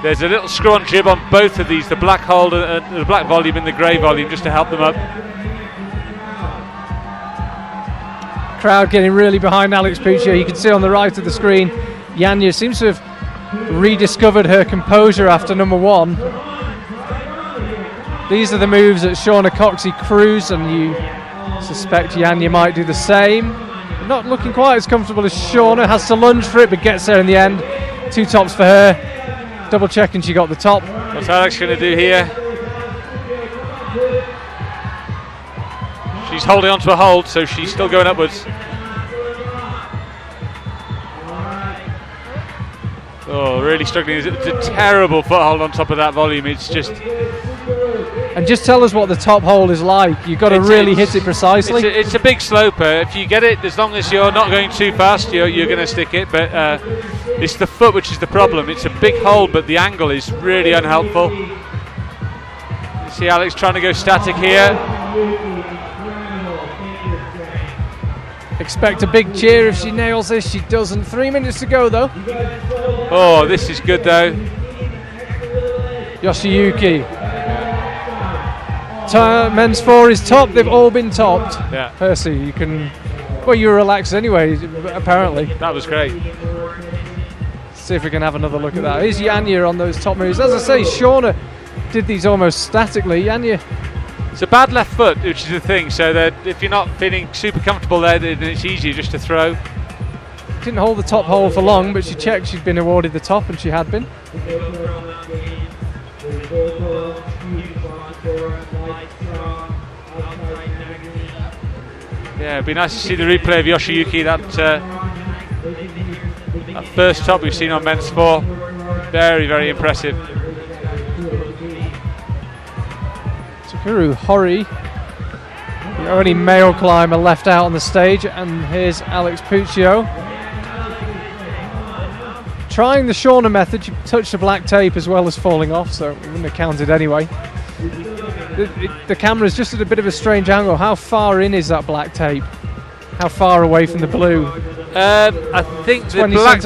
There's a little screw on jib on both of these, the black hold, the black volume and the grey volume, just to help them up. Crowd getting really behind Alex Puccio. You can see on the right of the screen, Janja seems to have rediscovered her composure after number 1. These are the moves that Shauna Coxey crews, and you suspect Janja might do the same. Not looking quite as comfortable as Shauna, has to lunge for it but gets there in the end. 2 tops for her. Double checking she got the top. What's Alex going to do here? She's holding on to a hold, so she's still going upwards. Oh, really struggling. It's a terrible foothold on top of that volume. It's just... And just tell us what the top hold is like. You've got to really hit it precisely. It's a big sloper. If you get it, as long as you're not going too fast, you're going to stick it. But it's the foot which is the problem. It's a big hold, but the angle is really unhelpful. You see Alex trying to go static here. Expect a big cheer if she nails this. She doesn't. 3 minutes to go, though. Oh, this is good, though. Yoshiyuki. Men's 4 is top. They've all been topped. Yeah. Percy, you can... Well, you were relaxed anyway, apparently. That was great. See if we can have another look at that. Here's Janja on those top moves. As I say, Shauna did these almost statically. Janja... It's a bad left foot, which is the thing, so that if you're not feeling super comfortable there, then it's easier just to throw. Didn't hold the top hole for long, but she checked she'd been awarded the top, and she had been. Yeah, it'd be nice to see the replay of Yoshiyuki, that first top we've seen on men's 4. Very, very impressive. Takuru Hori, the only male climber left out on the stage, and here's Alex Puccio. Trying the Shauna method, she touched the black tape as well as falling off, so it wouldn't have counted anyway. The camera's just at a bit of a strange angle. How far in is that black tape? How far away from the blue? I think the black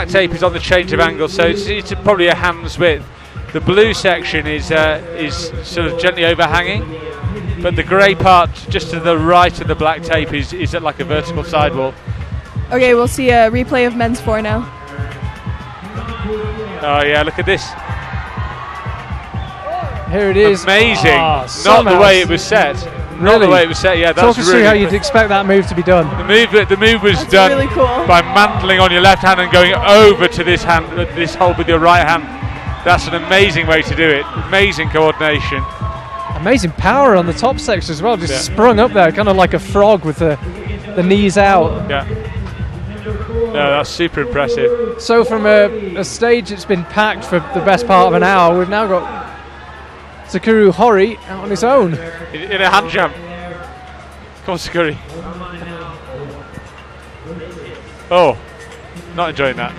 tape is on the change of angle, so it's probably a hand's width. The blue section is sort of gently overhanging, but the grey part just to the right of the black tape is at like a vertical sidewall. Okay, we'll see a replay of men's 4 now. Oh yeah, look at this. Here it is. Amazing. Not the way it was set. Really? Not the way it was set, yeah. Talk us through how you'd expect that move to be done. The move was done really cool. by mantling on your left hand and going over to this hold with your right hand. That's an amazing way to do it. Amazing coordination. Amazing power on the top section as well. Just sprung up there, kind of like a frog with the knees out. Yeah. No, that's super impressive. So from a stage that's been packed for the best part of an hour, we've now got Takuru Hori out on his own. In a hand jump. Come on, Sakuri. Oh, not enjoying that.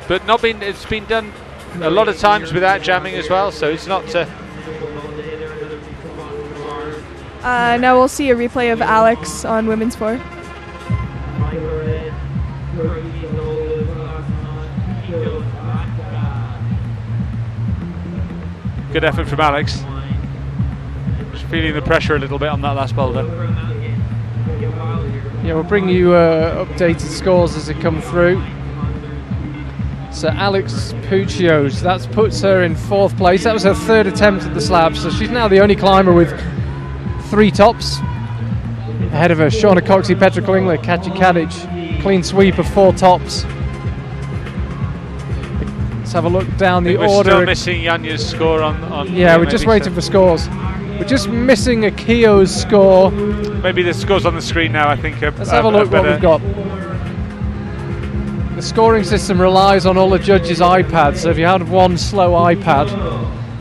But it's been done a lot of times without jamming as well, so it's not... Now we'll see a replay of Alex on women's 4. Good effort from Alex. Just feeling the pressure a little bit on that last boulder. Yeah, we'll bring you updated scores as they come through. So Alex Puccio, that puts her in 4th place. That was her 3rd attempt at the slab, so she's now the only climber with 3 tops. Ahead of her, Shauna Coxey, Petra Clinger, Katja Kadic. Clean sweep of 4 tops. Let's have a look down the order. We're still missing Janja's score on yeah, we're just waiting for scores. We're just missing Akio's score. Maybe the score's on the screen now, I think. Let's have a look what we've got. The scoring system relies on all the judges' iPads, so if you have one slow iPad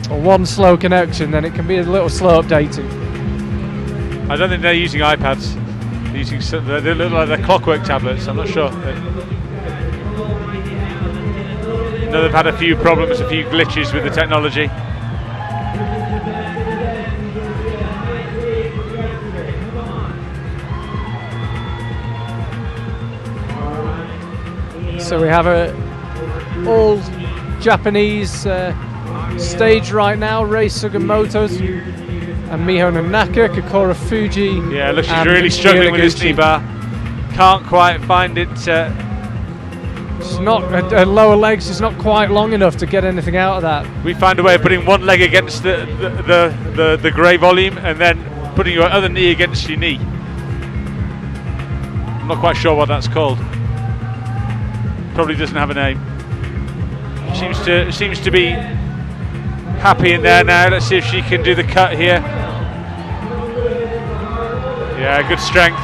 or one slow connection, then it can be a little slow updating. I don't think they're using iPads. They look like they're clockwork tablets, I'm not sure. I know they've had a few problems, a few glitches with the technology. So we have a all Japanese stage right now. Rei Sugimoto and Miho Nanaka, Kokoro Fuji. Yeah, look, she's really struggling with this knee bar. Can't quite find it. She's not, her lower legs is not quite long enough to get anything out of that. We found a way of putting one leg against the grey volume and then putting your other knee against your knee. I'm not quite sure what that's called. Probably doesn't have a name. Seems to be happy in there now. Let's see if she can do the cut here. Yeah, good strength.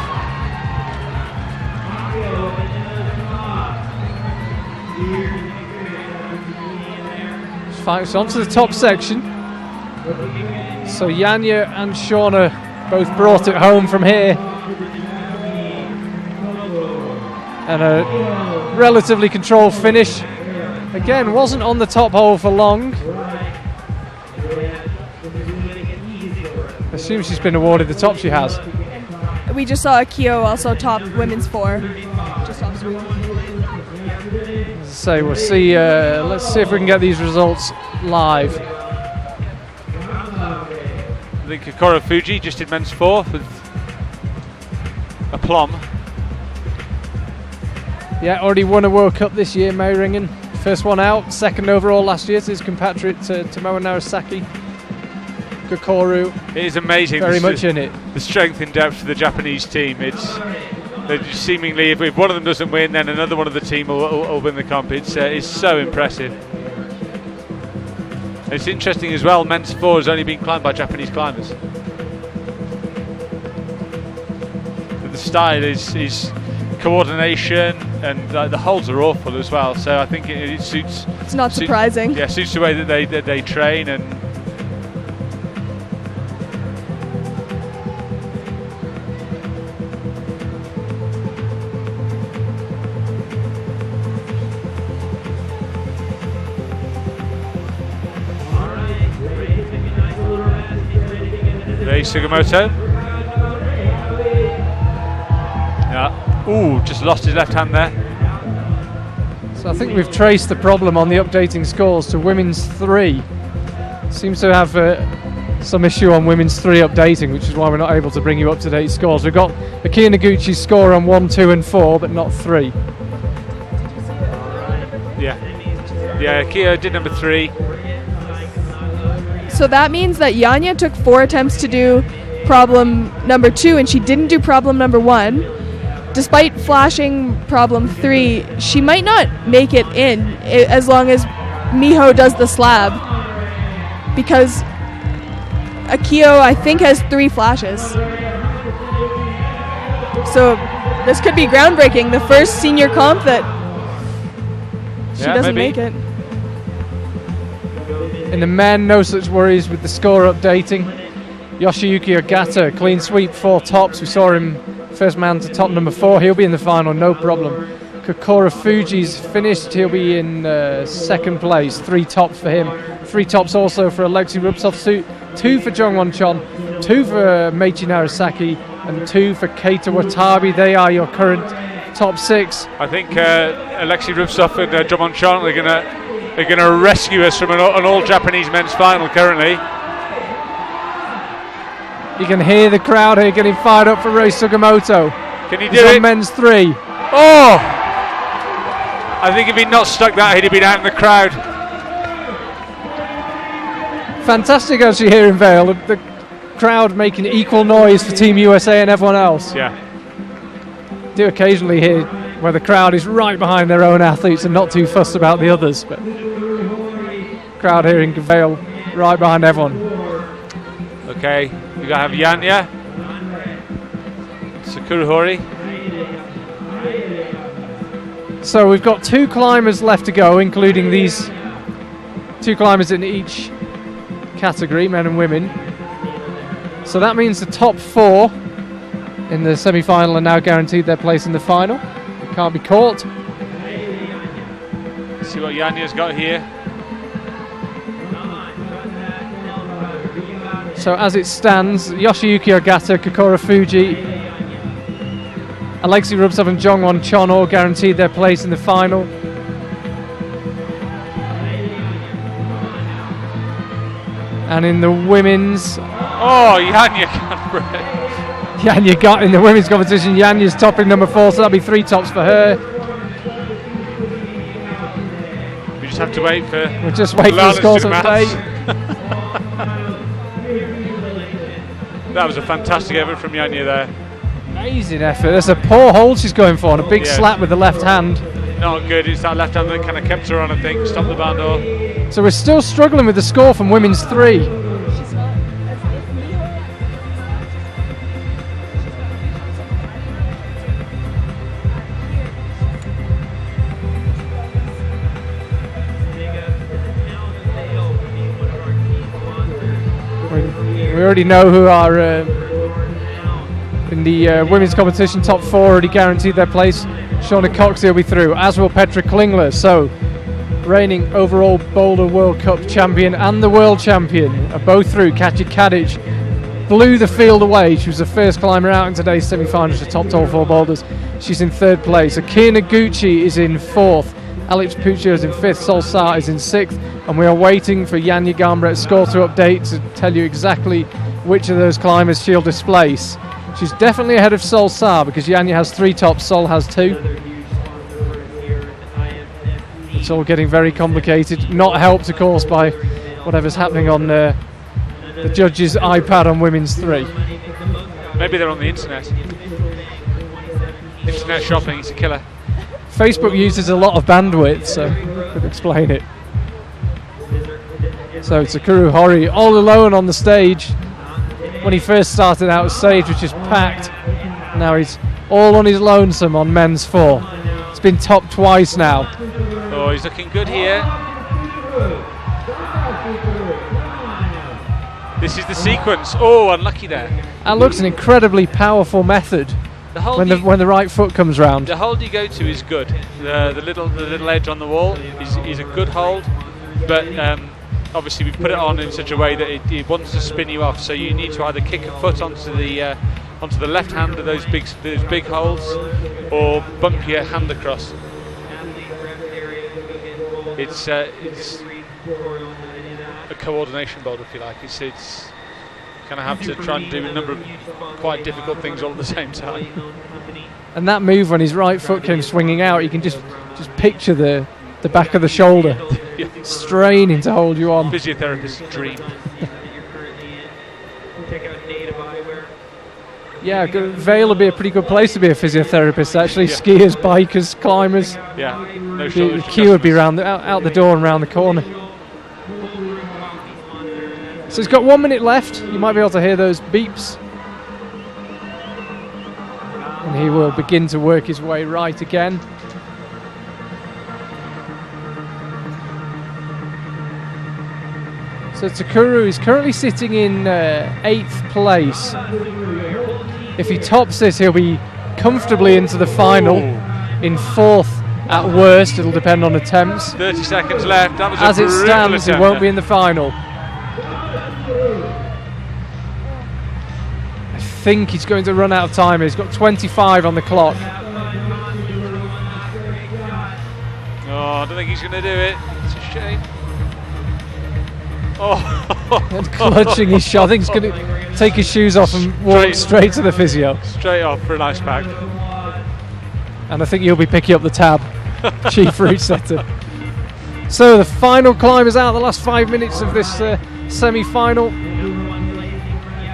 Fights on to the top section. So Yanya and Shauna both brought it home from here. And a relatively controlled finish. Again, wasn't on the top hole for long. Assume she's been awarded the top she has. We just saw Akio also top women's 4. Just off screen. So we'll see. Let's see if we can get these results live. I think Kokoro Fuji just did men's 4 with aplomb. Yeah, already won a World Cup this year, Mei Ringen. First one out, second overall last year to his compatriot Tomoe Narasaki. Kokoro. It is amazing. Very much in it. The strength in depth of the Japanese team. They're just seemingly, if one of them doesn't win, then another one of the team will win the comp. It's so impressive. It's interesting as well, men's 4 has only been climbed by Japanese climbers. The style is coordination, and the holds are awful as well. So I think it suits. It's not surprising. Yeah, suits the way that they train and. Rei Sugimoto. Yeah. Ooh, just lost his left hand there. So I think we've traced the problem on the updating scores to women's 3. Seems to have some issue on women's 3 updating, which is why we're not able to bring you up-to-date scores. We've got Akio Noguchi's score on 1, 2 and 4, but not 3. Yeah, Akio did number 3. So that means that Yanya took 4 attempts to do problem number 2 and she didn't do problem number 1. Despite flashing problem 3, she might not make it in as long as Miho does the slab. Because Akio, I think, has 3 flashes. So this could be groundbreaking. The first senior comp that she doesn't make it. In the men, no such worries with the score updating. Yoshiyuki Ogata, clean sweep, 4 tops. We saw him first man to top number 4. He'll be in the final, no problem. Kokoro Fuji's finished. He'll be in second place. 3 tops for him. 3 tops also for Alexei Rubtsov. 2 for Jongwon Chon, 2 for Meichi Narasaki, and 2 for Keita Watabe. They are your current top 6. I think Alexei Rubtsov and Jongwon Chon are going to rescue us from an all-Japanese men's final currently. You can hear the crowd here getting fired up for Rei Sugimoto. Can he do He's it? on men's 3. Oh! I think if he'd not stuck that, he'd have been out in the crowd. Fantastic actually here in Vail. The crowd making equal noise for Team USA and everyone else. Yeah. Do occasionally hear where the crowd is right behind their own athletes and not too fussed about the others, but crowd here in Vail right behind everyone. Okay, we gotta have Yanya, Sakuruhori. So we've got 2 climbers left to go, including these 2 climbers in each category, men and women. So that means the top 4 in the semi-final are now guaranteed their place in the final. It can't be caught. See what Yanya's got here. So as it stands, Yoshiyuki Ogata, Kokoro Fuji Alexei Rubtsov and Jongwon Chon all guaranteed their place in the final. And in the women's... Oh, Janja Canberra. Janja got in the women's competition. Janja's topping number 4, so that'll be 3 tops for her. We just have to wait for... We'll just wait for the scores update. That was a fantastic effort from Janja there. Amazing effort. There's a poor hold she's going for, and a big slap with the left hand. Not good. It's that left hand that kind of kept her on, I think. Stop the bandor. So we're still struggling with the score from women's 3. We already know who are in the women's competition. Top 4 already guaranteed their place. Shauna Coxey will be through, as will Petra Clinger. So, reigning overall Boulder World Cup champion and the world champion are both through. Katja Kadic blew the field away. She was the first climber out in today's semi-finals. She topped all 4 boulders. She's in 3rd place. Akira Noguchi is in 4th. Alex Puccio is in 5th. Sol Sa is in 6th. And we are waiting for Janja Garnbret's score to update to tell you exactly which of those climbers she'll displace. She's definitely ahead of Sol Sa because Janja has 3 tops, Sol has 2. It's all getting very complicated. Not helped, of course, by whatever's happening on the judge's iPad on women's 3. Maybe they're on the internet. Internet shopping is a killer. Facebook uses a lot of bandwidth, so could explain it. So Takuru Hori all alone on the stage. When he first started out, stage was just packed. Now he's all on his lonesome on men's 4. It's been topped twice now. Oh, he's looking good here. This is the sequence. Oh, unlucky there. That looks an incredibly powerful method when the right foot comes round. The hold you go to is good. The little edge on the wall is a good hold, but obviously we put it on in such a way that it wants to spin you off. So you need to either kick a foot onto the left hand of those big holds, or bump your hand across. It's a coordination boulder, if you like. It's kind of have to try and do a number of quite difficult things all at the same time. And that move when his right foot came swinging out, you can just picture the back of the shoulder straining to hold you on. Physiotherapist's dream. Yeah, Vail would be a pretty good place to be a physiotherapist, actually. Yeah. Skiers, bikers, climbers. Yeah, no shortage. The queue would be out the door and round the corner. So he's got 1 minute left. You might be able to hear those beeps. And he will begin to work his way right again. So Takuru is currently sitting in 8th place. If he tops this, he'll be comfortably into the final. In 4th at worst. It'll depend on attempts. 30 seconds left. That was as it stands, he won't be in the final. I think he's going to run out of time. He's got 25 on the clock. Oh, I don't think he's going to do it. It's a shame. Oh, and clutching his shot. I think he's going to take his shoes off and walk straight to the physio. Straight off for an ice pack. And I think you'll be picking up the tab, chief route setter. So the final climbers out, the last 5 minutes of this semi-final.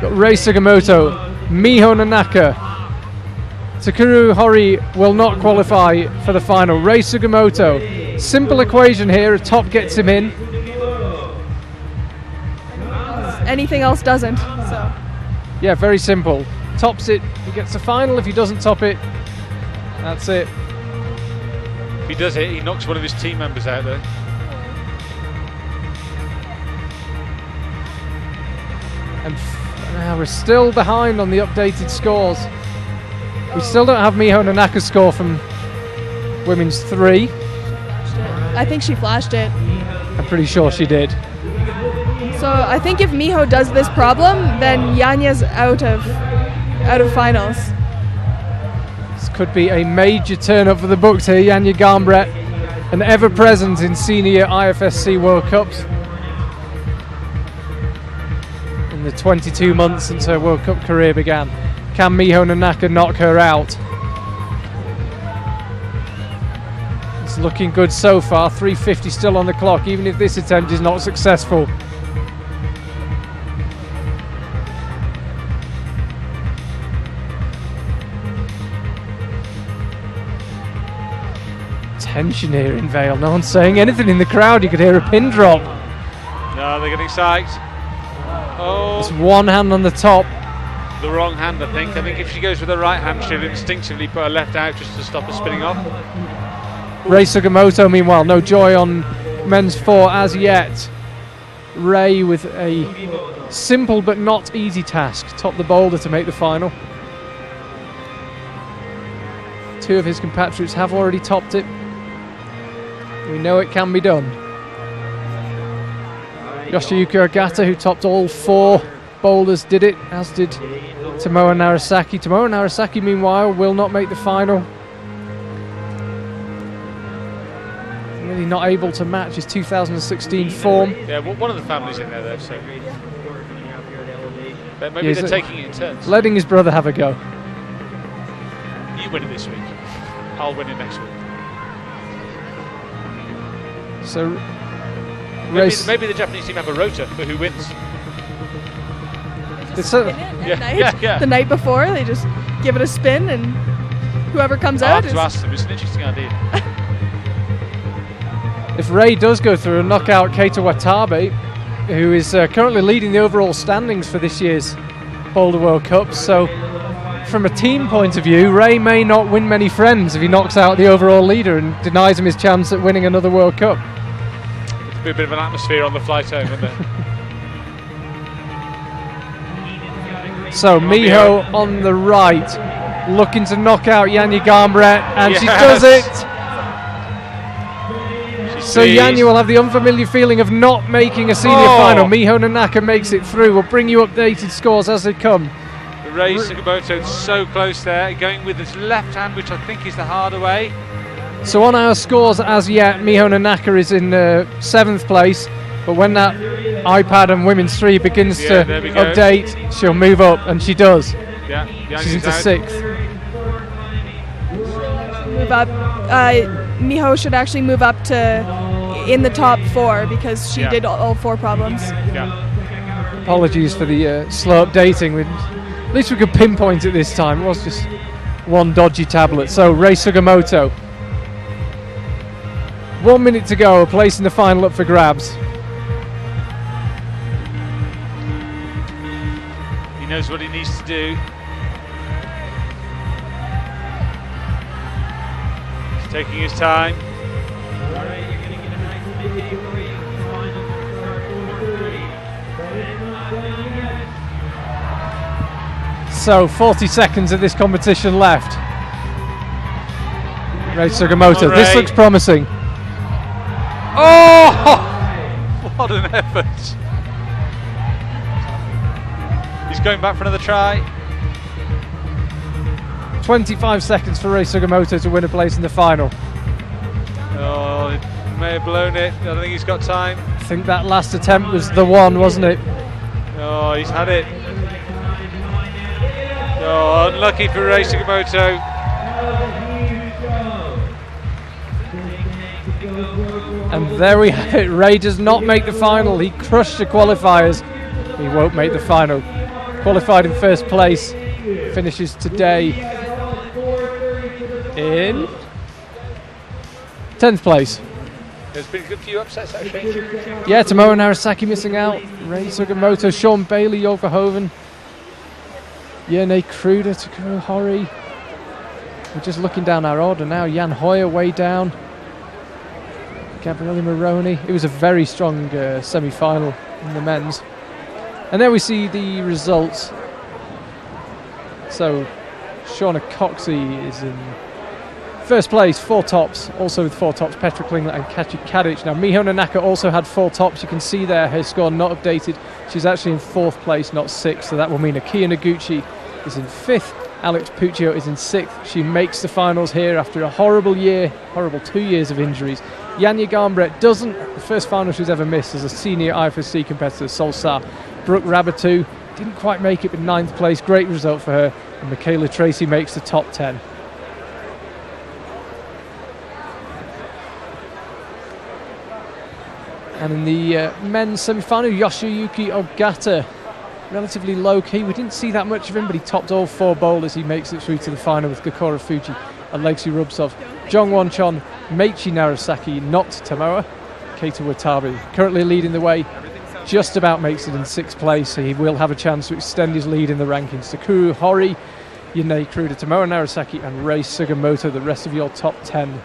Got Rei Sugimoto, Miho Nanaka. Takuru Hori will not qualify for the final. Rei Sugimoto, simple equation here, a top gets him in. Anything else doesn't. So. Yeah, very simple. Tops it, he gets the final. If he doesn't top it, that's it. If he does it, he knocks one of his team members out there. And we're still behind on the updated scores. We still don't have Miho Nanaka's score from women's 3. I think she flashed it. I'm pretty sure she did. So I think if Miho does this problem, then Janja's out of finals. It's could be a major turn-up for the books here. Janja Garnbret, an ever-present in senior IFSC World Cups. In the 22 months since her World Cup career began. Can Miho Nanaka knock her out? It's looking good so far. 3:50 still on the clock, even if this attempt is not successful. Tension here in Vail. No one's saying anything in the crowd. You could hear a pin drop. No, they're getting psyched. Oh, It's one hand on the top. the wrong hand, I think. I think if she goes with her right hand, she'll instinctively put her left out just to stop her spinning off. Rei Sugimoto, meanwhile, no joy on men's 4 as yet. Rei with a simple but not easy task. Top the boulder to make the final. Two of his compatriots have already topped it. We know it can be done. Yoshiyuki Ogata, who topped all 4 boulders, did it, as did Tomoe Narasaki. Tomoe Narasaki, meanwhile, will not make the final. Really not able to match his 2016 form. Yeah, well, one of the families in there, though, so maybe they're taking it in turns. Letting his brother have a go. You win it this week. I'll win it next week. So, maybe the Japanese team have a rota for who wins. The night before, they just give it a spin, and whoever comes I'll out have to ask them. It's an interesting idea. If Rei does go through and knock out Keita Watabe, who is currently leading the overall standings for this year's Boulder World Cup, so from a team point of view, Rei may not win many friends if he knocks out the overall leader and denies him his chance at winning another World Cup. It'll be a bit of an atmosphere on the flight home, isn't there? So Miho on the right, looking to knock out Janja Garnbret, and she does it! So Janja will have the unfamiliar feeling of not making a senior final. Miho Nanaka makes it through. We'll bring you updated scores as they come. Rei Sugimoto so close there, going with his left hand, which I think is the harder way. So on our scores as yet, Miho Nanaka is in 7th place, but when that iPad and Women's 3 begins to update, she'll move up, and she does. Yeah, she's into 6th. Move up. Miho should actually move up to in the top 4 because she did all 4 problems. Yeah. Apologies for the slow updating. At least we could pinpoint it this time. It was just one dodgy tablet. So Rei Sugimoto. 1 minute to go, a place in the final up for grabs. He knows what he needs to do. He's taking his time. So 40 seconds of this competition left. Rei Sugimoto, this looks promising. Oh! What an effort. He's going back for another try. 25 seconds for Rei Sugimoto to win a place in the final. Oh, he may have blown it. I don't think he's got time. I think that last attempt was the one, wasn't it? Oh, he's had it. Oh, unlucky for Rei Sugimoto. And there we have it. Rei does not make the final. He crushed the qualifiers. He won't make the final. Qualified in 1st place. Finishes today in 10th place. There's been a good few upsets, actually. Yeah, Tomoe Narasaki missing out. Rei Sugimoto, Sean Bailey, Yolka Hoven, Yerne Kruder, Takuro Hori. We're just looking down our order now. Jan Hoyer way down. Gabriele Moroni. It was a very strong semi-final in the men's. And there we see the results. So Shauna Coxey is in 1st place, 4 tops. Also with 4 tops, Petra Clinger and Kachi Kadic. Now Miho Nanaka also had 4 tops. You can see there her score not updated. She's actually in 4th place, not 6th. So that will mean Akiya Noguchi is in 5th Alex Puccio is in 6th. She makes the finals here after a horrible 2 years of injuries. Janja Garnbret doesn't. The first final she's ever missed as a senior IFSC competitor, Solsar. Brooke Rabatou didn't quite make it, but 9th place. Great result for her. And Michaela Tracy makes the top 10. And in the men's semi-final, Yoshiyuki Ogata, relatively low-key. We didn't see that much of him, but he topped all 4 bowlers. He makes it through to the final with Kokoro Fuji and Lexi Rubsov. Jongwon Chon, Meichi Narasaki knocked Tamoa. Keita Watabe currently leading the way. Just about makes it in 6th place, so he will have a chance to extend his lead in the rankings. Takuru Hori, Yunei Kruda, Tamoa Narasaki and Rei Sugimoto, the rest of your top 10.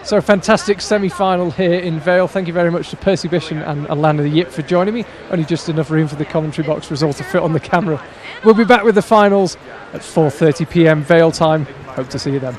So a fantastic semi-final here in Vail. Thank you very much to Percy Bishon and Alana Yip for joining me. Only just enough room for the commentary box for us all to fit on the camera. We'll be back with the finals at 4:30 p.m. Vail time. Hope to see you then.